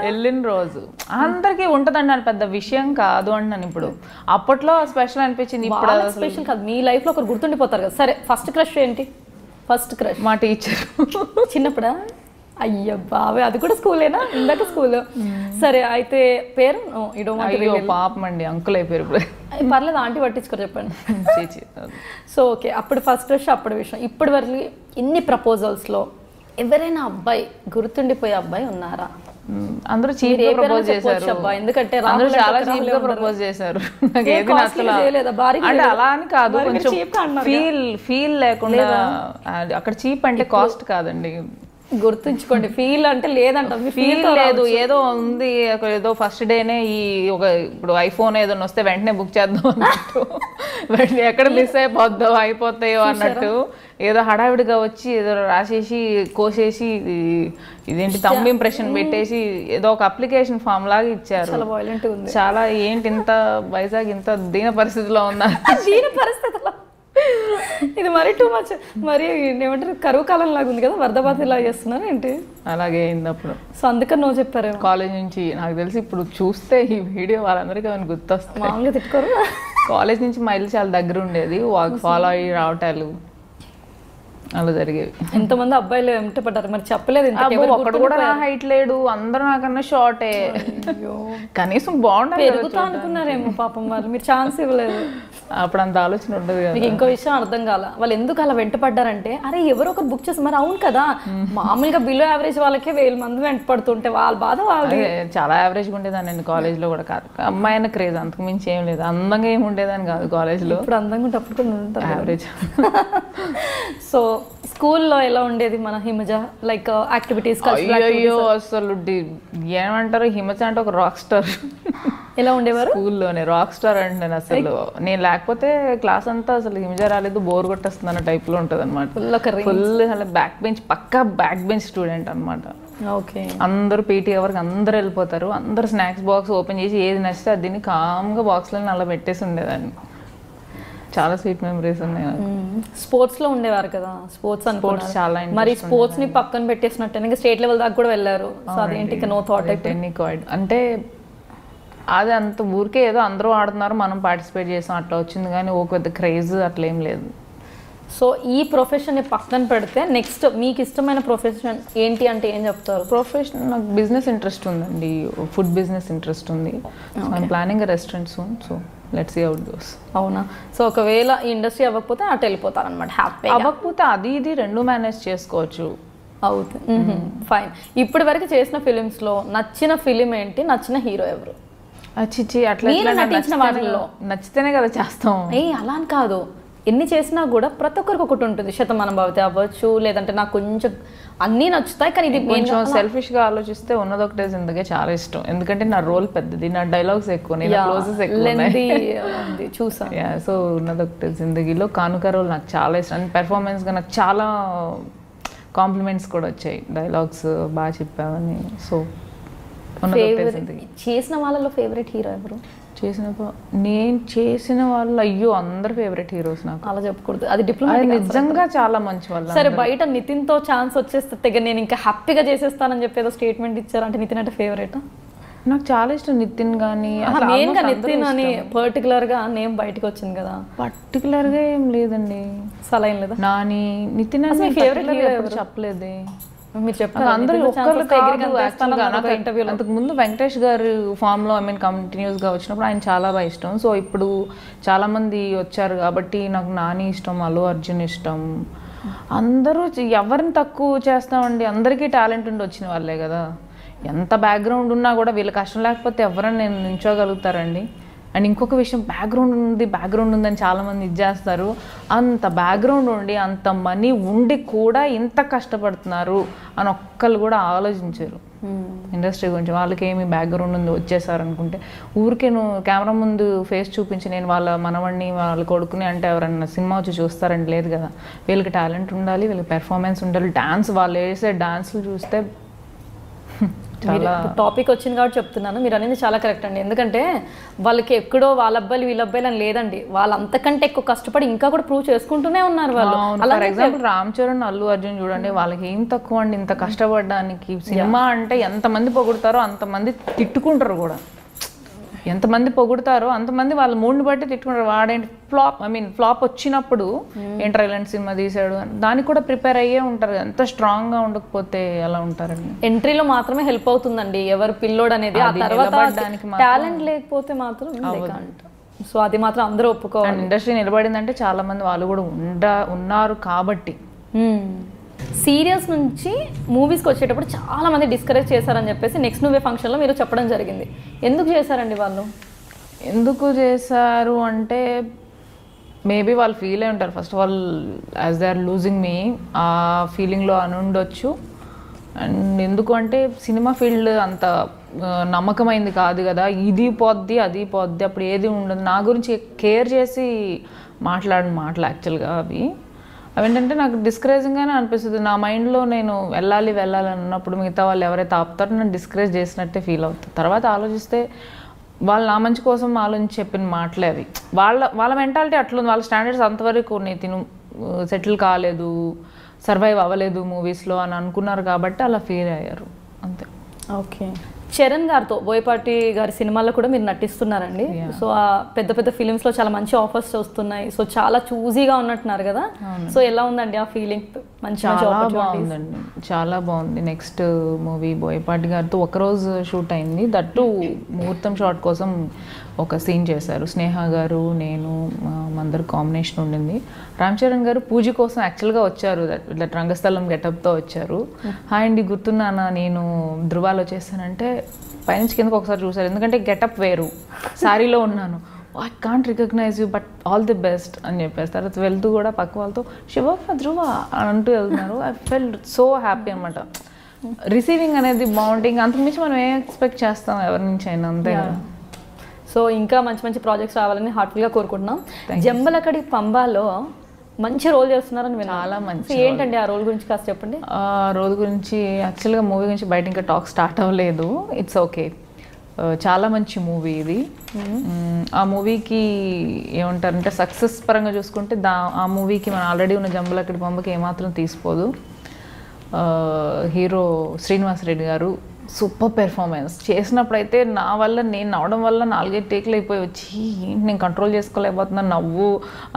వెళ్ళిన రోజు అందరికీ ఉంటదండి, అని పెద్ద విషయం కాదు అంటున్నాను. ఇప్పుడు అప్పట్లో స్పెషల్ అనిపించింది, ఇప్పుడు స్పెషల్ కాదు. మీ లైఫ్లో ఒకరు గుర్తుండిపోతారు కదా. సరే, ఫస్ట్ క్రష్ ఏంటి? ఫస్ట్ క్రష్ మా టీచర్. చిన్నప్పుడా? అయ్యో బావే, అది కూడా స్కూలేనా? ఇందాక స్కూల్. సరే, అయితే పేరు అయ్యో పాపం అండి, అంకుల్ అయిపోయారు ఇప్పుడు. పర్లేదు, ఆంటీ పట్టించుకోరు, చెప్పండి. సో ఓకే, అప్పుడు ఫస్ట్ క్రష్, అప్పుడు విషయం. ఇప్పటి వరకు ఇన్ని ప్రపోజల్స్లో ఎవరైనా అబ్బాయి గుర్తుండిపోయే అబ్బాయి ఉన్నారా? అందరూ చీప్ గా ప్రపోజ్ చేశారు. ఎందుకంటే అందరూ చాలా చీప్ గా ప్రపోజ్ చేశారు. నాకు ఏది నచ్చలా. అంటే అలా అని కాదు, కొంచెం ఫీల్ లేకుండా. అక్కడ చీప్ అంటే కాస్ట్ కాదండి, గుర్తుంచుకోండి. ఫీల్ అంటే లేదంట, ఫీల్ లేదు, ఏదో ఉంది. ఏదో ఫస్ట్ డేనే ఈ ఒక ఇప్పుడు ఐఫోన్ ఏదైనా వస్తే వెంటనే బుక్ చేద్దాం అన్నట్టు, వెంటనే ఎక్కడ మిస్ అయిపోతాయో అన్నట్టు ఏదో హడావిడిగా వచ్చి ఏదో రాసేసి కోసేసి ఇదేంటి థంబ్ ఇంప్రెషన్ పెట్టేసి ఏదో ఒక అప్లికేషన్ ఫామ్ లాగా ఇచ్చారు. చాలా ఏంటి ఇంత వైజాగ్ ఇంత దీన పరిస్థితిలో ఉందా? దీన పరిస్థితిలో ఇది మరీ టూ మచ్. మరి ఏమంటారు, కరువు కాలం లాగా ఉంది కదా, వరద బాధ ఇలా చేస్తున్నారు ఏంటి? అలాగే అయింది అప్పుడు. సో అందుకని నువ్వు చెప్పారు కాలేజ్ నుంచి. నాకు తెలిసి ఇప్పుడు చూస్తే ఈ వీడియో వాళ్ళందరికీ ఏమైనా గుర్తొస్తుంది. మామూలుగా తిట్టుకోరు. కాలేజ్ నుంచి మా ఇల్లు చాలా దగ్గర ఉండేది, ఫాలో అయ్యి రావటాలు అలా జరిగేవి. ఎంతమంది అబ్బాయిలు వెంట పడ్డారు మరి? చెప్పలేదు, ఒక్కడు కూడా నా హైట్ లేడు, అందరూ నాకన్నా షార్టే. కనీసం బాగుంటుంది పెరుగుతా అనుకున్నారేమో పాపం వాళ్ళు, మీరు ఛాన్స్ ఇవ్వలేదు. అప్పుడు అంత ఆలోచన ఉండదు కదా. మీకు ఇంకో విషయం అర్థం కాల, వాళ్ళు ఎందుకు అలా వెంట పడ్డారంటే, అరే ఎవరో ఒకరు బుక్ చేసి, మరి అవును కదా, మామూలుగా బిలో యావరేజ్ వాళ్ళకే 1000 మంది వెంట పడుతుంటే వాళ్ళ బాధ వాళ్ళది. చాలా యావరేజ్గా ఉండేదాన్ని నేను కాలేజ్లో కూడా. కాదు అమ్మాయి అయినా క్రేజ్, అంతకు మించి ఏం లేదు. అందంగా ఏమి ఉండేదాన్ని కాదు కాలేజ్లో. ఇప్పుడు అందంగా ఉంటే అప్పుడు కూడా ఉంటారు యావరేజ్. సో స్కూల్లో ఎలా ఉండేది మన హిమజ? Like activities? అయ్యో అసలు ఏమంటారు, హిమజ అంటే ఒక రాక్ స్టార్. ఎలా ఉండేవారు స్కూల్లోనే? రాక్ స్టార్ అంటే నేను అసలు, నేను లేకపోతే క్లాస్ అంతా అసలు హిమజ రాలేదు బోర్ కొట్టేస్తుంది అన్న టైప్ లో ఉంటది అనమాట. ఫుల్ బ్యాక్ బెంచ్, పక్కా బ్యాక్ బెంచ్ స్టూడెంట్ అనమాట. ఓకే. అందరూ పీటీ అవర్కి అందరు వెళ్ళిపోతారు, అందరు స్నాక్స్ బాక్స్ ఓపెన్ చేసి ఏది నచ్చితే అది తిని కామ్గా బాక్స్లో అలా పెట్టేసి ఉండేదాన్ని. చాలా స్వీట్ మెమరీస్ ఉన్నాయి. స్పోర్ట్స్ లో ఉండేవారు కదా, స్పోర్ట్స్ చాలా. మరి స్పోర్ట్స్ ని పక్కన పెట్టేసినట్టు ఇంకా స్టేట్ లెవెల్ దాకా కూడా వెళ్ళారు. సో అదేంటి నో థాట్? అంటే అది అంత ఊరికే ఏదో అందరూ ఆడుతున్నారు, మనం పార్టిసిపేట్ చేసాం, అట్లా వచ్చింది. కానీ ఒక పెద్ద క్రేజ్ అట్లా ఏం లేదు. సో ఈ ప్రొఫెషన్ ని పక్కన పెడితే నెక్స్ట్ మీకు ఇష్టమైన ప్రొఫెషన్ ఏంటి అంటే ఏం చెప్తారు? ప్రొఫెషన్ నాకు బిజినెస్ ఇంట్రెస్ట్ ఉందండి, ఫుడ్ బిజినెస్ ఇంట్రెస్ట్ ఉంది. I'm planning a restaurant soon, so let's see how it goes. అవునా? సో ఒకవేళ ఈ ఇండస్ట్రీ అవ్వకపోతే అటు వెళ్ళిపోతారు అనమాట? హ్యాపీ అవ్వకపోతే అది ఇది రెండు మేనేజ్ చేసుకోవచ్చు. అవుతుంది. ఫైన్. ఇప్పటి వరకు చేసిన ఫిలిమ్స్ లో నచ్చిన ఫిలిం ఏంటి? నచ్చిన హీరో ఎవరు? అచ్చిచ్చి అట్లా నటించిన వాటిల్లో నచ్చితేనే కదా చేస్తాం. అలా అని కాదు, ఎన్ని చేసినా కూడా ప్రతి ఒక్కరికి ఒకటి ఉంటుంది. శతమానం భవతి అవ్వచ్చు, లేదంటే నాకు కొంచెం అన్నీ నచ్చుతాయి, కానీ ఇది కొంచెం సెల్ఫిష్గా ఆలోచిస్తే ఉన్నదొకటే జిందగీ చాలా ఇష్టం. ఎందుకంటే నా రోల్ పెద్దది, నా డైలాగ్స్ ఎక్కువ, నా క్లోజెస్ ఎక్కువ చూసా. సో ఉన్నదొకటే జిందగీలో కానుక రోల్ నాకు చాలా ఇష్టం. అండ్ పెర్ఫార్మెన్స్గా నాకు చాలా కాంప్లిమెంట్స్ కూడా వచ్చాయి, డైలాగ్స్ బాగా చెప్పావని. సో చేసిన వాళ్ళలో ఫేవరెట్ హీరో ఎవరు? నేను చేసిన వాళ్ళు అయ్యో అందరు ఫేవరెట్ హీరోస్ నాకు. అలా చెప్పకూడదు, అది డిప్లొమా. నిజంగా చాలా మంచి వాళ్ళు. సరే, బయట నితిన్ తో ఛాన్స్ వచ్చేస్తే నేను ఇంకా హ్యాపీగా చేసేస్తానని చెప్పేదో స్టేట్మెంట్ ఇచ్చారు, అంటే నితిన్ అంటే ఫేవరెట్? నాకు చాలా ఇష్టం నితిన్. కానీ మెయిన్గా నితిన్ అని పర్టికులర్గా నేమ్ బయటకు వచ్చింది కదా? పర్టికులర్గా ఏం లేదండి, సలైన్ లేదా? నాని, నితిన్ అని ఫేవరెట్ హీరో చెప్పలేదే. మీరు చెప్పారు అందరూ అంతకు ముందు వెంకటేష్ గారు ఫామ్ లో కంటిన్యూస్ గా వచ్చినప్పుడు ఆయన చాలా బాగా ఇష్టం. సో ఇప్పుడు చాలా మంది వచ్చారు కాబట్టి నాకు నాని ఇష్టం, అల్లు అర్జున్ ఇష్టం. అందరూ ఎవరిని తక్కువ చేస్తామండి, అందరికీ టాలెంట్ ఉండి వచ్చిన వాళ్ళే కదా. ఎంత బ్యాక్గ్రౌండ్ ఉన్నా కూడా వీళ్ళ కష్టం లేకపోతే ఎవరైనా నేను నించోగలుగుతారండి. అండ్ ఇంకొక విషయం, బ్యాక్గ్రౌండ్ ఉందని చాలామంది ఇది చేస్తారు. అంత బ్యాక్గ్రౌండ్ ఉండి అంత మనీ ఉండి కూడా ఇంత కష్టపడుతున్నారు అని ఒక్కళ్ళు కూడా ఆలోచించారు. ఇండస్ట్రీ గురించి. వాళ్ళకి ఏమి బ్యాక్గ్రౌండ్ ఉంది వచ్చేసారు అనుకుంటే ఊరికే నువ్వు కెమెరా ముందు ఫేస్ చూపించి నేను వాళ్ళ మనవడిని వాళ్ళ కొడుకుని అంటే ఎవరన్నా సినిమా వచ్చి చూస్తారంటే లేదు కదా. వీళ్ళకి టాలెంట్ ఉండాలి, వీళ్ళకి పెర్ఫార్మెన్స్ ఉండాలి, డాన్స్ వాళ్ళు వేసే డాన్స్లు చూస్తే చాలా. టాపిక్ వచ్చింది కాబట్టి చెప్తున్నాను, మీరు అనేది చాలా కరెక్ట్ అండి. ఎందుకంటే వాళ్ళకి ఎక్కడో వాళ్ళ అబ్బాయిలు వీళ్ళ అబ్బాయిలు అని లేదండి, వాళ్ళు అంతకంటే ఎక్కువ కష్టపడి ఇంకా కూడా ప్రూవ్ చేసుకుంటూనే ఉన్నారు వాళ్ళు. ఫర్ ఎగ్జాంపుల్ రామ్ చరణ్, అల్లు అర్జున్ చూడండి, వాళ్ళకి ఏం తక్కువ అండి ఇంత కష్టపడడానికి. సినిమా అంటే ఎంతమంది పొగుడతారో అంతమంది తిట్టుకుంటారు కూడా, ఎంతమంది పొగుడతారో అంతమంది వాళ్ళ మూడ్ని బట్టి తిట్టుకుంటారు. వాడేంటి ఫ్లాప్ వచ్చినప్పుడు ఏంటర్ ఇలాంటి సినిమా తీసాడు దానికి కూడా ప్రిపేర్ అయ్యే ఉంటారు. ఎంత స్ట్రాంగ్గా ఉండకపోతే ఎలా ఉంటారండి. ఎంట్రీలో మాత్రమే హెల్ప్ అవుతుందండి ఎవరు పిల్లోడు అనేది, ఆ తర్వాత టాలెంట్ లేకపోతే మాత్రం. సో అది మాత్రం అందరూ ఒప్పుకోవాలి. ఇండస్ట్రీ నిలబడిందంటే చాలా మంది వాళ్ళు కూడా ఉన్నారు కాబట్టి. సీరియల్స్ నుంచి మూవీస్కి వచ్చేటప్పుడు చాలా మంది డిస్కరేజ్ చేశారని చెప్పేసి నెక్స్ట్ నువ్వే ఫంక్షన్లో మీరు చెప్పడం జరిగింది. ఎందుకు చేశారండి వాళ్ళు? ఎందుకు చేశారు అంటే మేబీ వాళ్ళు ఫీల్ అయి ఉంటారు. First of all as they are losing me, ఆ ఫీలింగ్లో అని ఉండొచ్చు. అండ్ ఎందుకు అంటే సినిమా ఫీల్డ్ అంత నమ్మకమైంది కాదు కదా, ఇది పోద్ది అది పోద్ది అప్పుడు ఏది ఉండదు. నా గురించి కేర్ చేసి మాట్లాడిన మాటలు యాక్చువల్గా అవేంటంటే నాకు డిస్కరేజింగ్గానే అనిపిస్తుంది. నా మైండ్లో నేను వెళ్ళాలి అన్నప్పుడు మిగతా వాళ్ళు ఎవరైతే ఆపుతారో నన్ను డిస్కరేజ్ చేసినట్టే ఫీల్ అవుతుంది. తర్వాత ఆలోచిస్తే వాళ్ళు నా మంచి కోసం ఆలోచించి చెప్పిన మాటలే అవి. వాళ్ళ మెంటాలిటీ అట్లుంది, వాళ్ళ స్టాండర్డ్స్ అంతవరకు తిను సెటిల్ కాలేదు, సర్వైవ్ అవ్వలేదు మూవీస్లో అని అనుకున్నారు కాబట్టి అలా ఫీల్ అయ్యారు అంతే. ఓకే. చరణ్ గారితో బోయపాటి గారి సినిమాల్లో కూడా మీరు నటిస్తున్నారండి. సో ఆ పెద్ద పెద్ద ఫిలిమ్స్లో చాలా మంచి ఆఫర్స్ వస్తున్నాయి. సో చాలా చూజీగా ఉన్నట్టున్నారు కదా, సో ఎలా ఉందండి ఆ ఫీలింగ్? చాలా బాగుందండి, చాలా బాగుంది. నెక్స్ట్ మూవీ బోయపాటి గారితో ఒకరోజు షూట్ అయింది, దట్టు ముహూర్తం షాట్ కోసం ఒక సీన్ చేశారు. స్నేహ గారు, నేను, అందరు కాంబినేషన్ ఉండింది. రామ్ చరణ్ గారు పూజ కోసం యాక్చువల్గా వచ్చారు, ఇట్లా రంగస్థలం గెటప్తో వచ్చారు. హాయ్ అండి గుర్తున్నానా నేను ధృవాలో చేశానంటే పైనుంచి కిందకు ఒకసారి చూసారు, ఎందుకంటే గెటప్ వేరు, శారీలో ఉన్నాను. I can't recognise you but all the best అని చెప్పేసి తర్వాత వెళ్తూ కూడా పక్క వాళ్ళతో శివ ధృవ అని అంటూ వెళ్తున్నారు. ఐ ఫెల్ సో హ్యాపీ అనమాట. రిసీవింగ్ అనేది బాగుంటుంది, అంతకుమించి మనం ఏం ఎక్స్పెక్ట్ చేస్తాం ఎవరి నుంచి అయినా, అంతే కదా. సో ఇంకా మంచి మంచి ప్రాజెక్ట్స్ రావాలని హార్ట్ఫుల్గా కోరుకుంటున్నాం. జంబలకడి పంబాలో మంచి రోల్ చేస్తున్నారని విన్నాను. చాలా మంచి. ఏంటండి ఆ రోల్ గురించి కాస్త చెప్పండి. ఆ రోల్ గురించి యాక్చువల్గా మూవీ గురించి బయట ఇంకా టాక్ స్టార్ట్ అవ్వలేదు. ఇట్స్ ఓకే, చాలా మంచి మూవీ ఇది. ఆ మూవీకి ఏమంటారంటే సక్సెస్ పరంగా చూసుకుంటే ఆ మూవీకి మన ఆల్రెడీ ఉన్న జంబలకడి పంబకి ఏమాత్రం తీసిపోదు. హీరో శ్రీనివాస్ రెడ్డి గారు సూపర్ పెర్ఫార్మెన్స్ చేసినప్పుడైతే నా వల్ల నేను నవ్వడం వల్ల 4-5 టేకులు అయిపోయి వచ్చి ఏంటి నేను కంట్రోల్ చేసుకోలేకపోతున్నాను నవ్వు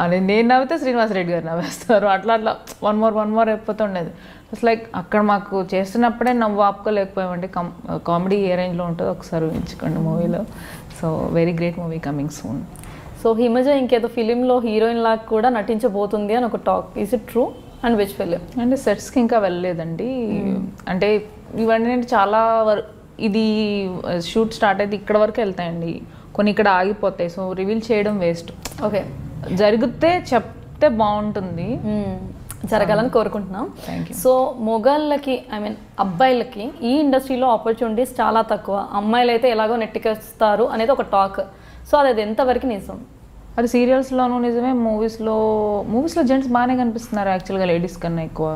అని. నేను నవ్వితే శ్రీనివాస్ రెడ్డి గారు నవ్వేస్తారు, అట్లా వన్ మోర్ అయిపోతుండేది. ఇట్స్ లైక్ అక్కడ మాకు చేస్తున్నప్పుడే నవ్వు ఆపుకోలేకపోయామండి. కామెడీ ఏ రేంజ్లో ఉంటుందో ఒకసారి ఊహించుకోండి మూవీలో. So very great movie coming soon. So Himaja ఇంకేదో ఫిలింలో హీరోయిన్ లాగా కూడా నటించబోతుంది అని ఒక talk, is it true? And which film? అంటే సెట్స్కి ఇంకా వెళ్ళలేదండి. అంటే ఇవన్నీ చాలా ఇది షూట్ స్టార్ట్ అయితే ఇక్కడ వరకు వెళ్తాయండి, కొన్ని ఇక్కడ ఆగిపోతాయి. సో రివీల్ చేయడం వేస్ట్. ఓకే, జరిగితే చెప్తే బాగుంటుంది, జరగాలని కోరుకుంటున్నాం. సో మొగాళ్ళకి అబ్బాయిలకి ఈ ఇండస్ట్రీలో ఆపర్చునిటీస్ చాలా తక్కువ, అమ్మాయిలు అయితే ఎలాగో నెట్టికేస్తారు అనేది ఒక టాక్. సో అది ఎంతవరకు నిజం? అది సీరియల్స్లోనూ నిజమే, మూవీస్లో జెంట్స్ బాగానే కనిపిస్తున్నారు యాక్చువల్గా, లేడీస్ కన్నా ఎక్కువ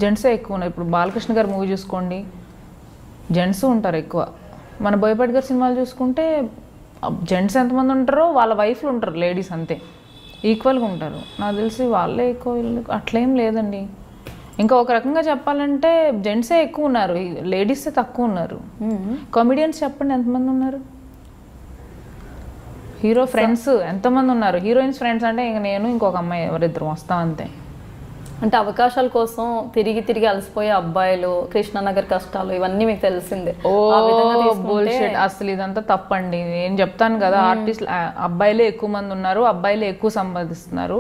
జెంట్సే ఎక్కువ ఉన్నారు. ఇప్పుడు బాలకృష్ణ గారు మూవీ చూసుకోండి, జెంట్స్ ఉంటారు ఎక్కువ. మన బోయపాటి గారి సినిమాలు చూసుకుంటే జెంట్స్ ఎంతమంది ఉంటారో వాళ్ళ వైఫ్లు ఉంటారు, లేడీస్ అంతే ఈక్వల్గా ఉంటారు. నాకు తెలిసి వాళ్ళే ఎక్కువ, అట్లేం లేదండి. ఇంకా ఒక రకంగా చెప్పాలంటే జెంట్సే ఎక్కువ ఉన్నారు, లేడీసే తక్కువ ఉన్నారు. కామెడియన్స్ చెప్పండి ఎంతమంది ఉన్నారు? హీరో ఫ్రెండ్స్ ఎంతమంది ఉన్నారు? హీరోయిన్స్ ఫ్రెండ్స్ అంటే ఇంక నేను ఇంకొక అమ్మాయి ఎవరిద్దరు వస్తాం అంతే. అంటే అవకాశాల కోసం తిరిగి అలసిపోయే అబ్బాయిలు, కృష్ణానగర్ కష్టాలు ఇవన్నీ మీకు తెలిసిందే. అసలు ఇదంతా తప్పండి. నేను చెప్తాను కదా, ఆర్టిస్ట్ అబ్బాయిలే ఎక్కువ మంది ఉన్నారు, అబ్బాయిలే ఎక్కువ సంపాదిస్తున్నారు.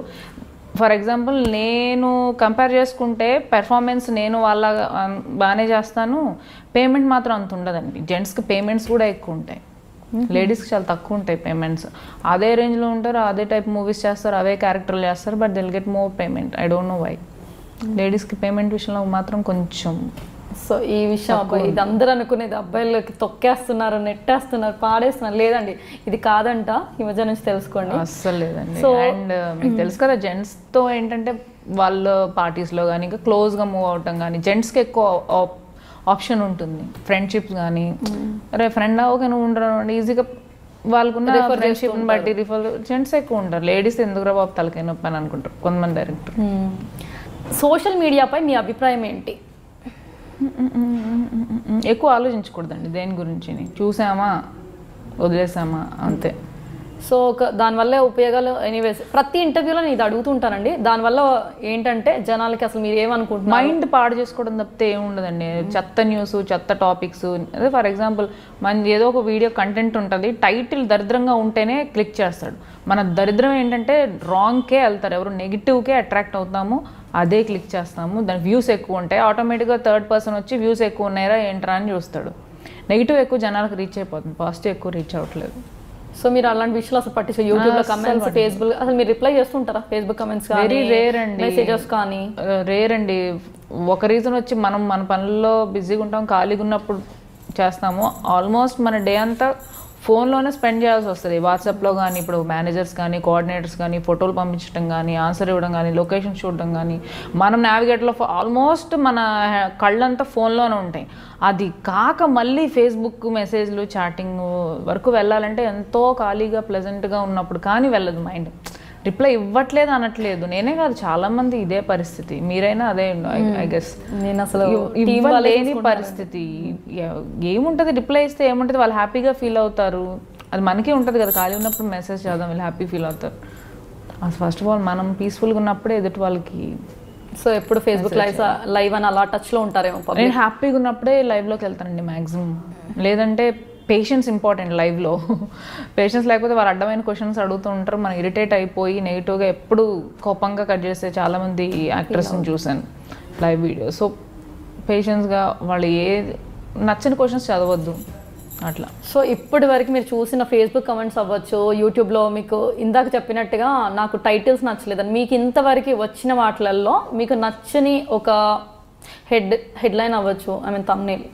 ఫర్ ఎగ్జాంపుల్ నేను కంపేర్ చేసుకుంటే పెర్ఫార్మెన్స్ నేను వాళ్ళ బాగానే చేస్తాను, పేమెంట్ మాత్రం అంత ఉండదండి. జెంట్స్కి పేమెంట్స్ కూడా ఎక్కువ ఉంటాయి, లేడీస్కి చాలా తక్కువ ఉంటాయి పేమెంట్స్. అదే రేంజ్లో ఉంటారు, అదే టైప్ మూవీస్ చేస్తారు, అవే క్యారెక్టర్లు చేస్తారు, but they'll get more payment. I don't know why. లేడీస్కి పేమెంట్ విషయంలో మాత్రం కొంచెం సో ఈ విషయం అబ్బాయి ఇది అందరూ అనుకునేది అబ్బాయిలకి తొక్కేస్తున్నారు, నెట్టేస్తున్నారు, పాడేస్తున్నారు. లేదండి, ఇది కాదంట. ఈ మధ్య నుంచి తెలుసుకోండి. అస్సలు లేదండి. అండ్ మీకు తెలుసు కదా, జెంట్స్తో ఏంటంటే వాళ్ళ పార్టీస్లో కానీ ఇంకా క్లోజ్గా మూవ్ అవటం కానీ జెంట్స్కి ఎక్కువ ఆప్షన్ ఉంటుంది. ఫ్రెండ్షిప్స్ కానీ అరే ఫ్రెండ్ అవ్వక నువ్వు ఉండరు ఈజీగా వాళ్ళకున్న ఫ్రెండ్షిప్ని బట్టి రిఫర్. జెంట్స్ ఎక్కువ ఉంటారు, లేడీస్ ఎందుకురా బాబు తలకాయ నొప్పి అని అనుకుంటారు కొంతమంది డైరెక్టర్. సోషల్ మీడియాపై మీ అభిప్రాయం ఏంటి? ఎక్కువ ఆలోచించకూడదండి దేని గురించి. చూసామా వదిలేసామా అంతే. సో దానివల్ల ఉపయోగాలు ఎనీవేస్ ప్రతి ఇంటర్వ్యూలో నేను ఇది అడుగుతుంటానండి. దానివల్ల ఏంటంటే జనాలకి అసలు మీరు ఏమనుకుంటున్నారు, మైండ్ పాడు చేసుకోవడం తప్పితే ఏముండదండి. చెత్త న్యూస్, చెత్త టాపిక్స్. అదే ఫర్ ఎగ్జాంపుల్ మన ఏదో ఒక వీడియో కంటెంట్ ఉంటుంది, టైటిల్ దరిద్రంగా ఉంటేనే క్లిక్ చేస్తాడు. మన దరిద్రం ఏంటంటే రాంగ్కే వెళ్తారు, ఎవరు నెగిటివ్కే అట్రాక్ట్ అవుతాము, అదే క్లిక్ చేస్తాము. దాని వ్యూస్ ఎక్కువ ఉంటాయి, ఆటోమేటిక్గా థర్డ్ పర్సన్ వచ్చి వ్యూస్ ఎక్కువ ఉన్నాయరా ఏంట్రా అని చూస్తాడు. నెగిటివ్ ఎక్కువ జనాలకు రీచ్ అయిపోతుంది, పాజిటివ్ ఎక్కువ రీచ్ అవ్వట్లేదు. సో మీరు అలాంటి విషయాలు అసలు పట్టించు యూట్యూబ్లో కమెంట్స్, ఫేస్బుక్ అసలు మీరు రిప్లై చేస్తుంటారా? ఫేస్బుక్ కమెంట్స్ వెరీ రేర్ అండి, మెసేజెస్ కానీ రేర్ అండి. ఒక రీజన్ వచ్చి మనం మన పనుల్లో బిజీగా ఉంటాం, ఖాళీగా ఉన్నప్పుడు చేస్తాము. ఆల్మోస్ట్ మన డే అంతా ఫోన్లోనే స్పెండ్ చేయాల్సి వస్తుంది. వాట్సాప్లో కానీ ఇప్పుడు మేనేజర్స్ కానీ కోఆర్డినేటర్స్ కానీ ఫోటోలు పంపించడం కానీ ఆన్సర్ ఇవ్వడం కానీ లొకేషన్ చూడడం కానీ మనం నావిగేటర్లో ఆల్మోస్ట్ మన కళ్ళంతా ఫోన్లోనే ఉంటాయి. అది కాక మళ్ళీ ఫేస్బుక్ మెసేజ్లు చాటింగ్ వరకు వెళ్ళాలంటే ఎంతో ఖాళీగా ప్లెజెంట్గా ఉన్నప్పుడు కానీ వెళ్ళదు మైండ్. రిప్లై ఇవ్వట్లేదు అనట్లేదు, నేనే కాదు చాలా మంది ఇదే పరిస్థితి. మీరైనా అదే ఐ గెస్. నేను అసలు ఇవ్వలేని పరిస్థితి. ఏముంటుంది రిప్లై ఇస్తే ఏముంటుంది, వాళ్ళు హ్యాపీగా ఫీల్ అవుతారు. అది మనకే ఉంటుంది కదా, ఖాళీ ఉన్నప్పుడు మెసేజ్ చేద్దాం వీళ్ళు హ్యాపీ ఫీల్ అవుతారు. అసలు ఫస్ట్ ఆఫ్ ఆల్ మనం పీస్ఫుల్గా ఉన్నప్పుడే ఎదుటి వాళ్ళకి. సో ఎప్పుడు ఫేస్బుక్ లైవ్ అని అలా టచ్లో ఉంటారేమో. నేను హ్యాపీగా ఉన్నప్పుడే లైవ్లోకి వెళ్తానండి మ్యాక్సిమం. లేదంటే పేషెన్స్ ఇంపార్టెంట్ లైవ్లో. పేషెన్స్ లేకపోతే వాళ్ళు అడ్డమైన క్వశ్చన్స్ అడుగుతూ ఉంటారు, మనం ఇరిటేట్ అయిపోయి నెగిటివ్గా ఎప్పుడు కోపంగా కట్ చేస్తే చాలామంది యాక్టర్స్ని చూశాను లైవ్ వీడియో. సో పేషెన్స్గా వాళ్ళు ఏ నచ్చని క్వశ్చన్స్ చదవద్దు అట్లా. సో ఇప్పటి వరకు మీరు చూసిన ఫేస్బుక్ కమెంట్స్ అవ్వచ్చు, యూట్యూబ్లో మీకు ఇందాక చెప్పినట్టుగా నాకు టైటిల్స్ నచ్చలేదని, మీకు ఇంతవరకు వచ్చిన వాటిలలో మీకు నచ్చని ఒక హెడ్లైన్ అవ్వచ్చు, thumbnail,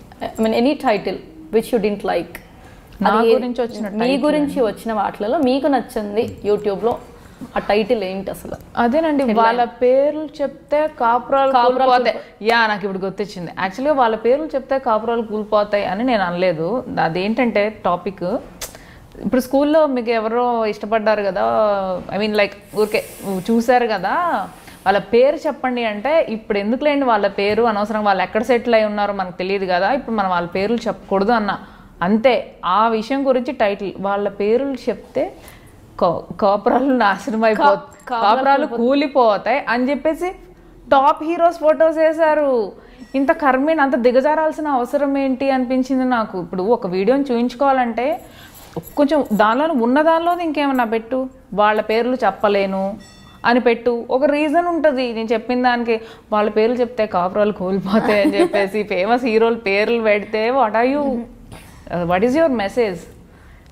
any title which you didn't like, మీ గురించి వచ్చిన వాటిలలో మీకు నచ్చింది యూట్యూబ్లో ఆ టైటిల్ ఏంటి అసలు? అదేనండి, వాళ్ళ పేర్లు చెప్తే కాపురాలు కూలిపోతాయి. నాకు ఇప్పుడు గుర్తొచ్చింది. యాక్చువల్గా వాళ్ళ పేర్లు చెప్తే కాపురాలు కూలిపోతాయి అని నేను అనలేదు. అదేంటంటే టాపిక్, ఇప్పుడు స్కూల్లో మీకు ఎవరో ఇష్టపడ్డారు కదా, లైక్ ఊరికే చూశారు కదా, వాళ్ళ పేరు చెప్పండి అంటే ఇప్పుడు ఎందుకులేండి వాళ్ళ పేరు అనవసరం, వాళ్ళు ఎక్కడ సెటిల్ అయి ఉన్నారో మనకు తెలియదు కదా, ఇప్పుడు మనం వాళ్ళ పేర్లు చెప్పకూడదు అన్న అంతే. ఆ విషయం గురించి టైటిల్, వాళ్ళ పేర్లు చెప్తే కాపురాలు నాశనం అయిపోతాయి, కాపురాలు కూలిపోతాయి అని చెప్పేసి టాప్ హీరోస్ ఫొటోస్ వేశారు. ఇంత కర్మీని అంత దిగజారాల్సిన అవసరం ఏంటి అనిపించింది నాకు. ఇప్పుడు ఒక వీడియోని చూపించుకోవాలంటే కొంచెం దానిలో ఉన్న దానిలో ఇంకేమన్నా పెట్టు, వాళ్ళ పేర్లు చెప్పలేను అని పెట్టు, ఒక రీజన్ ఉంటుంది. నేను చెప్పిన దానికి వాళ్ళ పేర్లు చెప్తే కాపురాలు కూలిపోతాయి అని చెప్పేసి ఫేమస్ హీరోల పేర్లు పెడితే వాట్ ఈజ్ యువర్ మెసేజ్?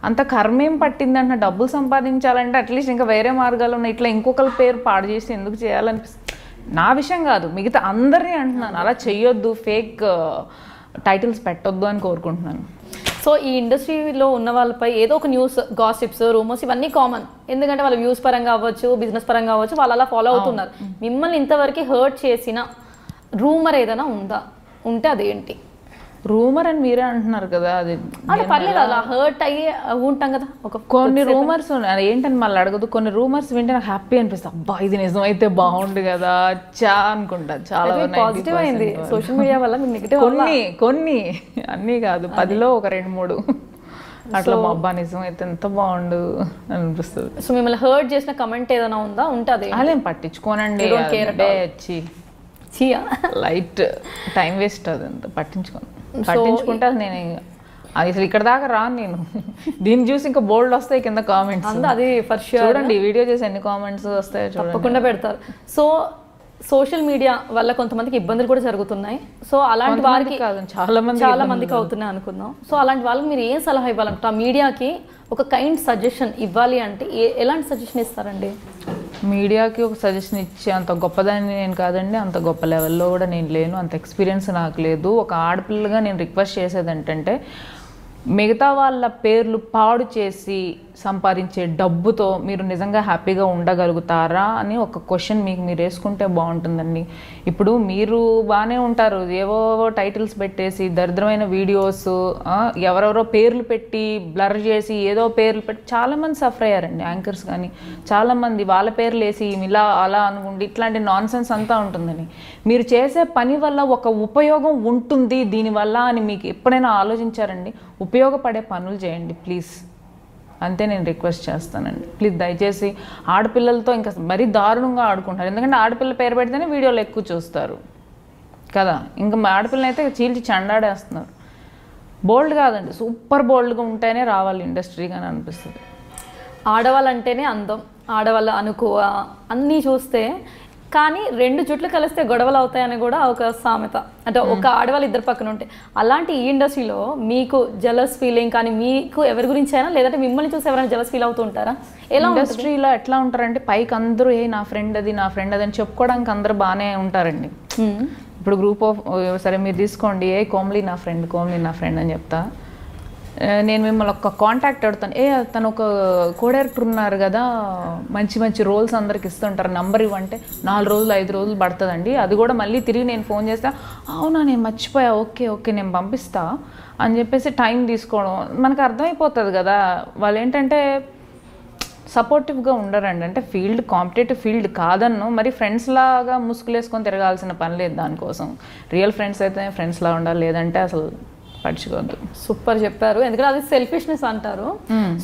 అంత కర్మేం పట్టిందంటే డబ్బులు సంపాదించాలంటే అట్లీస్ట్ ఇంకా వేరే మార్గాలు ఉన్నాయి, ఇట్లా ఇంకొకరి పేరు పాడు చేసి ఎందుకు చేయాలనిపిస్తుంది. నా విషయం కాదు, మిగతా అందరినీ అంటున్నాను, అలా చెయ్యొద్దు, ఫేక్ టైటిల్స్ పెట్టొద్దు అని కోరుకుంటున్నాను. సో ఈ ఇండస్ట్రీలో ఉన్న వాళ్ళపై ఏదో ఒక న్యూస్, గాసిప్స్, రూమర్స్ ఇవన్నీ కామన్. ఎందుకంటే వాళ్ళ వ్యూస్ పరంగా అవ్వచ్చు, బిజినెస్ పరంగా అవ్వచ్చు, వాళ్ళు అలా ఫాలో అవుతున్నారు. మిమ్మల్ని ఇంతవరకు హర్ట్ చేసిన రూమర్ ఏదైనా ఉందా? ఉంటే అదేంటి? రూమర్ అని మీరే అంటున్నారు కదా, అది పర్లేదు, అలా హర్ట్ అయ్యి ఉంటాం కదా. కొన్ని రూమర్స్ ఏంటని మళ్ళీ అడగదు, కొన్ని రూమర్స్ వింటే నాకు హ్యాపీ అనిపిస్తుంది, అబ్బా ఇది నిజమైతే బాగుండు కదా అనుకుంటా. చాలా పాజిటివ్ అయింది సోషల్ మీడియా వల్ల. నెగిటివ్ కొన్ని అన్నీ కాదు, 10లో ఒక 2-3 అట్లా అబ్బా నిజం అయితే ఎంత బాగుండు అనిపిస్తుంది. సో మిమ్మల్ని హర్ట్ చేసిన కమెంట్ ఏదైనా ఉందా? ఉంటే అదే అదేం పట్టించుకోనండి, లైట్ టైం వేస్ట్ అది అంత పట్టించుకుంటే అది నేను అసలు ఇక్కడ దాకా రాను నేను. దీన్ని చూసి ఇంకా బోల్డ్ వస్తాయి కింద కామెంట్స్. అది ఫర్ ష్యూర్. చూడండి వీడియో చేసి ఎన్ని కామెంట్స్ వస్తాయో తప్పకుండా పెడతారు. సో సోషల్ మీడియా వల్ల కొంతమందికి ఇబ్బందులు కూడా జరుగుతున్నాయి. సో అలాంటి వారికి చాలా మందికి అవుతున్నాయి అనుకుందాం. సో అలాంటి వాళ్ళకి మీరు ఏం సలహా ఇవ్వాలంటే, ఆ మీడియాకి ఒక కైండ్ సజెషన్ ఇవ్వాలి అంటే ఎలాంటి సజెషన్ ఇస్తారండి? మీడియాకి ఒక సజెషన్ ఇచ్చే అంత గొప్పదాన్ని నేను కాదండి, అంత గొప్ప లెవెల్లో కూడా నేను లేను, అంత ఎక్స్పీరియన్స్ నాకు లేదు. ఒక ఆడపిల్లగా నేను రిక్వెస్ట్ చేసేది ఏంటంటే, మిగతా వాళ్ళ పేర్లు పాడు చేసి సంపాదించే డబ్బుతో మీరు నిజంగా హ్యాపీగా ఉండగలుగుతారా అని ఒక క్వశ్చన్ మీకు మీరు వేసుకుంటే బాగుంటుందండి. ఇప్పుడు మీరు బాగానే ఉంటారు, ఏవో టైటిల్స్ పెట్టేసి దరిద్రమైన వీడియోస్, ఎవరెవరో పేర్లు పెట్టి బ్లర్ చేసి ఏదో పేర్లు పెట్టి చాలామంది సఫర్ అయ్యారండి. యాంకర్స్ కానీ చాలామంది వాళ్ళ పేర్లు వేసి ఇలా అలా అనుకుంటే ఇట్లాంటి నాన్ సెన్స్ అంతా ఉంటుందని. మీరు చేసే పని వల్ల ఒక ఉపయోగం ఉంటుంది దీనివల్ల అని మీకు ఎప్పుడైనా ఆలోచించారండి? ఉపయోగపడే పనులు చేయండి ప్లీజ్, అంతే నేను రిక్వెస్ట్ చేస్తానండి. ప్లీజ్ దయచేసి ఆడపిల్లలతో ఇంకా మరీ దారుణంగా ఆడుకుంటారు. ఎందుకంటే ఆడపిల్ల పేరు పెడితేనే వీడియోలు ఎక్కువ చూస్తారు కదా, ఇంకా ఆడపిల్లని అయితే చీల్చి చెండాడేస్తున్నారు. బోల్డ్ కాదండి, సూపర్ బోల్డ్గా ఉంటేనే రావాలి ఇండస్ట్రీగా అని అనిపిస్తుంది. ఆడవాళ్ళంటేనే అందం, ఆడవాళ్ళ అనుకువ అన్నీ చూస్తే, కానీ రెండు జుట్లు కలిస్తే గొడవలు అవుతాయని కూడా ఒక సామెత. అంటే ఒక ఆడవాళ్ళు ఇద్దరు పక్కన ఉంటే, అలాంటి ఈ ఇండస్ట్రీలో మీకు జలస్ ఫీలింగ్ కానీ మీకు ఎవరి గురించి అయినా, లేదంటే మిమ్మల్ని చూసి ఎవరైనా జలస్ ఫీల్ అవుతూ ఉంటారా? ఎలా ఇండస్ట్రీలో ఎట్లా ఉంటారంటే, పైకి అందరూ నా ఫ్రెండ్ అది నా ఫ్రెండ్ అది అని చెప్పుకోవడానికి అందరూ బాగానే ఉంటారండి. ఇప్పుడు గ్రూప్ ఆఫ్ సరే మీరు తీసుకోండి, కోమలి నా ఫ్రెండ్, కోమలి నా ఫ్రెండ్ అని చెప్తా. నేను మిమ్మల్ని ఒక కాంటాక్ట్ అడుగుతాను, తను ఒక కో డైరెక్టర్ ఉన్నారు కదా, మంచి మంచి రోల్స్ అందరికి ఇస్తుంటారు, నంబర్ ఇవ్వంటే 4 రోజులు 5 రోజులు పడుతుందండి. అది కూడా మళ్ళీ తిరిగి నేను ఫోన్ చేస్తా, అవునా నేను మర్చిపోయా, ఓకే ఓకే నేను పంపిస్తా అని చెప్పేసి టైం తీసుకోవడం మనకు అర్థమైపోతుంది కదా. వాళ్ళు ఏంటంటే సపోర్టివ్గా ఉండరండి. అంటే ఫీల్డ్ కాంపిటేటివ్ ఫీల్డ్ కాదన్ను, మరి ఫ్రెండ్స్ లాగా ముసుగులేసుకొని తిరగాల్సిన పని లేదు దానికోసం. రియల్ ఫ్రెండ్స్ అయితే ఫ్రెండ్స్లా ఉండాలి, లేదంటే అసలు పడుచుకోవద్దు. సూపర్ చెప్పారు, ఎందుకంటే అది సెల్ఫిష్నెస్ అంటారు.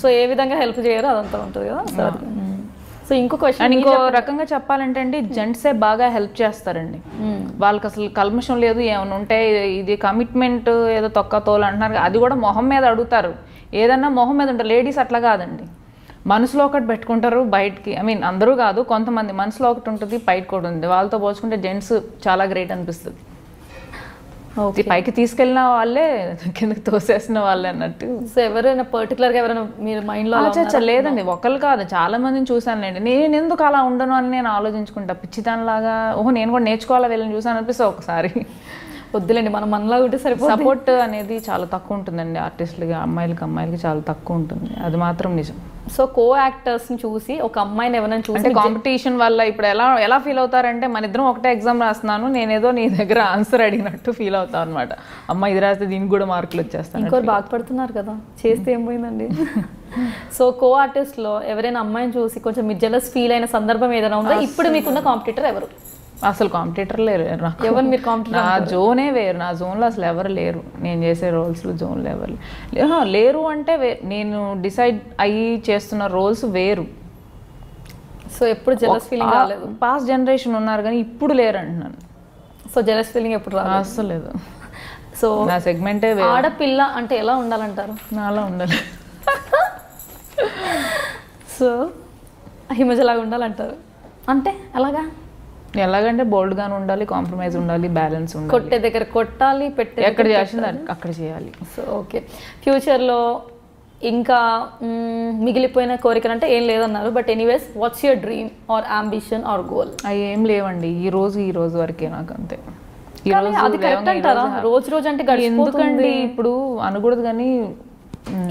సో ఏ విధంగా హెల్ప్ చేయరో అదంతా ఉంటుంది కదా. సో ఇంకో క్వశ్చన్, ఇంకో రకంగా చెప్పాలంటే అండి, జెంట్సే బాగా హెల్ప్ చేస్తారండి. వాళ్ళకి అసలు కల్మషం లేదు, ఏమైనా ఉంటే ఇది కమిట్మెంట్ ఏదో తొక్క తోలు అంటున్నారు, అది కూడా మొహం మీద అడుగుతారు. ఏదన్నా మొహం మీద ఉంటారు. లేడీస్ అట్లా కాదండి, మనసులో ఒకటి పెట్టుకుంటారు, బయటికి అందరూ కాదు, కొంతమంది మనసులో ఒకటి ఉంటుంది, బయటకు ఒకటి ఉంటుంది. వాళ్ళతో పోల్చుకుంటే జెంట్స్ చాలా గ్రేట్ అనిపిస్తుంది. పైకి తీసుకెళ్ళిన వాళ్ళే కిందకి తోసేసిన వాళ్ళే అన్నట్టు. సో ఎవరైనా పర్టికులర్గా ఎవరైనా మీరు మైండ్లో? లేదండి, ఒకళ్ళు కాదు, చాలా మందిని చూసానులేండి. నేను ఎందుకు అలా ఉండను అని నేను ఆలోచించుకుంటా పిచ్చిదానిలాగా. నేను కూడా నేర్చుకోవాలా వీళ్ళని చూసాను అనిపిస్తే ఒకసారి. వద్దులేండి, మనం మనలా ఉంటే సరిపోతుంది. సపోర్ట్ అనేది చాలా తక్కువ ఉంటుందండి ఆర్టిస్టులకి, అమ్మాయిలకి చాలా తక్కువ ఉంటుంది, అది మాత్రం నిజం. సో కో యాక్టర్స్ని చూసి ఒక అమ్మాయిని ఎవరైనా చూసి కాంపిటీషన్ వల్ల ఇప్పుడు ఎలా ఫీల్ అవుతారంటే, మన ఇద్దరం ఒకటే ఎగ్జామ్ రాస్తున్నాను, నేనేదో నీ దగ్గర ఆన్సర్ అడిగినట్టు ఫీల్ అవుతాను అనమాట. అమ్మ ఇది రాస్తే దీనికి కూడా మార్కులు వచ్చేస్తాను. ఇంకోరు బాధపడుతున్నారు కదా, చేస్తే ఏం పోయిందండి. సో కో ఆర్టిస్ట్లో ఎవరైనా అమ్మాయిని చూసి కొంచెం మీరు జెలస్ ఫీల్ అయిన సందర్భం ఏదైనా ఉందా? ఇప్పుడు మీకున్న కాంపిటీటర్ ఎవరు? అసలు కాంపిటీటర్ లేరు. ఎవరు మీరు కాంపిటీటర్? నా జోనే వేరు, నా జోన్లో అసలు ఎవరు లేరు. నేను చేసే రోల్స్లో జోన్లో ఎవరు లేరు. అంటే నేను డిసైడ్ అయ్యి చేస్తున్న రోల్స్ వేరు. సో ఎప్పుడు జెలస్ ఫీలింగ్ రాలేదు? పాస్ట్ జనరేషన్ ఉన్నారు కానీ ఇప్పుడు లేరు అంటున్నాను. సో జెలస్ ఫీలింగ్ ఎప్పుడు రాలేదు? అసలు లేదు. సో నా సెగ్మెంటే వేరు. ఆడపిల్ల అంటే ఎలా ఉండాలంటారు? నాలా ఉండాలి. సో హిమజలాగా ఉండాలంటారు అంటే ఎలాగంటే బోల్డ్గానే ఉండాలి, కాంప్రమైజ్ ఉండాలి, బ్యాలెన్స్ ఉండాలి. కొట్టే దగ్గర కొట్టాలి, పెట్టే ఎక్కడ చేసింది అక్కడ చేయాలి. సో ఓకే, ఫ్యూచర్లో ఇంకా మిగిలిపోయిన కోరికలు అంటే ఏం లేదన్నారు, but anyways what's your dream or ambition or goal? అవి ఏం లేవండి, ఈ రోజు వరకే నాకు అంతే. అది కరెక్ట్ అంటారా? రోజు అంటే ఎందుకండి ఇప్పుడు అనకూడదు కానీ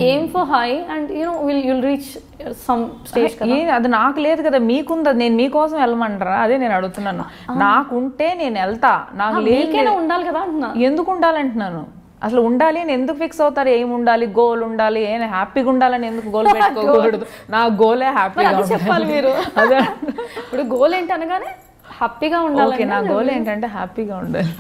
aim for high and you'll reach some stage కదా. అది నాకు లేదు కదా, మీకుంది. నేను మీకోసం వెళ్ళమంటారా? అదే నేను అడుగుతున్నాను. నాకుంటే నేను వెళ్తా, నాకు లేదు ఉండాలి కదా అంటున్నా. ఎందుకు ఉండాలంటున్నాను? అసలు ఉండాలి అని ఎందుకు ఫిక్స్ అవుతారు? ఏం ఉండాలి, గోల్ ఉండాలి, హ్యాపీగా ఉండాలని ఎందుకు గోల్ పెట్టుకోకూడదు? నా గోలే హ్యాపీగా చెప్పాలి మీరు. అదే ఇప్పుడు గోల్ ఏంటి అనగానే హ్యాపీగా ఉండాలి. నా గోల్ ఏంటంటే హ్యాపీగా ఉండాలి.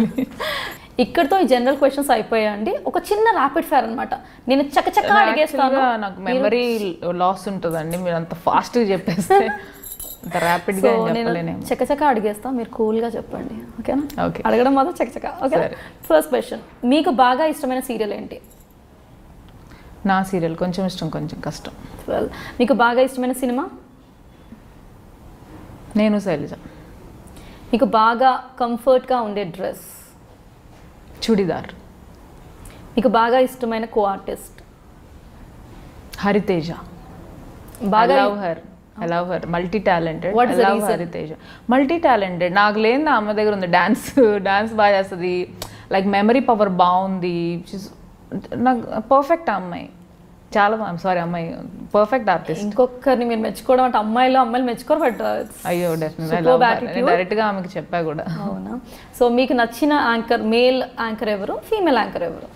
ఇక్కడతో ఈ జనరల్ క్వశ్చన్స్ అయిపోయాయండి. ఒక చిన్న ర్యాపిడ్ ఫైర్ అనమాట, నేను చకచక అడిగేస్తాను. నాకు మెమరీ లాస్ ఉంటుందండి, మీరు అంత ఫాస్ట్గా చెప్పేస్తే. అంత ర్యాపిడ్గా చకచక అడిగేస్తా, మీరు కూల్గా చెప్పండి, ఓకేనా? ఓకే, అడగడం మాత్రం చకచక. ఓకే, ఫస్ట్ క్వశ్చన్, మీకు బాగా ఇష్టమైన సీరియల్ ఏంటి? నా సీరియల్ కొంచెం ఇష్టం, కొంచెం కష్టం. మీకు బాగా ఇష్టమైన సినిమా? నేను శైలజ. మీకు బాగా కంఫర్ట్గా ఉండే డ్రెస్? చుడిదార్. మీకు బాగా ఇష్టమైన కో ఆర్టిస్ట్? హరితేజ. బాగా I love her, multi talented. What is I the love reason? Hariteja. Multi talented. నాకు లేని అమ్మ దగ్గర ఉంది. డాన్స్ బాగా చేస్తుంది, లైక్ మెమరీ పవర్ బాగుంది. నాకు పర్ఫెక్ట్ అమ్మాయి, చాలా సారీ అమ్మాయి పర్ఫెక్ట్ ఆర్టిస్ట్. ఇంకొకరిని మీరు మెచ్చుకోవడం అంటే అమ్మాయిలు మెచ్చుకోరు, బట్ అయ్యో డెఫినెట్లీ డైరెక్ట్గా ఆమెకి చెప్పా కూడా. అవునా? సో మీకు నచ్చిన యాంకర్, మేల్ యాంకర్ ఎవరు, ఫీమేల్ యాంకర్ ఎవరు?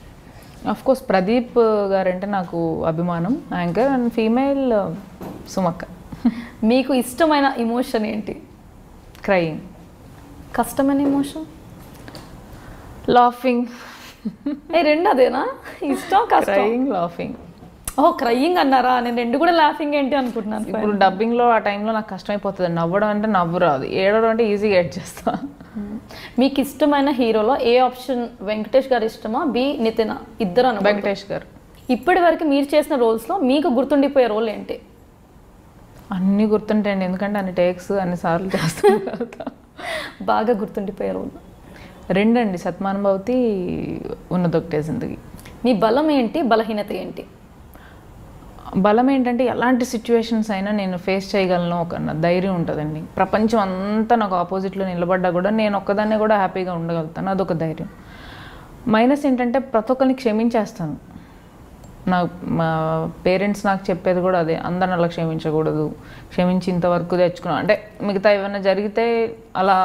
ఆఫ్ కోర్స్ ప్రదీప్ గారు అంటే నాకు అభిమానం, యాంకర్. And female సుమక్క. మీకు ఇష్టమైన ఇమోషన్ ఏంటి? క్రయింగ్. కష్టమైన ఇమోషన్? లాఫింగ్. రెండు అదేనా? ఇష్టం, కష్టం. Crying, laughing. ఓ క్రయింగ్ అన్నారా? నేను రెండు కూడా లాఫింగ్ ఏంటి అనుకుంటున్నాను. ఇప్పుడు డబ్బింగ్లో ఆ టైంలో నాకు కష్టమైపోతుంది. నవ్వడం అంటే నవ్వు రాదు, ఏడవడం అంటే ఈజీగా ఎడ్ చేస్తా. మీకు ఇష్టమైన హీరోలో ఏ ఆప్షన్? వెంకటేష్ గారు ఇష్టమా, బి నితిన్? ఇద్దరు అన్న. వెంకటేష్ గారు. ఇప్పటి వరకు మీరు చేసిన రోల్స్లో మీకు గుర్తుండిపోయే రోల్ ఏంటి? అన్నీ గుర్తుంటాయండి, ఎందుకంటే అన్ని టేక్స్ అన్ని సార్లు చేస్తాను కదా. బాగా గుర్తుండిపోయే రోల్? రెండండి, సత్మానుభవతి, ఉన్నదొకటే జిందగీ. మీ బలం ఏంటి, బలహీనత ఏంటి? బలం ఏంటంటే ఎలాంటి సిచ్యువేషన్స్ అయినా నేను ఫేస్ చేయగలను ఒక ధైర్యం ఉంటుందండి. ప్రపంచం అంతా నాకు ఆపోజిట్లో నిలబడ్డా కూడా నేను ఒక్కదాన్నే కూడా హ్యాపీగా ఉండగలుగుతాను, అదొక ధైర్యం. మైనస్ ఏంటంటే ప్రతి ఒక్కరిని క్షమించేస్తాను. మా పేరెంట్స్ నాకు చెప్పేది కూడా అదే, అందరిని అలా క్షమించకూడదు, క్షమించి ఇంతవరకు తెచ్చుకున్నాను అంటే మిగతా ఏమైనా జరిగితే అలా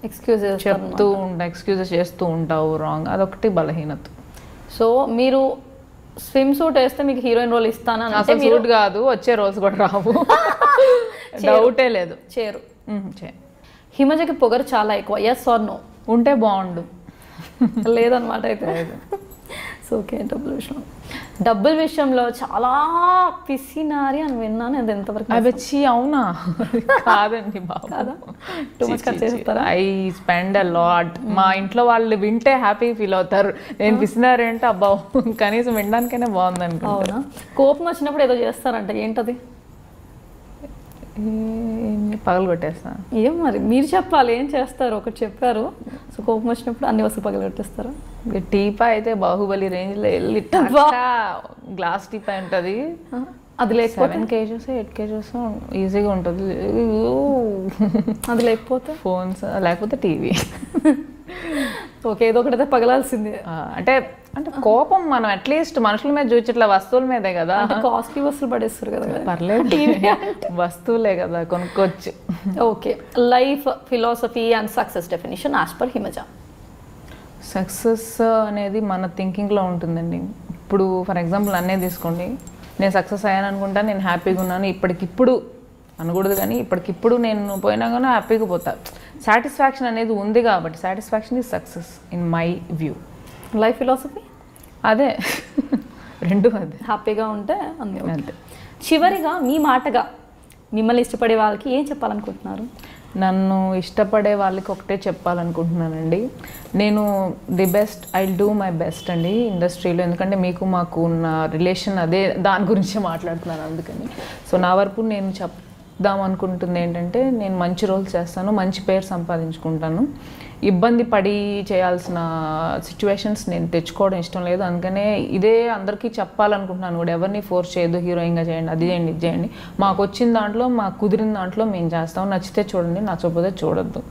ఎక్స్క్యూజెస్ చేస్తూ ఉంటావు రాంగ్, అదొకటి బలహీనత. సో మీరు స్విమ్ సూట్ వేస్తే మీకు హీరోయిన్ రోల్ ఇస్తాను అంటే సూట్ కాదు, వచ్చే రోల్స్ కూడా రావు, డౌటే లేదు. చేరు. హిమజకి పొగరు చాలా ఎక్కువ, ఎస్ ఆర్ నో? ఉంటే బాగుండు. లేదనమాట అయితే. So okay. డబ్బుల విషయంలో చాలా పిసినారి అని విన్నాను, అది ఎంతవరకు? అవి అవునా? కాదండి బాబు, ఐ స్పెండ్ అ లాట్. మా ఇంట్లో వాళ్ళు వింటే హ్యాపీ ఫీల్ అవుతారు. నేను పిసినారి అంటే అబ్బా కనీసం వినడానికైనా బాగుంది అనుకో. అవునా? కోపం వచ్చినప్పుడు ఏదో చేస్తారంట, ఏంటది? పగలు కొట్టేస్తా. ఏం మరి మీరు చెప్పాలి, ఏం చేస్తారు? ఒకటి చెప్పారు. సో కోపం వచ్చినప్పుడు అన్ని వస్తువులు పగలు కొట్టేస్తారా? టీపా అయితే బాహుబలి రేంజ్లో వెళ్ళి గ్లాస్ టీపా ఉంటుంది, అది లేకపోతే 7 kgs 8 kgs ఈజీగా ఉంటుంది. అది లేకపోతే ఫోన్స్, లేకపోతే టీవీ. ఓకే, ఏదో ఒకటైతే పగలాల్సిందే. అంటే కోపం మనం అట్లీస్ట్ మనుషుల మీద చూచట్ల, వస్తువుల మీదే కదా. కాస్ట్లీ వస్తువులు పడేస్తారు కదా. పర్లేదు, వస్తువులే కదా, కొనుక్కోవచ్చు. Okay. Life philosophy and success definition as per Himaja. Success అనేది మన థింకింగ్లో ఉంటుందండి. ఇప్పుడు ఫర్ ఎగ్జాంపుల్ నన్నే తీసుకోండి, నేను సక్సెస్ అయ్యాను అనుకుంటా, నేను హ్యాపీగా ఉన్నాను ఇప్పటికిప్పుడు అనకూడదు, కానీ ఇప్పటికిప్పుడు నేను పోయినా కానీ హ్యాపీగా పోతా. సాటిస్ఫాక్షన్ అనేది ఉంది కాబట్టి satisfaction is success in my view. Life philosophy అదే, రెండు అదే, హ్యాపీగా ఉంటే అంతే. చివరిగా మీ మాటగా మిమ్మల్ని ఇష్టపడే వాళ్ళకి ఏం చెప్పాలనుకుంటున్నారు? నన్ను ఇష్టపడే వాళ్ళకి ఒకటే చెప్పాలనుకుంటున్నానండి, నేను the best, I will do my best అండి ఇండస్ట్రీలో. ఎందుకంటే మీకు మాకు ఉన్న రిలేషన్ అదే, దాని గురించి మాట్లాడుతున్నాను అందుకని. సో నా వరకు నేను చెప్దాం అనుకుంటుంది ఏంటంటే, నేను మంచి రోల్స్ చేస్తాను, మంచి పేరు సంపాదించుకుంటాను. ఇబ్బంది పడి చేయాల్సిన సిచ్యువేషన్స్ నేను తెచ్చుకోవడం ఇష్టం లేదు. అందుకనే ఇదే అందరికీ చెప్పాలనుకుంటున్నాను కూడా, ఎవరిని ఫోర్స్ చేయదు హీరోయిన్గా చేయండి, అది చేయండి, ఇది చేయండి. మాకు వచ్చిన దాంట్లో, మాకు కుదిరిన దాంట్లో మేము చేస్తాం. నచ్చితే చూడండి, నచ్చకపోతే చూడొద్దు,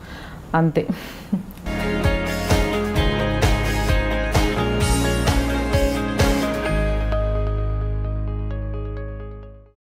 అంతే.